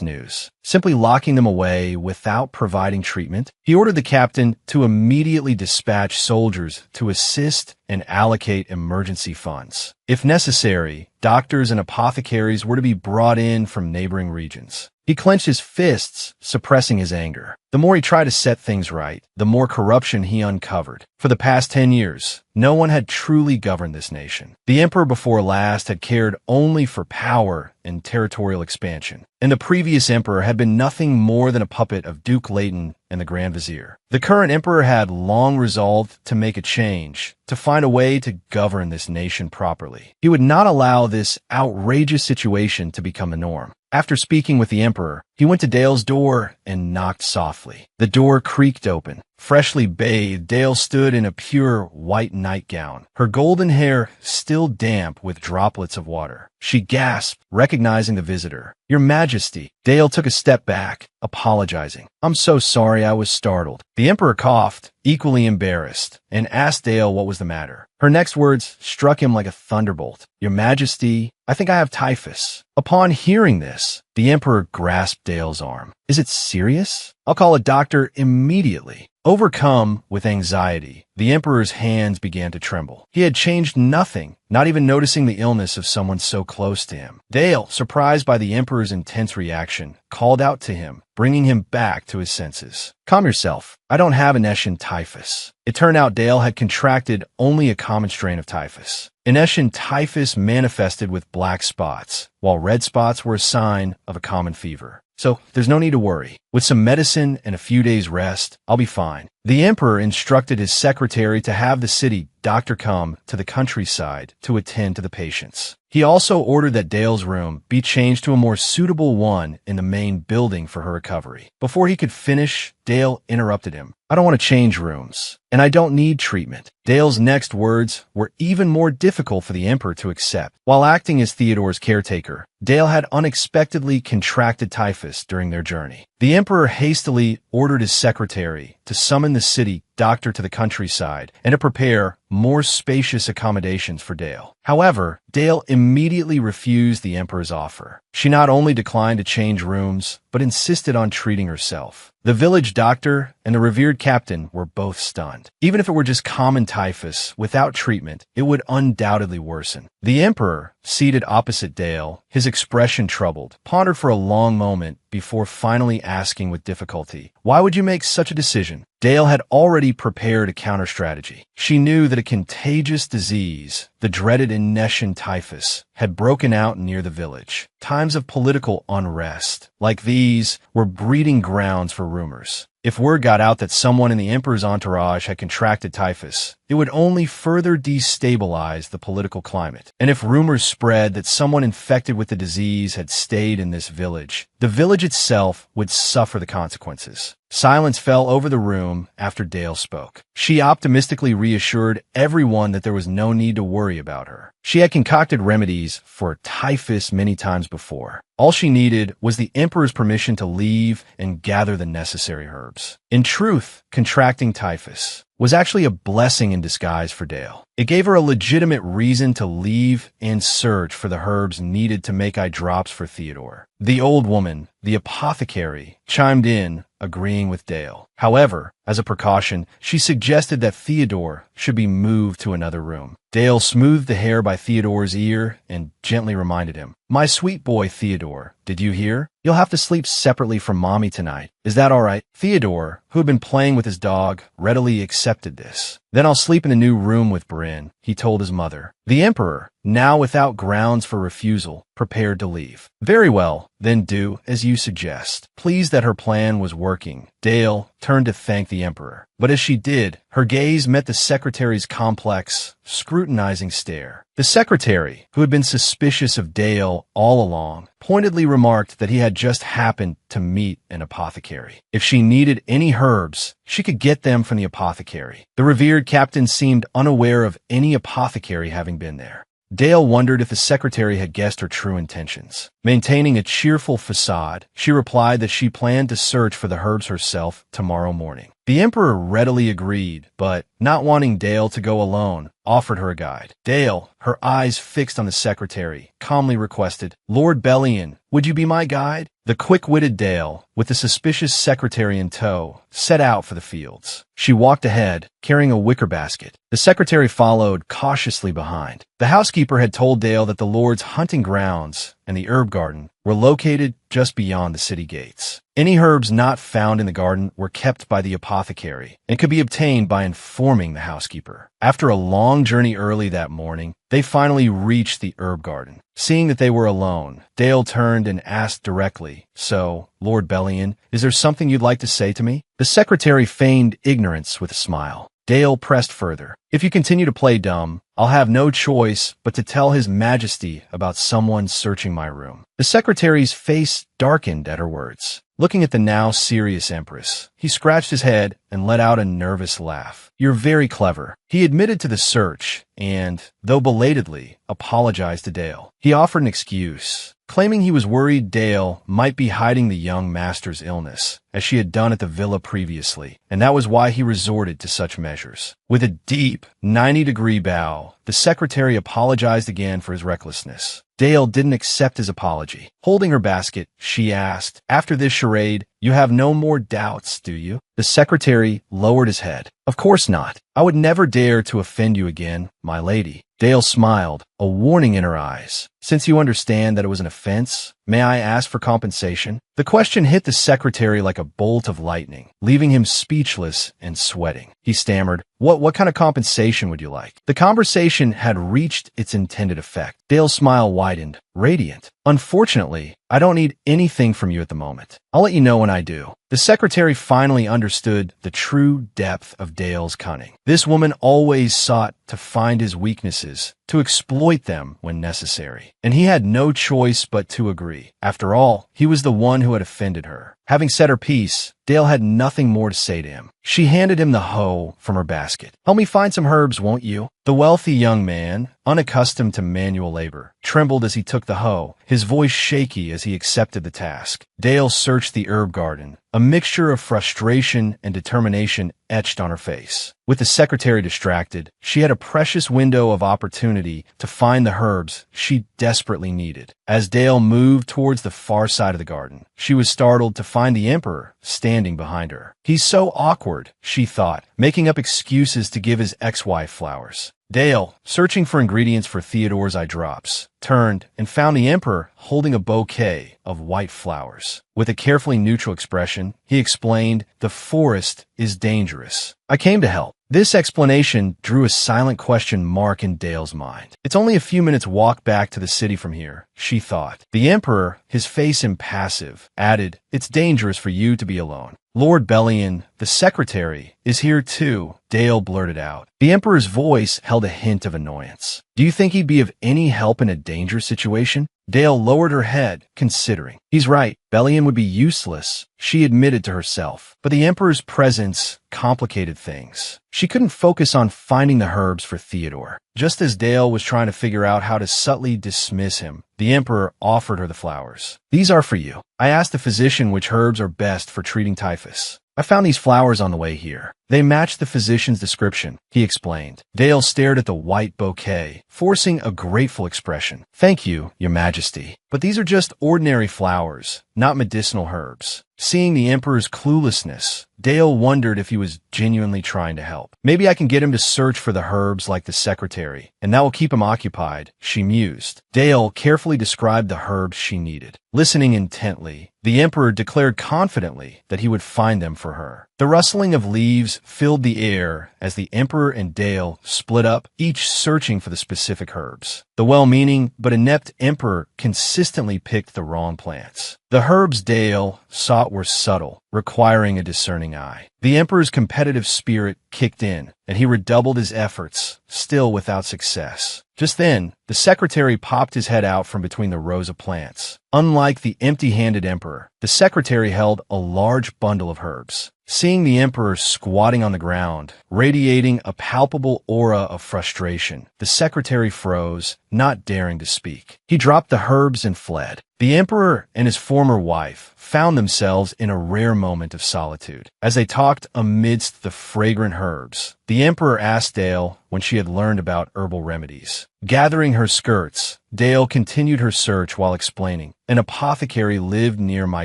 news. Simply locking them away without providing treatment, he ordered the captain to immediately dispatch soldiers to assist and allocate emergency funds. If necessary, doctors and apothecaries were to be brought in from neighboring regions. He clenched his fists, suppressing his anger. The more he tried to set things right, the more corruption he uncovered. For the past 10 years, no one had truly governed this nation. The emperor before last had cared only for power and territorial expansion, and the previous emperor had been nothing more than a puppet of Duke Leighton and the Grand Vizier. The current emperor had long resolved to make a change, to find a way to govern this nation properly. He would not allow this outrageous situation to become the norm. After speaking with the emperor, he went to Dale's door and knocked softly. The door creaked open. Freshly bathed, Dale stood in a pure white nightgown, her golden hair still damp with droplets of water. She gasped, recognizing the visitor. Your Majesty. Dale took a step back, apologizing. I'm so sorry, I was startled. The emperor coughed, equally embarrassed, and asked Dale what was the matter. Her next words struck him like a thunderbolt. Your Majesty, I think I have typhus. Upon hearing this, the emperor grasped Dale's arm. Is it serious? I'll call a doctor immediately. Overcome with anxiety, the emperor's hands began to tremble. He had changed nothing, not even noticing the illness of someone so close to him. Dale, surprised by the emperor's intense reaction, called out to him, bringing him back to his senses. Calm yourself. I don't have Hessian typhus. It turned out Dale had contracted only a common strain of typhus. Hessian typhus manifested with black spots, while red spots were a sign of a common fever. So there's no need to worry. With some medicine and a few days rest, I'll be fine. The emperor instructed his secretary to have the city doctor come to the countryside to attend to the patients. He also ordered that Dale's room be changed to a more suitable one in the main building for her recovery. Before he could finish, Dale interrupted him. I don't want to change rooms, and I don't need treatment. Dale's next words were even more difficult for the emperor to accept. While acting as Theodore's caretaker, Dale had unexpectedly contracted typhus during their journey. The emperor hastily ordered his secretary to summon the city doctor to the countryside and to prepare more spacious accommodations for Dale. However, Dale immediately refused the emperor's offer. She not only declined to change rooms, but insisted on treating herself. The village doctor and the revered captain were both stunned. Even if it were just common typhus, without treatment, it would undoubtedly worsen. The emperor, seated opposite Dale, his expression troubled, pondered for a long moment before finally asking with difficulty, "Why would you make such a decision?" Dale had already prepared a counter-strategy. She knew that a contagious disease, the dreaded Initian typhus, had broken out near the village. Times of political unrest, like these, were breeding grounds for rumors. If word got out that someone in the emperor's entourage had contracted typhus, it would only further destabilize the political climate. And if rumors spread that someone infected with the disease had stayed in this village, the village itself would suffer the consequences. Silence fell over the room after Dale spoke. She optimistically reassured everyone that there was no need to worry about her. She had concocted remedies for typhus many times before. All she needed was the emperor's permission to leave and gather the necessary herbs. In truth, contracting typhus was actually a blessing in disguise for Dale. It gave her a legitimate reason to leave and search for the herbs needed to make eye drops for Theodore. The old woman, the apothecary, chimed in, agreeing with Dale. However, as a precaution, she suggested that Theodore should be moved to another room. Dale smoothed the hair by Theodore's ear and gently reminded him, "My sweet boy Theodore, did you hear? You'll have to sleep separately from Mommy tonight. Is that all right?" Theodore, who had been playing with his dog, readily accepted this. "Then I'll sleep in the new room with Bryn," he told his mother. The emperor, now without grounds for refusal, prepared to leave. "Very well, then do as you suggest." Pleased that her plan was working, Dale turned to thank the emperor. But as she did, her gaze met the secretary's complex, scrutinizing stare. The secretary, who had been suspicious of Dale all along, pointedly remarked that he had just happened to meet an apothecary. If she needed any herbs, she could get them from the apothecary. The revered captain seemed unaware of any apothecary having been there. Dale wondered if the secretary had guessed her true intentions. Maintaining a cheerful facade, she replied that she planned to search for the herbs herself tomorrow morning. The emperor readily agreed, but, not wanting Dale to go alone, offered her a guide. Dale, her eyes fixed on the secretary, calmly requested, "Lord Bellion, would you be my guide?" The quick-witted Dale, with the suspicious secretary in tow, set out for the fields. She walked ahead, carrying a wicker basket. The secretary followed cautiously behind. The housekeeper had told Dale that the lord's hunting grounds and the herb garden were located just beyond the city gates. Any herbs not found in the garden were kept by the apothecary and could be obtained by informing the housekeeper. After a long journey early that morning, they finally reached the herb garden. Seeing that they were alone, Dale turned and asked directly, "So, Lord Bellion, is there something you'd like to say to me?" The secretary feigned ignorance with a smile. Dale pressed further. "If you continue to play dumb, I'll have no choice but to tell His Majesty about someone searching my room." The secretary's face darkened at her words. Looking at the now serious Empress, he scratched his head and let out a nervous laugh. "You're very clever." He admitted to the search and, though belatedly, apologized to Dale. He offered an excuse, claiming he was worried Dale might be hiding the young master's illness, as she had done at the villa previously, and that was why he resorted to such measures. With a deep, 90-degree bow, the secretary apologized again for his recklessness. Dale didn't accept his apology. Holding her basket, she asked, "After this charade, you have no more doubts, do you?" The secretary lowered his head. "Of course not. I would never dare to offend you again, my lady." Dale smiled, a warning in her eyes. "Since you understand that it was an offense, may I ask for compensation?" The question hit the secretary like a bolt of lightning, leaving him speechless and sweating. He stammered, What kind of compensation would you like?" The conversation had reached its intended effect. Dale's smile widened, radiant. "Unfortunately, I don't need anything from you at the moment. I'll let you know when I do." The secretary finally understood the true depth of Dale's cunning. This woman always sought to find his weaknesses, to exploit them when necessary. And he had no choice but to agree. After all, he was the one who had offended her. Having said her piece, Dale had nothing more to say to him. She handed him the hoe from her basket. "Help me find some herbs, won't you?" The wealthy young man, unaccustomed to manual labor, trembled as he took the hoe, his voice shaky as he accepted the task. Dale searched the herb garden. A mixture of frustration and determination etched on her face. With the secretary distracted, she had a precious window of opportunity to find the herbs she desperately needed. As Dale moved towards the far side of the garden, she was startled to find the emperor standing behind her. "He's so awkward," she thought, making up excuses to give his ex-wife flowers. Dale, searching for ingredients for Theodore's eye drops, turned and found the emperor holding a bouquet of white flowers. With a carefully neutral expression, he explained, "The forest is dangerous. I came to help." This explanation drew a silent question mark in Dale's mind. It's only a few minutes walk back to the city from here, she thought. The emperor, his face impassive, added, "It's dangerous for you to be alone. Lord Bellion, the secretary, is here too," Dale blurted out. The emperor's voice held a hint of annoyance. "Do you think he'd be of any help in a dangerous situation?" Dale lowered her head, considering. He's right. Bellion would be useless, she admitted to herself. But the emperor's presence complicated things. She couldn't focus on finding the herbs for Theodore. Just as Dale was trying to figure out how to subtly dismiss him, the emperor offered her the flowers. "These are for you. I asked the physician which herbs are best for treating typhus. I found these flowers on the way here. They match the physician's description," he explained. Dale stared at the white bouquet, forcing a grateful expression. "Thank you, Your Majesty. But these are just ordinary flowers, not medicinal herbs." Seeing the emperor's cluelessness, Dale wondered if he was genuinely trying to help. "Maybe I can get him to search for the herbs like the secretary, and that will keep him occupied," she mused. Dale carefully described the herbs she needed. Listening intently, the emperor declared confidently that he would find them for her. The rustling of leaves filled the air as the emperor and Dale split up, each searching for the specific herbs. The well-meaning but inept emperor consistently picked the wrong plants. The herbs Dale sought were subtle, requiring a discerning eye. The emperor's competitive spirit kicked in, and he redoubled his efforts, still without success. Just then, the secretary popped his head out from between the rows of plants. Unlike the empty-handed emperor, the secretary held a large bundle of herbs. Seeing the emperor squatting on the ground, radiating a palpable aura of frustration, the secretary froze, not daring to speak. He dropped the herbs and fled. The emperor and his former wife found themselves in a rare moment of solitude. As they talked amidst the fragrant herbs, the emperor asked Dale when she had learned about herbal remedies. Gathering her skirts, Dale continued her search while explaining, "An apothecary lived near my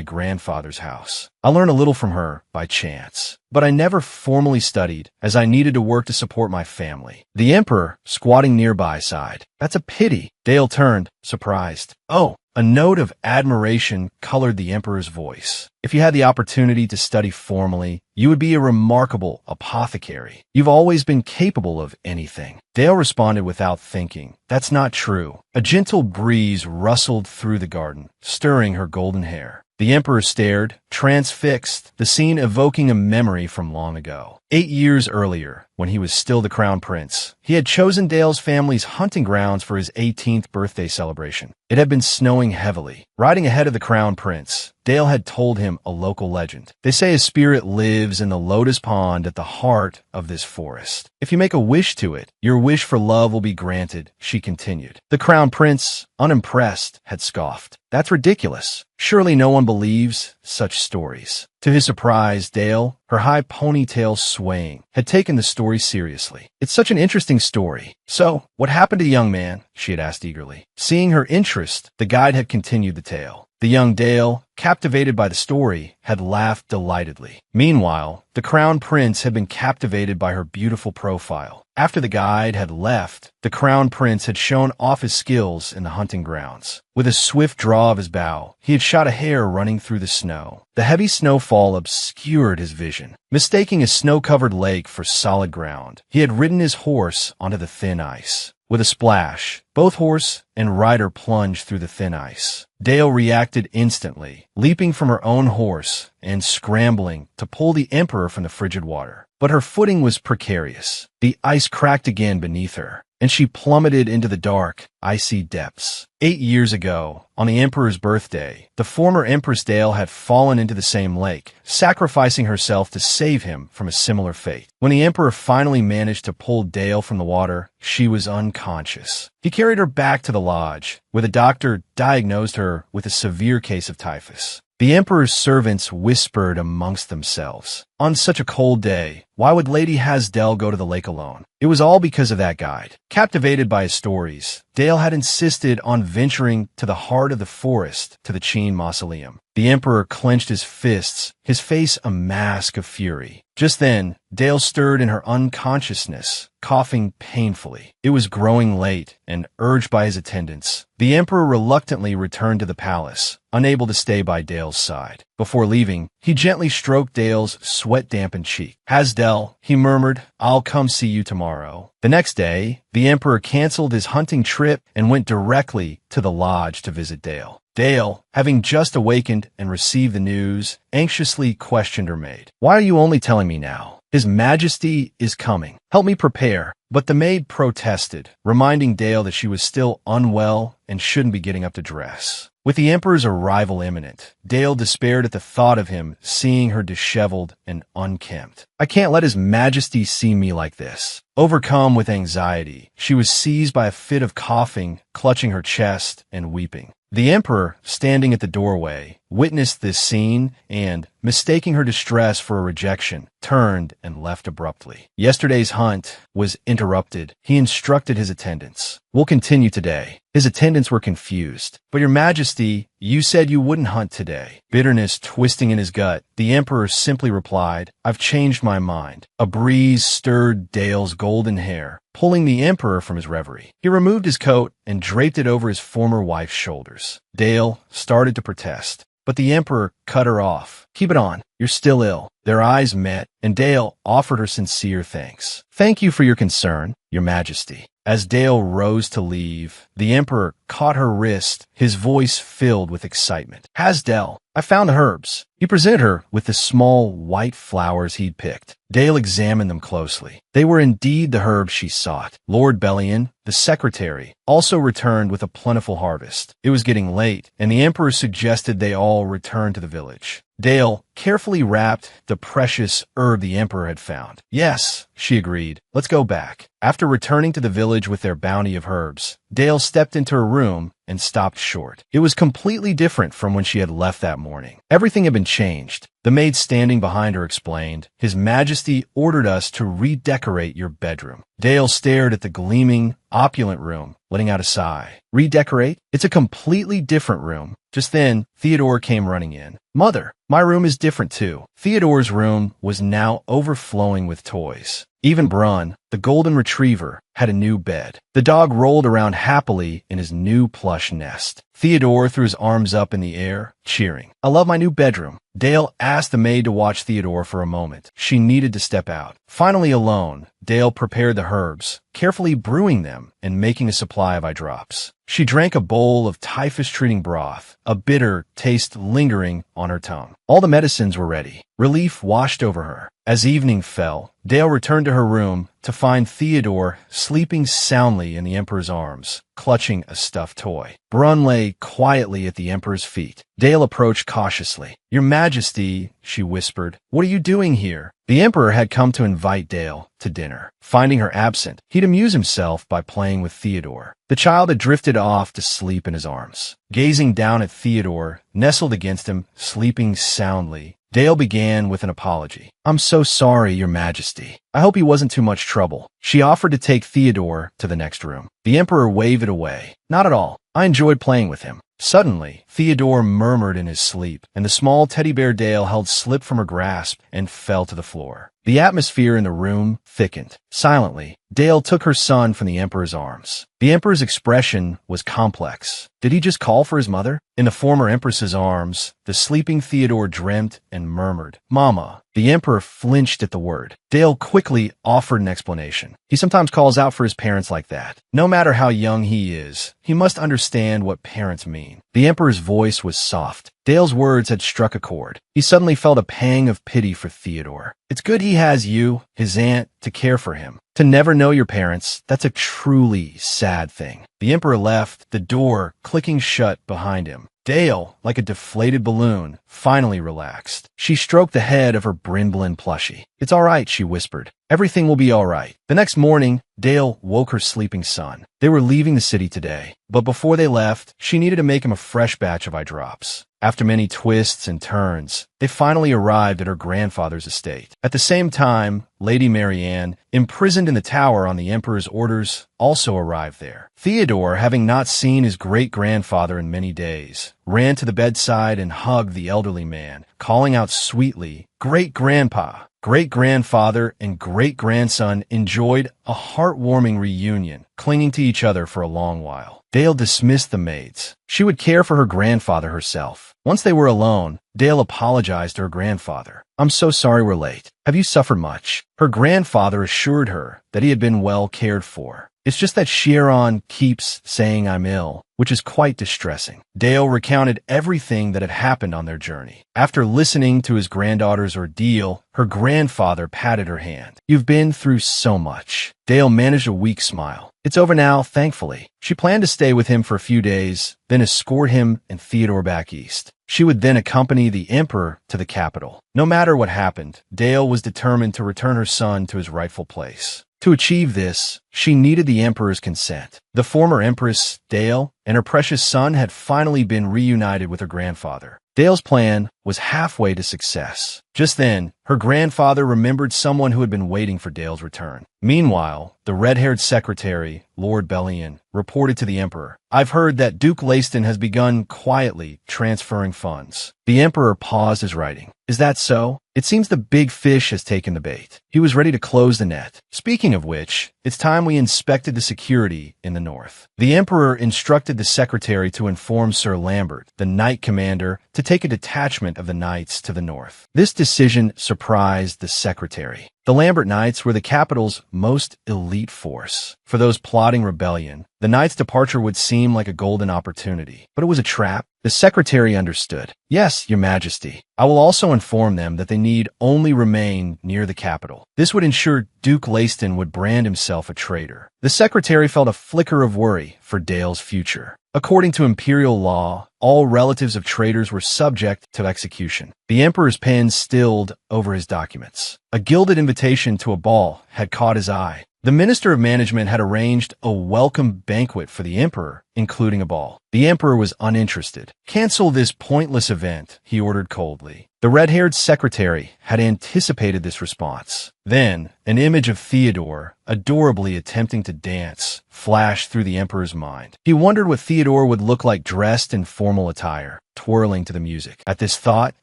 grandfather's house. I learned a little from her by chance, but I never formally studied as I needed to work to support my family." The emperor, squatting nearby, sighed. "That's a pity." Dale turned, surprised. "Oh." A note of admiration colored the emperor's voice. "If you had the opportunity to study formally, you would be a remarkable apothecary. You've always been capable of anything." Dale responded without thinking, "That's not true." A gentle breeze rustled through the garden, stirring her golden hair. The emperor stared, transfixed, the scene evoking a memory from long ago. 8 years earlier, when he was still the crown prince, he had chosen Dale's family's hunting grounds for his 18th birthday celebration. It had been snowing heavily. Riding ahead of the crown prince, Dale had told him a local legend. "They say a spirit lives in the lotus pond at the heart of this forest. If you make a wish to it, your wish for love will be granted," she continued. The crown prince, unimpressed, had scoffed. "That's ridiculous. Surely no one believes such stories." To his surprise, Dale, her high ponytail swaying, had taken the story seriously. "It's such an interesting story. So, what happened to the young man?" she had asked eagerly. Seeing her interest, the guide had continued the tale. The young Dale, captivated by the story, had laughed delightedly. Meanwhile, the crown prince had been captivated by her beautiful profile. After the guide had left, the crown prince had shown off his skills in the hunting grounds. With a swift draw of his bow, he had shot a hare running through the snow. The heavy snowfall obscured his vision. Mistaking a snow-covered lake for solid ground, he had ridden his horse onto the thin ice. With a splash, both horse and rider plunged through the thin ice. Dale reacted instantly, leaping from her own horse and scrambling to pull the emperor from the frigid water. But her footing was precarious. The ice cracked again beneath her, and she plummeted into the dark, icy depths. 8 years ago, on the emperor's birthday, the former Empress Dale had fallen into the same lake, sacrificing herself to save him from a similar fate. When the emperor finally managed to pull Dale from the water, she was unconscious. He carried her back to the lodge, where the doctor diagnosed her with a severe case of typhus. The emperor's servants whispered amongst themselves, "On such a cold day, why would Lady Hasdell go to the lake alone?" It was all because of that guide. Captivated by his stories, Dale had insisted on venturing to the heart of the forest to the Cheen mausoleum. The Emperor clenched his fists, his face a mask of fury. Just then, Dale stirred in her unconsciousness, coughing painfully. It was growing late, and urged by his attendants, the Emperor reluctantly returned to the palace, unable to stay by Dale's side. Before leaving, he gently stroked Dale's sweat-dampened cheek. "Hasdel," he murmured, "I'll come see you tomorrow." The next day, the Emperor canceled his hunting trip and went directly to the lodge to visit Dale. Dale, having just awakened and received the news, anxiously questioned her maid. "Why are you only telling me now? His Majesty is coming. Help me prepare." But the maid protested, reminding Dale that she was still unwell and shouldn't be getting up to dress. With the Emperor's arrival imminent, Dale despaired at the thought of him seeing her disheveled and unkempt. "I can't let His Majesty see me like this." Overcome with anxiety, she was seized by a fit of coughing, clutching her chest and weeping. The Emperor, standing at the doorway, witnessed this scene and, mistaking her distress for a rejection, turned and left abruptly. Yesterday's hunt was interrupted. He instructed his attendants. "We'll continue today." His attendants were confused. "But Your Majesty, you said you wouldn't hunt today." Bitterness twisting in his gut, the Emperor simply replied, "I've changed my mind." A breeze stirred Dale's golden hair, pulling the Emperor from his reverie. He removed his coat and draped it over his former wife's shoulders. Dale started to protest, but the Emperor cut her off. "Keep it on. You're still ill." Their eyes met, and Dale offered her sincere thanks. "Thank you for your concern, Your Majesty." As Dale rose to leave, the Emperor caught her wrist, his voice filled with excitement. "Hasdel, I found the herbs." He presented her with the small white flowers he'd picked. Dale examined them closely. They were indeed the herbs she sought. Lord Bellion, the secretary, also returned with a plentiful harvest. It was getting late, and the Emperor suggested they all return to the village. Dale carefully wrapped the precious herb the Emperor had found. "Yes," she agreed. "Let's go back." After returning to the village with their bounty of herbs, Dale stepped into her room and stopped short. It was completely different from when she had left that morning. Everything had been changed. The maid standing behind her explained, "His Majesty ordered us to redecorate your bedroom." Dale stared at the gleaming, opulent room, letting out a sigh. "Redecorate? It's a completely different room." Just then, Theodore came running in. "Mother, my room is different too." Theodore's room was now overflowing with toys. Even Brun, the golden retriever, had a new bed. The dog rolled around happily in his new plush nest. Theodore threw his arms up in the air, cheering. "I love my new bedroom." Dale asked the maid to watch Theodore for a moment. She needed to step out. Finally alone, Dale prepared the herbs, carefully brewing them and making a supply of eye drops. She drank a bowl of typhus-treating broth, a bitter taste lingering on her tongue. All the medicines were ready. Relief washed over her. As evening fell, Dale returned to her room to find Theodore sleeping soundly in the Emperor's arms, clutching a stuffed toy. Brun lay quietly at the Emperor's feet. Dale approached cautiously. "Your Majesty," she whispered, "what are you doing here?" The Emperor had come to invite Dale to dinner. Finding her absent, he'd amuse himself by playing with Theodore. The child had drifted off to sleep in his arms. Gazing down at Theodore, nestled against him, sleeping soundly, Dale began with an apology. "I'm so sorry, Your Majesty. I hope he wasn't too much trouble." She offered to take Theodore to the next room. The Emperor waved it away. "Not at all. I enjoyed playing with him." Suddenly, Theodore murmured in his sleep, and the small teddy bear Dale held slipped from her grasp and fell to the floor. The atmosphere in the room thickened. Silently, Dale took her son from the Emperor's arms. The Emperor's expression was complex. Did he just call for his mother? In the former Empress's arms, the sleeping Theodore dreamt and murmured, "Mama." The Emperor flinched at the word. Dale quickly offered an explanation. "He sometimes calls out for his parents like that. No matter how young he is, he must understand what parents mean." The Emperor's voice was soft. Dale's words had struck a chord. He suddenly felt a pang of pity for Theodore. It's good he has you, his aunt, to care for him. To never know your parents, that's a truly sad thing. The Emperor left, the door clicking shut behind him. Dale, like a deflated balloon, finally relaxed. She stroked the head of her Brinblin plushie. "It's all right," she whispered. "Everything will be all right." The next morning, Dale woke her sleeping son. They were leaving the city today, but before they left, she needed to make him a fresh batch of eye drops. After many twists and turns, they finally arrived at her grandfather's estate. At the same time, Lady Marianne, imprisoned in the tower on the emperor's orders, also arrived there. Theodore, having not seen his great-grandfather in many days, ran to the bedside and hugged the elderly man, calling out sweetly, "Great-grandpa!" Great-grandfather and great-grandson enjoyed a heartwarming reunion, clinging to each other for a long while. Dale dismissed the maids. She would care for her grandfather herself. Once they were alone, Dale apologized to her grandfather. "I'm so sorry we're late. Have you suffered much?" Her grandfather assured her that he had been well cared for. "It's just that Chiron keeps saying I'm ill, which is quite distressing." Dale recounted everything that had happened on their journey. After listening to his granddaughter's ordeal, her grandfather patted her hand. "You've been through so much." Dale managed a weak smile. "It's over now, thankfully." She planned to stay with him for a few days, then escort him and Theodore back east. She would then accompany the emperor to the capital. No matter what happened, Dale was determined to return her son to his rightful place. To achieve this, she needed the emperor's consent. The former empress, Dale, and her precious son had finally been reunited with her grandfather. Dale's plan was halfway to success. Just then, her grandfather remembered someone who had been waiting for Dale's return. Meanwhile, the red-haired secretary, Lord Bellion, reported to the emperor, "I've heard that Duke Leyston has begun quietly transferring funds." The emperor paused his writing. "Is that so? It seems the big fish has taken the bait." He was ready to close the net. Speaking of which, it's time we inspected the security in the north. The emperor instructed the secretary to inform Sir Lambert, the knight commander, to take a detachment of the knights to the north. This decision surprised the secretary. The Lambert Knights were the capital's most elite force. For those plotting rebellion, the Knights' departure would seem like a golden opportunity. But it was a trap. The secretary understood. "Yes, Your Majesty. I will also inform them that they need only remain near the capital." This would ensure Duke Leyston would brand himself a traitor. The secretary felt a flicker of worry for Dale's future. According to imperial law, all relatives of traitors were subject to execution. The emperor's pen stilled over his documents. A gilded invitation to a ball had caught his eye. The Minister of Management had arranged a welcome banquet for the emperor, including a ball. The emperor was uninterested. "Cancel this pointless event," he ordered coldly. The red-haired secretary had anticipated this response. Then, an image of Theodore, adorably attempting to dance, flashed through the emperor's mind. He wondered what Theodore would look like dressed in formal attire, twirling to the music. At this thought,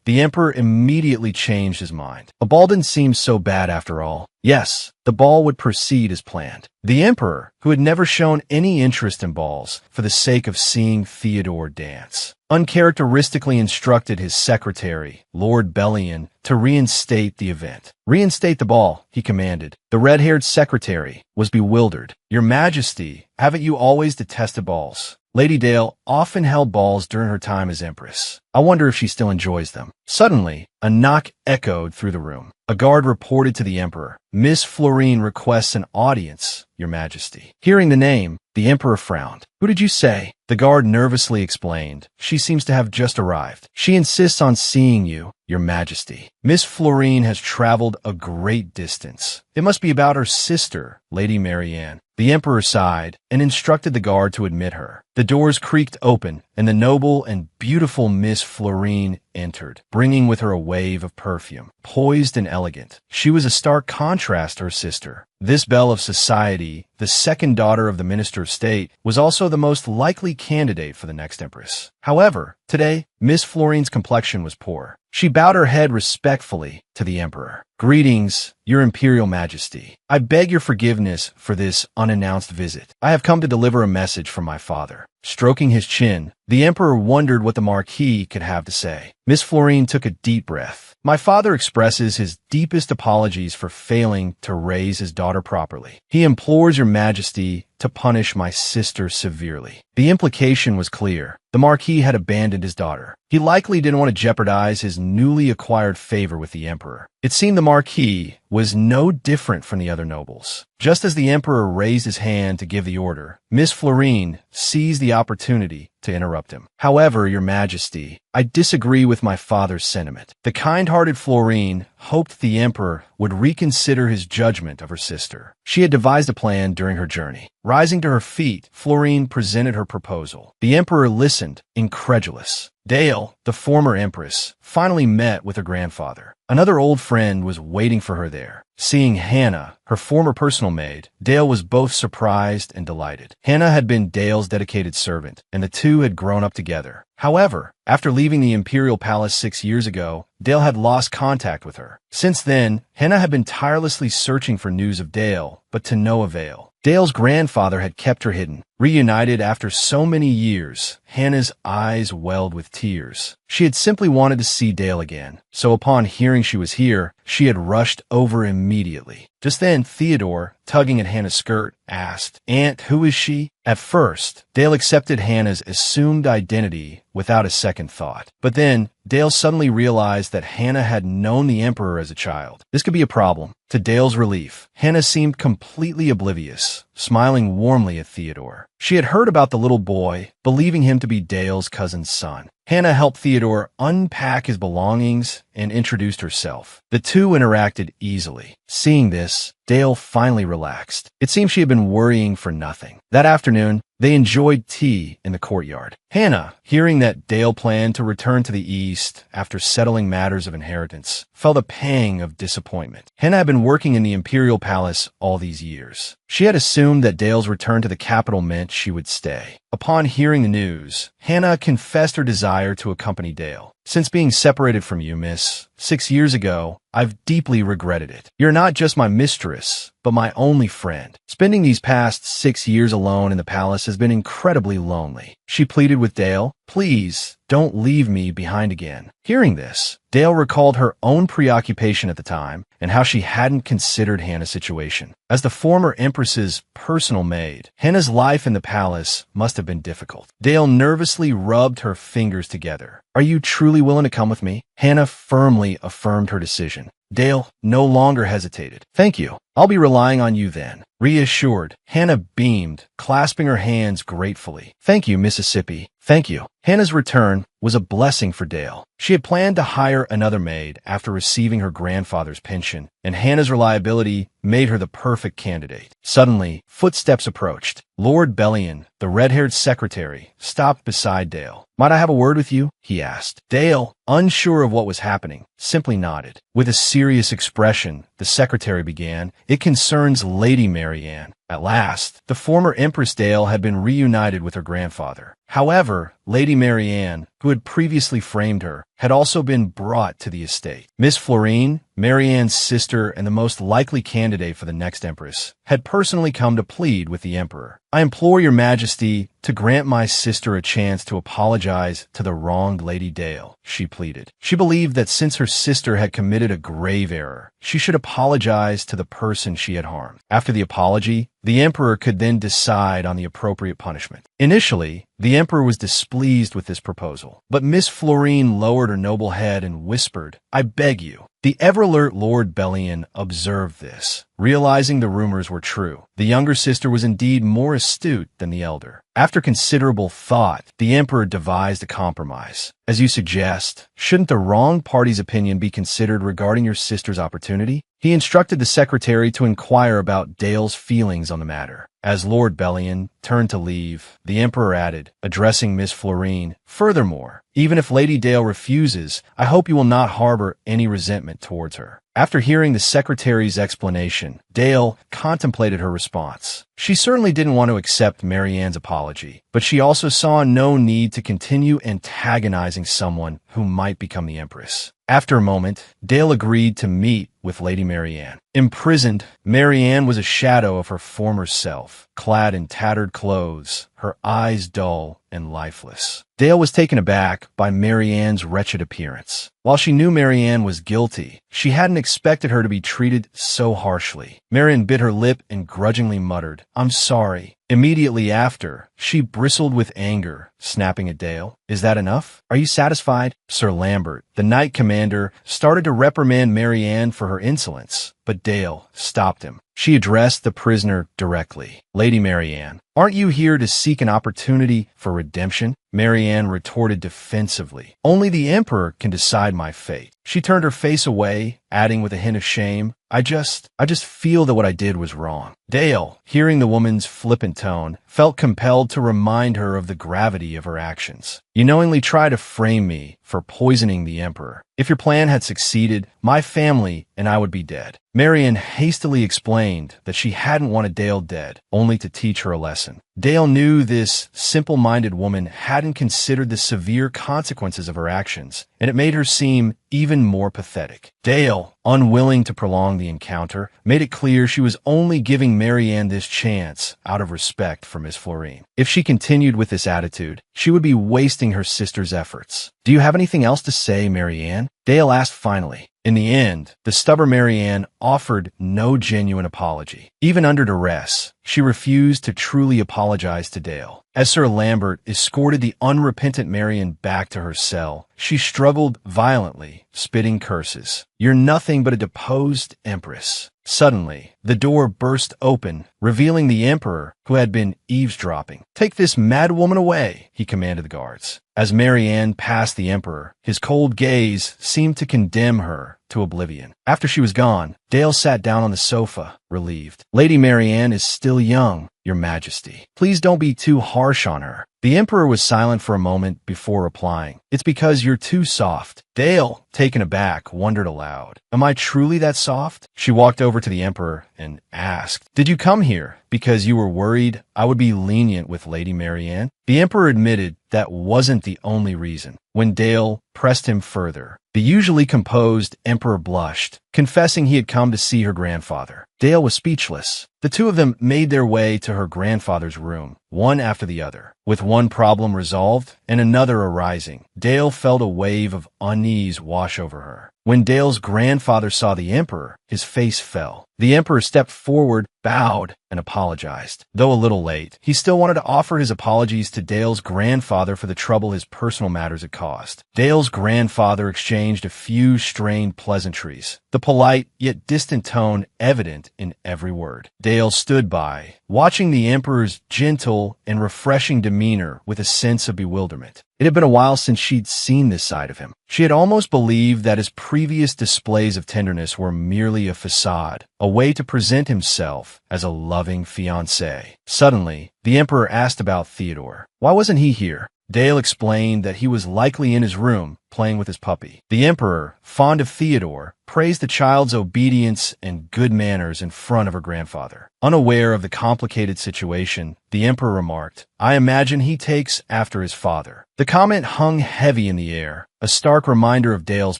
the emperor immediately changed his mind. A ball didn't seem so bad after all. Yes, the ball would proceed as planned. The emperor, who had never shown any interest in balls, for the sake of seeing Theodore dance, uncharacteristically instructed his secretary, Lord Bellion, to reinstate the event. "Reinstate the ball," he commanded. The red-haired secretary was bewildered. "Your Majesty, haven't you always detested balls?" Lady Dale often held balls during her time as Empress. I wonder if she still enjoys them. Suddenly, a knock echoed through the room. A guard reported to the emperor, "Miss Florine requests an audience, Your Majesty." Hearing the name, the emperor frowned. "Who did you say?" The guard nervously explained. "She seems to have just arrived. She insists on seeing you, Your Majesty. Miss Florine has traveled a great distance. It must be about her sister, Lady Marianne." The emperor sighed and instructed the guard to admit her. The doors creaked open, and the noble and beautiful Miss Florine entered, bringing with her a wave of perfume. Poised and elegant, she was a stark contrast to her sister. This belle of society, the second daughter of the Minister of State, was also the most likely candidate for the next empress. However, today, Miss Florine's complexion was poor. She bowed her head respectfully to the emperor. "Greetings, Your Imperial Majesty. I beg your forgiveness for this unannounced visit. I have come to deliver a message from my father." Stroking his chin, the emperor wondered what the Marquis could have to say. Miss Florine took a deep breath. "My father expresses his deepest apologies for failing to raise his daughter properly. He implores Your Majesty to punish my sister severely." The implication was clear. The Marquis had abandoned his daughter. He likely didn't want to jeopardize his newly acquired favor with the emperor. It seemed the Marquis was no different from the other nobles. Just as the emperor raised his hand to give the order, Miss Florine seized the opportunity to interrupt him. "However, Your Majesty, I disagree with my father's sentiment." The kind-hearted Florine hoped the emperor would reconsider his judgment of her sister. She had devised a plan during her journey. Rising to her feet, Florine presented her proposal. The emperor listened, incredulous. Dale, the former empress, finally met with her grandfather. Another old friend was waiting for her there. Seeing Hannah, her former personal maid, Dale was both surprised and delighted. Hannah had been Dale's dedicated servant, and the two had grown up together. However, after leaving the imperial palace 6 years ago, Dale had lost contact with her. Since then, Hannah had been tirelessly searching for news of Dale, but to no avail. Dale's grandfather had kept her hidden. Reunited after so many years, Hannah's eyes welled with tears. She had simply wanted to see Dale again, so upon hearing she was here, she had rushed over immediately. Just then, Theodore, tugging at Hannah's skirt, asked, "Aunt, who is she?" At first, Dale accepted Hannah's assumed identity without a second thought. But then, Dale suddenly realized that Hannah had known the Emperor as a child. This could be a problem. To Dale's relief, Hannah seemed completely oblivious, smiling warmly at Theodore. She had heard about the little boy, believing him to be Dale's cousin's son. Hannah helped Theodore unpack his belongings and introduced herself. The two interacted easily. Seeing this, Dale finally relaxed. It seemed she had been worrying for nothing. That afternoon, they enjoyed tea in the courtyard. Hannah, hearing that Dale planned to return to the east after settling matters of inheritance, felt a pang of disappointment. Hannah had been working in the imperial palace all these years. She had assumed that Dale's return to the capital meant she would stay. Upon hearing the news, Hannah confessed her desire to accompany Dale. "Since being separated from you, miss, 6 years ago, I've deeply regretted it. You're not just my mistress, but my only friend. Spending these past 6 years alone in the palace has been incredibly lonely." She pleaded with Dale, "Please, don't leave me behind again." Hearing this, Dale recalled her own preoccupation at the time and how she hadn't considered Hannah's situation. As the former Empress's personal maid, Hannah's life in the palace must have been difficult. Dale nervously rubbed her fingers together. "Are you truly willing to come with me?" Hannah firmly affirmed her decision. Dale no longer hesitated. "Thank you. I'll be relying on you then." Reassured, Hannah beamed, clasping her hands gratefully. "Thank you, Mississippi. Thank you." Hannah's return was a blessing for Dale. She had planned to hire another maid after receiving her grandfather's pension, and Hannah's reliability made her the perfect candidate. Suddenly, footsteps approached. Lord Bellion, the red-haired secretary, stopped beside Dale. "Might I have a word with you?" he asked. Dale, unsure of what was happening, simply nodded. With a serious expression, the secretary began, "It concerns Lady Marianne." At last, the former Empress Dale had been reunited with her grandfather. However, Lady Marianne, who had previously framed her, had also been brought to the estate. Miss Florine, Marianne's sister and the most likely candidate for the next empress, had personally come to plead with the emperor. "I implore your majesty to grant my sister a chance to apologize to the wronged Lady Dale," she pleaded. She believed that since her sister had committed a grave error, she should apologize to the person she had harmed. After the apology, the emperor could then decide on the appropriate punishment. Initially, the emperor was displeased with this proposal, but Miss Florine lowered her noble head and whispered, "I beg you." The ever-alert Lord Bellion observed this. Realizing the rumors were true, the younger sister was indeed more astute than the elder. After considerable thought, the emperor devised a compromise. "As you suggest, shouldn't the wrong party's opinion be considered regarding your sister's opportunity?" He instructed the secretary to inquire about Dale's feelings on the matter. As Lord Bellion turned to leave, the emperor added, addressing Miss Florine, "Furthermore, even if Lady Dale refuses, I hope you will not harbor any resentment towards her." After hearing the secretary's explanation, Dale contemplated her response. She certainly didn't want to accept Marianne's apology, but she also saw no need to continue antagonizing someone who might become the empress. After a moment, Dale agreed to meet with Lady Marianne. Imprisoned, Marianne was a shadow of her former self, clad in tattered clothes, her eyes dull and lifeless. Dale was taken aback by Marianne's wretched appearance. While she knew Marianne was guilty, she hadn't expected her to be treated so harshly. Marianne bit her lip and grudgingly muttered, "I'm sorry." Immediately after, she bristled with anger, snapping at Dale. "Is that enough? Are you satisfied?" Sir Lambert, the knight commander, started to reprimand Marianne for her insolence, but Dale stopped him. She addressed the prisoner directly. "Lady Marianne, aren't you here to seek an opportunity for redemption?" Marianne retorted defensively. "Only the emperor can decide my fate." She turned her face away, adding with a hint of shame, I just feel that what I did was wrong." Dale, hearing the woman's flippant tone, felt compelled to remind her of the gravity of her actions. You knowingly try to frame me for poisoning the emperor. If your plan had succeeded, my family and I would be dead. Marianne hastily explained that she hadn't wanted Dale dead, only to teach her a lesson. Dale knew this simple-minded woman hadn't considered the severe consequences of her actions, and it made her seem even more pathetic. Dale, unwilling to prolong the encounter, made it clear she was only giving Marianne this chance out of respect for Miss Florine. If she continued with this attitude, she would be wasting her sister's efforts. "Do you have anything else to say, Marianne?" Dale asked finally. In the end, the stubborn Marianne offered no genuine apology. Even under duress, she refused to truly apologize to Dale. As Sir Lambert escorted the unrepentant Marianne back to her cell, she struggled violently, spitting curses. "You're nothing but a deposed empress." Suddenly, the door burst open, revealing the emperor, who had been eavesdropping. "Take this mad woman away," he commanded the guards. As Marianne passed the emperor, his cold gaze seemed to condemn her to oblivion. After she was gone, Dale sat down on the sofa, relieved. "Lady Marianne is still young, Your Majesty. Please don't be too harsh on her." The emperor was silent for a moment before replying. "It's because you're too soft." Dale, taken aback, wondered aloud. "Am I truly that soft?" She walked over to the emperor and asked, "Did you come here because you were worried I would be lenient with Lady Marianne?" The emperor admitted that wasn't the only reason. When Dale pressed him further, the usually composed emperor blushed, confessing he had come to see her grandfather. Dale was speechless. The two of them made their way to her grandfather's room, one after the other. With one problem resolved and another arising, Dale felt a wave of unease wash over her. When Dale's grandfather saw the emperor, his face fell. The emperor stepped forward, bowed, and apologized. Though a little late, he still wanted to offer his apologies to Dale's grandfather for the trouble his personal matters had caused. Dale's grandfather exchanged a few strained pleasantries, the polite yet distant tone evident in every word. Dale stood by, watching the emperor's gentle and refreshing demeanor with a sense of bewilderment. It had been a while since she'd seen this side of him. She had almost believed that his previous displays of tenderness were merely a facade, a way to present himself as a loving fiancé. Suddenly, the emperor asked about Theodore. Why wasn't he here? Dale explained that he was likely in his room, playing with his puppy. The emperor, fond of Theodore, praised the child's obedience and good manners in front of her grandfather. Unaware of the complicated situation, the emperor remarked, "I imagine he takes after his father." The comment hung heavy in the air, a stark reminder of Dale's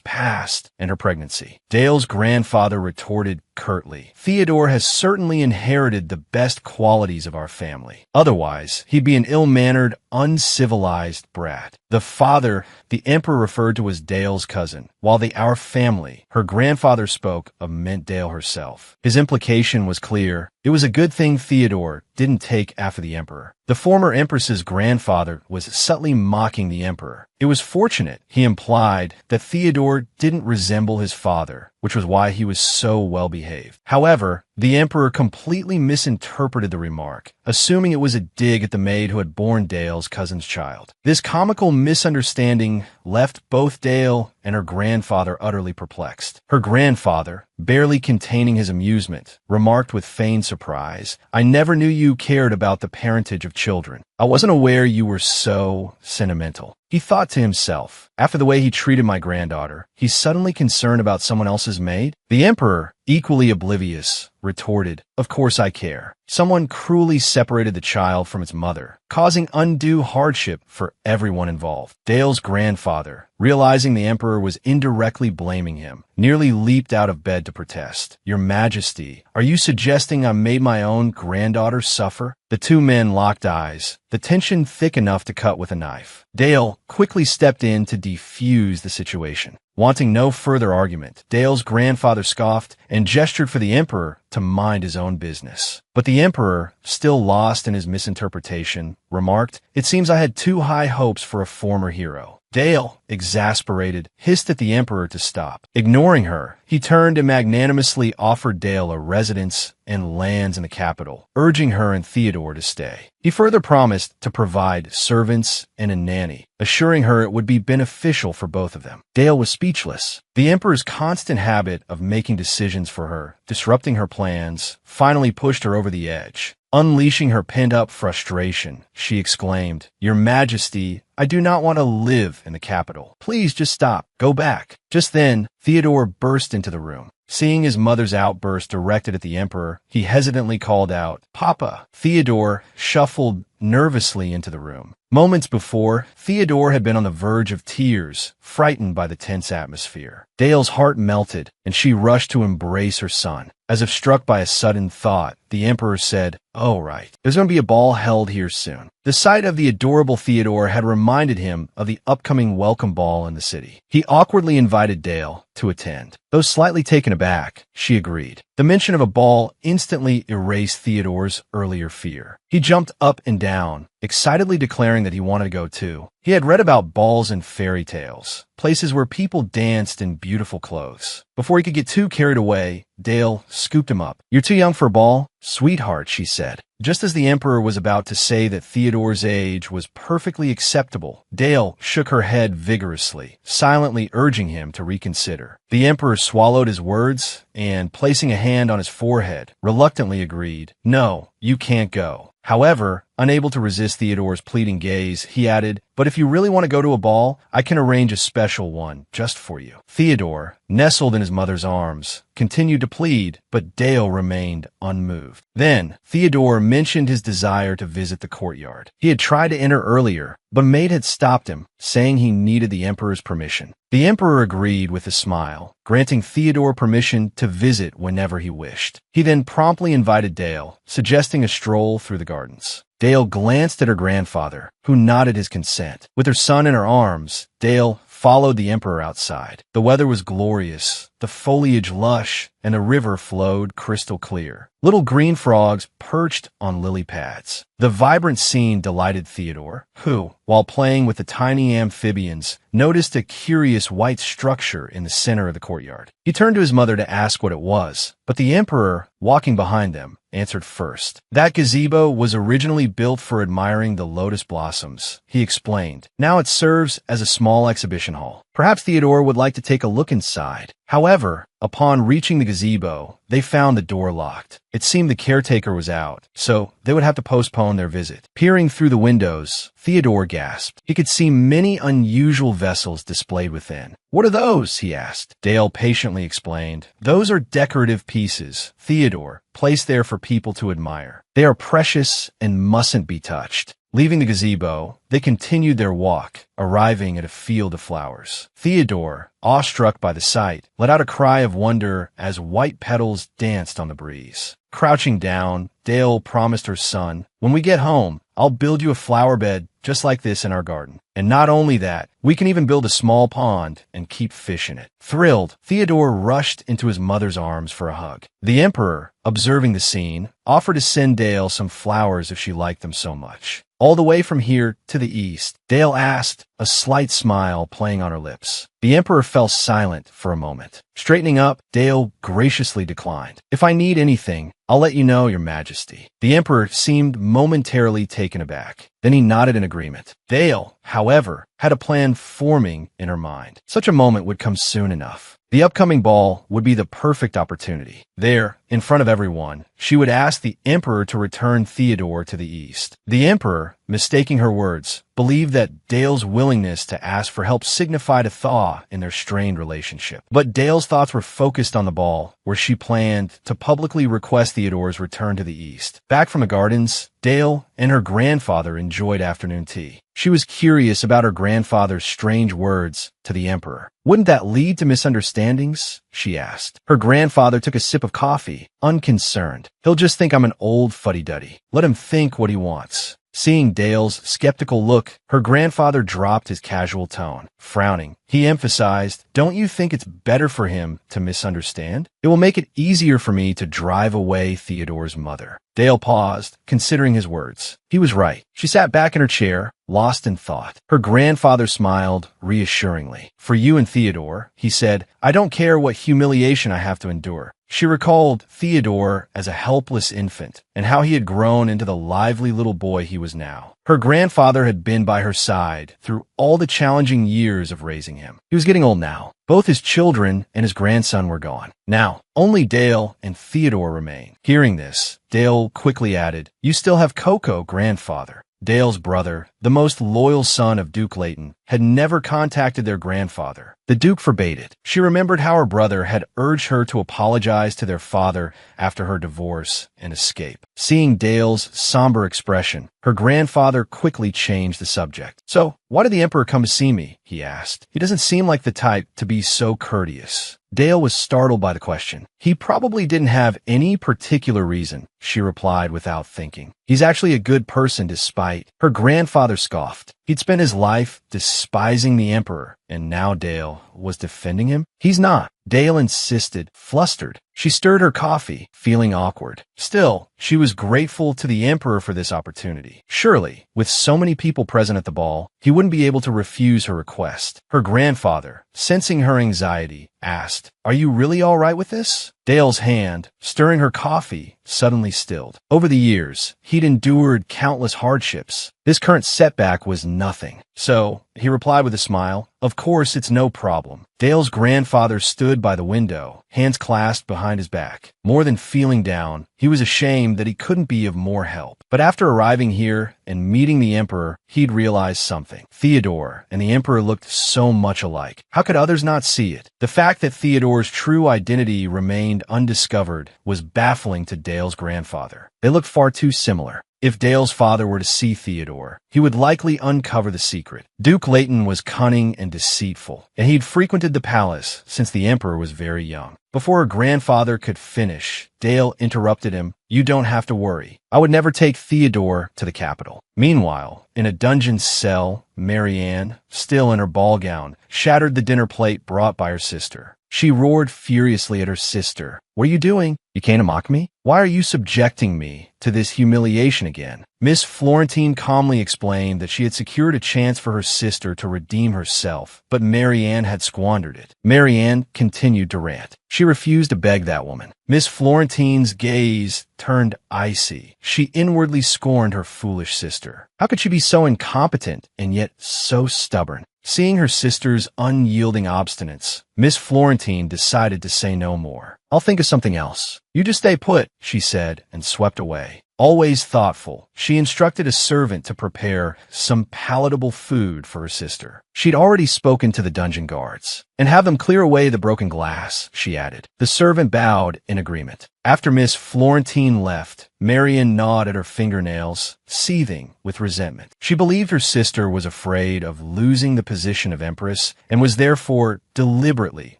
past and her pregnancy. Dale's grandfather retorted curtly, "Theodore has certainly inherited the best qualities of our family. Otherwise, he'd be an ill-mannered, uncivilized brat." The father the emperor referred to as Dale's cousin, while the "our family" her grandfather spoke of meant Dale herself. His implication was clear. It was a good thing Theodore didn't take after the emperor. The former empress's grandfather was subtly mocking the emperor. It was fortunate, he implied, that Theodore didn't resemble his father, which was why he was so well behaved. However, the emperor completely misinterpreted the remark, assuming it was a dig at the maid who had borne Dale's cousin's child. This comical misunderstanding left both Dale and her grandfather utterly perplexed. Her grandfather, barely containing his amusement, remarked with feigned surprise, "I never knew you cared about the parentage of children. I wasn't aware you were so sentimental." He thought to himself, after the way he treated my granddaughter, he's suddenly concerned about someone else's maid? The emperor, equally oblivious, retorted, "Of course I care. Someone cruelly separated the child from its mother, causing undue hardship for everyone involved." Dale's grandfather, realizing the emperor was indirectly blaming him, nearly leaped out of bed to protest. "Your Majesty, are you suggesting I made my own granddaughter suffer?" The two men locked eyes, the tension thick enough to cut with a knife. Dale quickly stepped in to defuse the situation. Wanting no further argument, Dale's grandfather scoffed and gestured for the emperor to mind his own business. But the emperor, still lost in his misinterpretation, remarked, "It seems I had too high hopes for a former hero." Dale, exasperated, hissed at the emperor to stop. Ignoring her, he turned and magnanimously offered Dale a residence and lands in the capital, urging her and Theodore to stay. He further promised to provide servants and a nanny, assuring her it would be beneficial for both of them. Dale was speechless. The emperor's constant habit of making decisions for her, disrupting her plans, finally pushed her over the edge. Unleashing her pent-up frustration, she exclaimed, "Your Majesty, I do not want to live in the capital. Please just stop. Go back." Just then, Theodore burst into the room. Seeing his mother's outburst directed at the emperor, he hesitantly called out, "Papa." Theodore shuffled nervously into the room. Moments before, Theodore had been on the verge of tears, frightened by the tense atmosphere. Dale's heart melted, and she rushed to embrace her son. As if struck by a sudden thought, the emperor said, "Oh, right. There's going to be a ball held here soon." The sight of the adorable Theodore had reminded him of the upcoming welcome ball in the city. He awkwardly invited Dale to attend. Though slightly taken aback, she agreed. The mention of a ball instantly erased Theodore's earlier fear. He jumped up and down, excitedly declaring that he wanted to go too. He had read about balls in fairy tales, places where people danced in beautiful clothes. Before he could get too carried away, Dale scooped him up. "You're too young for a ball, sweetheart," she said. Just as the emperor was about to say that Theodore's age was perfectly acceptable, Dale shook her head vigorously, silently urging him to reconsider. The emperor swallowed his words and, placing a hand on his forehead, reluctantly agreed, "No, you can't go." However, unable to resist Theodore's pleading gaze, he added, "But if you really want to go to a ball, I can arrange a special one just for you." Theodore, nestled in his mother's arms, continued to plead, but Dale remained unmoved. Then, Theodore mentioned his desire to visit the courtyard. He had tried to enter earlier, but a maid had stopped him, saying he needed the emperor's permission. The emperor agreed with a smile, granting Theodore permission to visit whenever he wished. He then promptly invited Dale, suggesting a stroll through the gardens. Dale glanced at her grandfather, who nodded his consent. With her son in her arms, Dale followed the emperor outside. The weather was glorious, the foliage lush, and the river flowed crystal clear. Little green frogs perched on lily pads. The vibrant scene delighted Theodore, who, while playing with the tiny amphibians, noticed a curious white structure in the center of the courtyard. He turned to his mother to ask what it was, but the emperor, walking behind them, answered first. "That gazebo was originally built for admiring the lotus blossoms," he explained. "Now it serves as a small exhibition hall. Perhaps Theodore would like to take a look inside." However, upon reaching the gazebo, they found the door locked. It seemed the caretaker was out, so they would have to postpone their visit. Peering through the windows, Theodore gasped. He could see many unusual vessels displayed within. "What are those?" he asked. Dale patiently explained. "Those are decorative pieces, Theodore, placed there for people to admire. They are precious and mustn't be touched." Leaving the gazebo, they continued their walk, arriving at a field of flowers. Theodore, awestruck by the sight, let out a cry of wonder as white petals danced on the breeze. Crouching down, Dale promised her son, "When we get home, I'll build you a flower bed just like this in our garden. And not only that, we can even build a small pond and keep fish in it." Thrilled, Theodore rushed into his mother's arms for a hug. The emperor, observing the scene, offered to send Dale some flowers if she liked them so much. "All the way from here to the east?" Dale asked, a slight smile playing on her lips. The emperor fell silent for a moment. Straightening up, Dale graciously declined. "If I need anything, I'll let you know, Your Majesty." The emperor seemed momentarily taken aback. Then he nodded in agreement. Dale, however, had a plan forming in her mind. Such a moment would come soon enough. The upcoming ball would be the perfect opportunity. There, in front of everyone, she would ask the emperor to return Theodore to the east. The emperor, mistaking her words, believed that Dale's willingness to ask for help signified a thaw in their strained relationship. But Dale's thoughts were focused on the ball, where she planned to publicly request Theodore's return to the east. Back from the gardens, Dale and her grandfather enjoyed afternoon tea. She was curious about her grandfather's strange words to the emperor. "Wouldn't that lead to misunderstandings?" she asked. Her grandfather took a sip of coffee, unconcerned. "He'll just think I'm an old fuddy-duddy. Let him think what he wants." Seeing Dale's skeptical look, her grandfather dropped his casual tone. Frowning, he emphasized, "Don't you think it's better for him to misunderstand? It will make it easier for me to drive away Theodore's mother." Dale paused, considering his words. He was right. She sat back in her chair, lost in thought. Her grandfather smiled reassuringly. "For you and Theodore," he said, "I don't care what humiliation I have to endure." She recalled Theodore as a helpless infant and how he had grown into the lively little boy he was now. Her grandfather had been by her side through all the challenging years of raising him. He was getting old now, Both his children and his grandson were gone. Now, only Dale and Theodore remained. Hearing this, Dale quickly added, "You still have Coco, grandfather." Dale's brother, the most loyal son of Duke Leighton, had never contacted their grandfather. The Duke forbade it. She remembered how her brother had urged her to apologize to their father after her divorce and escape. Seeing Dale's somber expression, her grandfather quickly changed the subject. "So, why did the Emperor come to see me?" he asked. "He doesn't seem like the type to be so courteous." Dale was startled by the question. "He probably didn't have any particular reason," she replied without thinking. "He's actually a good person despite—" Her grandfather scoffed. He'd spent his life despising the Emperor, and now Dale was defending him? "He's not," Dale insisted, flustered. She stirred her coffee, feeling awkward. Still, she was grateful to the Emperor for this opportunity. Surely, with so many people present at the ball, he wouldn't be able to refuse her request. Her grandfather, sensing her anxiety, asked, "Are you really all right with this?" Dale's hand, stirring her coffee, suddenly stilled. Over the years, he'd endured countless hardships. This current setback was nothing. "So," he replied with a smile, "of course it's no problem." Dale's grandfather stood by the window, hands clasped behind his back. More than feeling down, he was ashamed that he couldn't be of more help. But after arriving here and meeting the Emperor, he'd realized something. Theodore and the Emperor looked so much alike. How could others not see it? The fact that Theodore's true identity remained undiscovered was baffling to Dale's grandfather. They looked far too similar. If Dale's father were to see Theodore, he would likely uncover the secret. Duke Leighton was cunning and deceitful, and he'd frequented the palace since the Emperor was very young. Before her grandfather could finish, Dale interrupted him. "You don't have to worry. I would never take Theodore to the capital." Meanwhile, in a dungeon cell, Marianne, still in her ball gown, shattered the dinner plate brought by her sister. She roared furiously at her sister. "What are you doing? You came to mock me? Why are you subjecting me to this humiliation again?" Miss Florentine calmly explained that she had secured a chance for her sister to redeem herself, but Marianne had squandered it. Marianne continued to rant. She refused to beg that woman. Miss Florentine's gaze turned icy. She inwardly scorned her foolish sister. How could she be so incompetent and yet so stubborn? Seeing her sister's unyielding obstinance, Miss Florentine decided to say no more. "I'll think of something else. You just stay put," she said, and swept away. Always thoughtful, she instructed a servant to prepare some palatable food for her sister. She'd already spoken to the dungeon guards. "And have them clear away the broken glass," she added. The servant bowed in agreement. After Miss Florentine left, Marian gnawed at her fingernails, seething with resentment. She believed her sister was afraid of losing the position of Empress and was therefore deliberately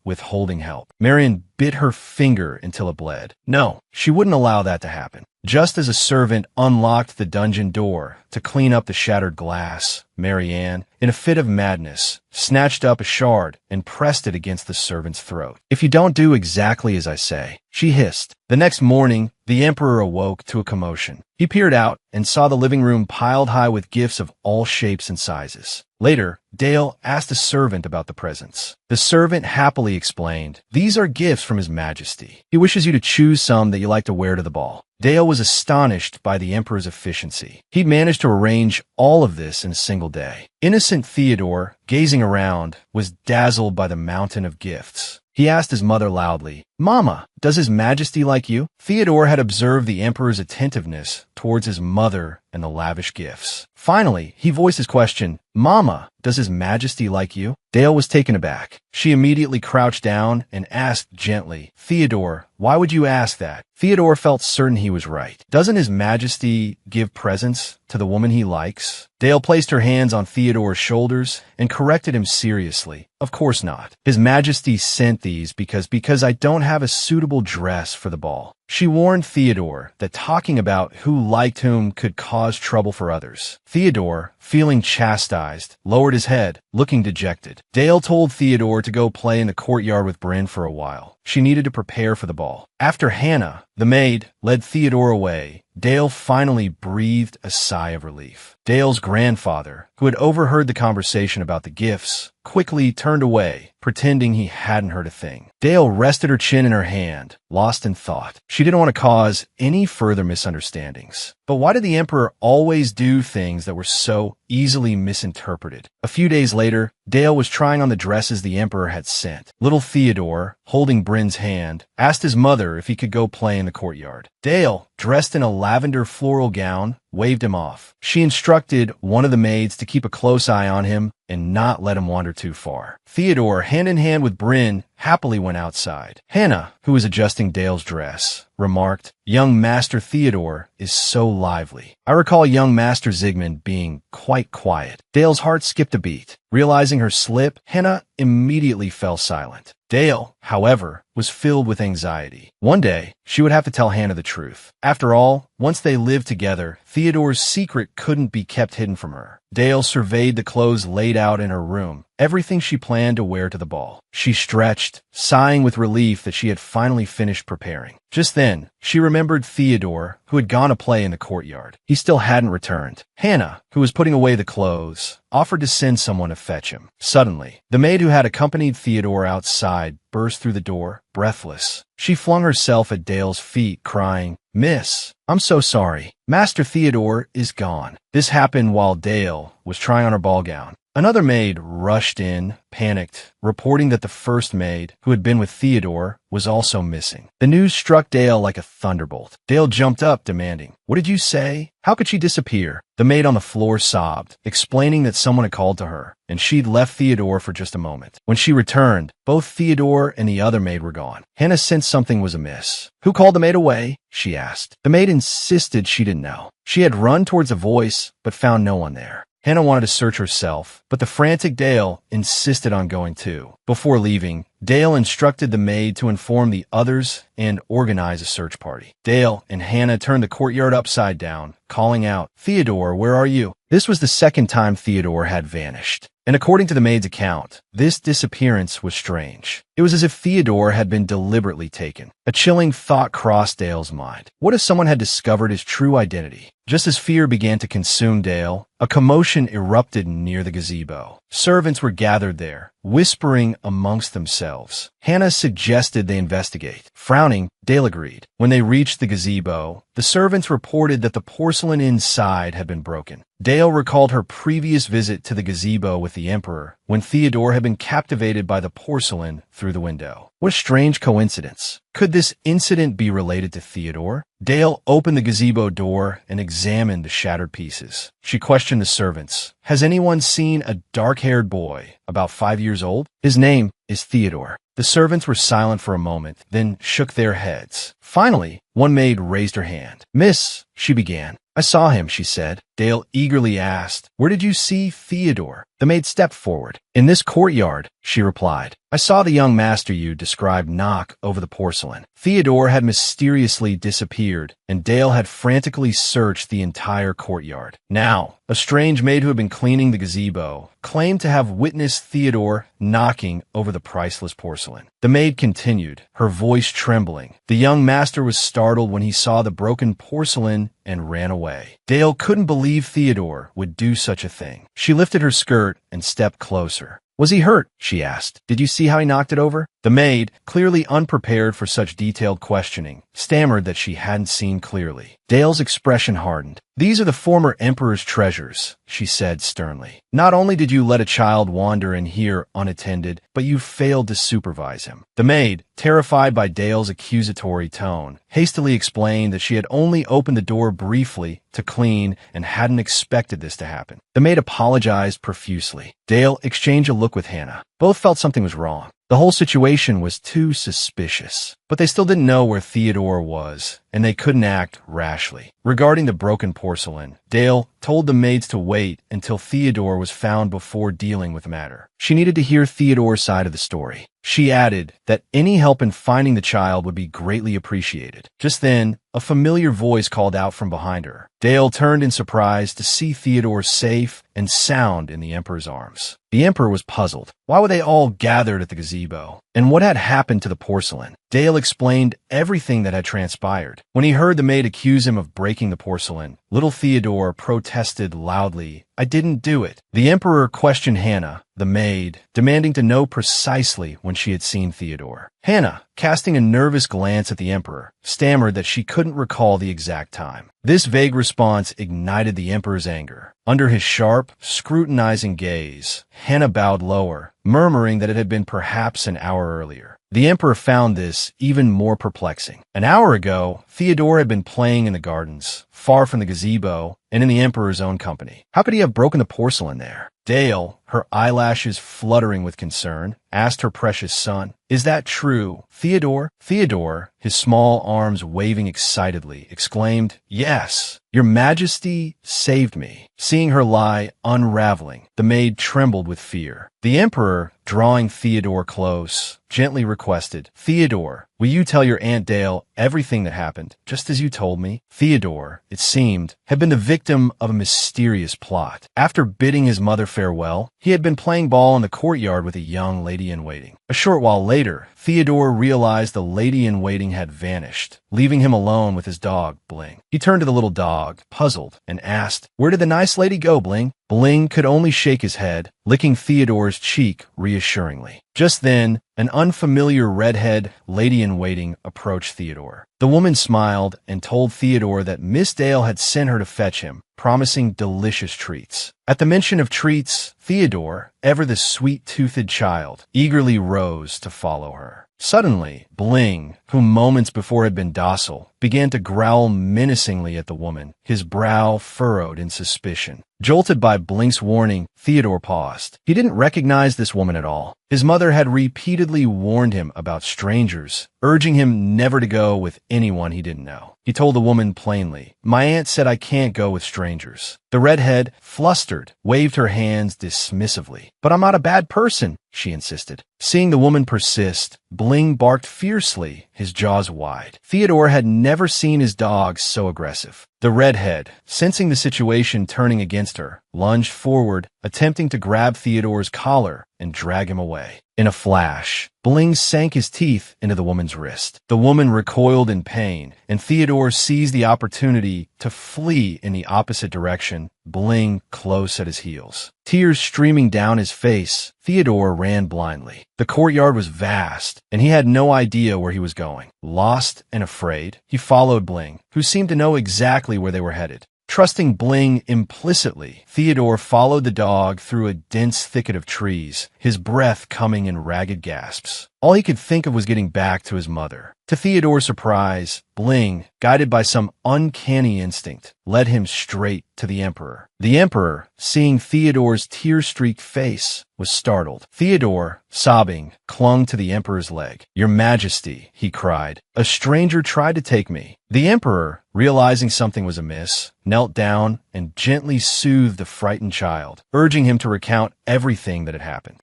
withholding help. Marian bit her finger until it bled. No, she wouldn't allow that to happen. Just as a servant unlocked the dungeon door to clean up the shattered glass, Marianne, in a fit of madness, snatched up a shard and pressed it against the servant's throat. "If you don't do exactly as I say," she hissed. The next morning, the Emperor awoke to a commotion. He peered out and saw the living room piled high with gifts of all shapes and sizes. Later, Dale asked a servant about the presents. The servant happily explained, "These are gifts from His Majesty. He wishes you to choose some that you like to wear to the ball." Dale was astonished by the Emperor's efficiency. He'd managed to arrange all of this in a single day. Innocent Theodore, gazing around, was dazzled by the mountain of gifts. He asked his mother loudly, "Mama, does His Majesty like you?" Theodore had observed the Emperor's attentiveness towards his mother and the lavish gifts. Finally, he voiced his question, "Mama, does His Majesty like you?" Dale was taken aback. She immediately crouched down and asked gently, "Theodore, why would you ask that?" Theodore felt certain he was right. "Doesn't His Majesty give presents to the woman he likes?" Dale placed her hands on Theodore's shoulders and corrected him seriously. "Of course not. His Majesty sent these because I don't have a suitable dress for the ball." She warned Theodore that talking about who liked whom could cause trouble for others. Theodore, feeling chastised, lowered his head, looking dejected. Dale told Theodore to go play in the courtyard with Bryn for a while. She needed to prepare for the ball. After Hannah, the maid, led Theodore away, Dale finally breathed a sigh of relief. Dale's grandfather, who had overheard the conversation about the gifts, quickly turned away, pretending he hadn't heard a thing. Dale rested her chin in her hand, lost in thought. She didn't want to cause any further misunderstandings. But why did the Emperor always do things that were so easily misinterpreted? A few days later, Dale was trying on the dresses the Emperor had sent. Little Theodore, holding Bryn's hand, asked his mother if he could go play in the courtyard. Dale, dressed in a lavender floral gown, waved him off. She instructed one of the maids to keep a close eye on him and not let him wander too far. Theodore, hand in hand with Bryn, happily went outside. Hannah, who was adjusting Dale's dress, remarked, "Young Master Theodore is so lively. I recall young Master Zygmunt being quite quiet." Dale's heart skipped a beat. Realizing her slip, Hannah immediately fell silent. Dale, however, was filled with anxiety. One day, she would have to tell Hannah the truth. After all, once they lived together, Theodore's secret couldn't be kept hidden from her. Dale surveyed the clothes laid out in her room, everything she planned to wear to the ball. She stretched, sighing with relief that she had finally finished preparing. Just then, she remembered Theodore, who had gone to play in the courtyard. He still hadn't returned. Hannah, who was putting away the clothes, offered to send someone to fetch him. Suddenly, the maid who had accompanied Theodore outside burst through the door, breathless. She flung herself at Dale's feet, crying, "Miss, I'm so sorry. Master Theodore is gone." This happened while Dale was trying on her ball gown. Another maid rushed in, panicked, reporting that the first maid, who had been with Theodore, was also missing. The news struck Dale like a thunderbolt. Dale jumped up, demanding, "What did you say? How could she disappear?" The maid on the floor sobbed, explaining that someone had called to her, and she'd left Theodore for just a moment. When she returned, both Theodore and the other maid were gone. Hannah sensed something was amiss. "Who called the maid away?" she asked. The maid insisted she didn't know. She had run towards a voice, but found no one there. Hannah wanted to search herself, but the frantic Dale insisted on going too. Before leaving, Dale instructed the maid to inform the others and organize a search party. Dale and Hannah turned the courtyard upside down, calling out, "Theodore, where are you?" This was the second time Theodore had vanished. And according to the maid's account, this disappearance was strange. It was as if Theodore had been deliberately taken. A chilling thought crossed Dale's mind. What if someone had discovered his true identity? Just as fear began to consume Dale, a commotion erupted near the gazebo. Servants were gathered there, whispering amongst themselves. Hannah suggested they investigate. Frowning, Dale agreed. When they reached the gazebo, the servants reported that the porcelain inside had been broken. Dale recalled her previous visit to the gazebo with the Emperor, when Theodore had been captivated by the porcelain through the window. What a strange coincidence. Could this incident be related to Theodore? Dale opened the gazebo door and examined the shattered pieces. She questioned the servants. "Has anyone seen a dark-haired boy, about 5 years old? His name is Theodore." The servants were silent for a moment, then shook their heads. Finally, one maid raised her hand. "Miss," she began. "I saw him," she said. Dale eagerly asked, "Where did you see Theodore?" The maid stepped forward. "In this courtyard," she replied. "I saw the young master you described knock over the porcelain." Theodore had mysteriously disappeared, and Dale had frantically searched the entire courtyard. Now, a strange maid who had been cleaning the gazebo claimed to have witnessed Theodore knocking over the priceless porcelain. The maid continued, her voice trembling. The young master was startled when he saw the broken porcelain and ran away. Dale couldn't believe Theodore would do such a thing. She lifted her skirt and stepped closer. "Was he hurt?" she asked. "Did you see how he knocked it over?" The maid, clearly unprepared for such detailed questioning, stammered that she hadn't seen clearly. Dale's expression hardened. "These are the former Emperor's treasures," she said sternly. "Not only did you let a child wander in here unattended, but you failed to supervise him." The maid, terrified by Dale's accusatory tone, hastily explained that she had only opened the door briefly to clean and hadn't expected this to happen. The maid apologized profusely. Dale exchanged a look with Hannah. Both felt something was wrong. The whole situation was too suspicious. But they still didn't know where Theodore was, and they couldn't act rashly. Regarding the broken porcelain, Dale told the maids to wait until Theodore was found before dealing with the matter. She needed to hear Theodore's side of the story. She added that any help in finding the child would be greatly appreciated. Just then, a familiar voice called out from behind her. Dale turned in surprise to see Theodore safe and sound in the Emperor's arms. The Emperor was puzzled. Why were they all gathered at the gazebo? And what had happened to the porcelain? Dale explained everything that had transpired. When he heard the maid accuse him of breaking the porcelain, little Theodore protested loudly I didn't do it." The emperor questioned Hannah, the maid, demanding to know precisely when she had seen Theodore. Hannah, casting a nervous glance at the emperor, stammered that she couldn't recall the exact time. This vague response ignited the emperor's anger. Under his sharp, scrutinizing gaze, Hannah bowed lower, murmuring that it had been perhaps an hour earlier. The emperor found this even more perplexing. An hour ago, Theodore had been playing in the gardens, far from the gazebo, and in the emperor's own company. How could he have broken the porcelain there? Dale, her eyelashes fluttering with concern, asked her precious son, "Is that true, Theodore?" Theodore, his small arms waving excitedly, exclaimed, "Yes, your majesty saved me." Seeing her lie unraveling, the maid trembled with fear. The emperor, drawing Theodore close, gently requested, "Theodore, will you tell your Aunt Dale everything that happened, just as you told me?" Theodore, it seemed, had been the victim of a mysterious plot. After bidding his mother farewell, he had been playing ball in the courtyard with a young lady-in-waiting. A short while later, Theodore realized the lady-in-waiting had vanished, leaving him alone with his dog, Bling. He turned to the little dog, puzzled, and asked, "Where did the nice lady go, Bling?" Bling could only shake his head, licking Theodore's cheek reassuringly. Just then, an unfamiliar redhead lady-in-waiting approached Theodore. The woman smiled and told Theodore that Miss Dale had sent her to fetch him, promising delicious treats. At the mention of treats, Theodore, ever the sweet-toothed child, eagerly rose to follow her. Suddenly, Bling, who moments before had been docile, began to growl menacingly at the woman, his brow furrowed in suspicion. Jolted by Blink's warning, Theodore paused. He didn't recognize this woman at all. His mother had repeatedly warned him about strangers, urging him never to go with anyone he didn't know. He told the woman plainly, "My aunt said I can't go with strangers." The redhead, flustered, waved her hands dismissively. "But I'm not a bad person," she insisted. Seeing the woman persist, Bling barked fiercely, his jaws wide. Theodore had never seen his dog so aggressive. The redhead, sensing the situation turning against her, lunged forward, attempting to grab Theodore's collar and drag him away. In a flash, Bling sank his teeth into the woman's wrist. The woman recoiled in pain, and Theodore seized the opportunity to flee in the opposite direction, Bling close at his heels. Tears streaming down his face, Theodore ran blindly. The courtyard was vast, and he had no idea where he was going. Lost and afraid, he followed Bling, who seemed to know exactly where they were headed. Trusting Bling implicitly, Theodore followed the dog through a dense thicket of trees, his breath coming in ragged gasps. All he could think of was getting back to his mother. To Theodore's surprise, Bling, guided by some uncanny instinct, led him straight to the emperor. The emperor, seeing Theodore's tear-streaked face, was startled. Theodore, sobbing, clung to the emperor's leg. "Your Majesty," he cried, "a stranger tried to take me." The emperor, realizing something was amiss, knelt down and gently soothed the frightened child, urging him to recount everything that had happened.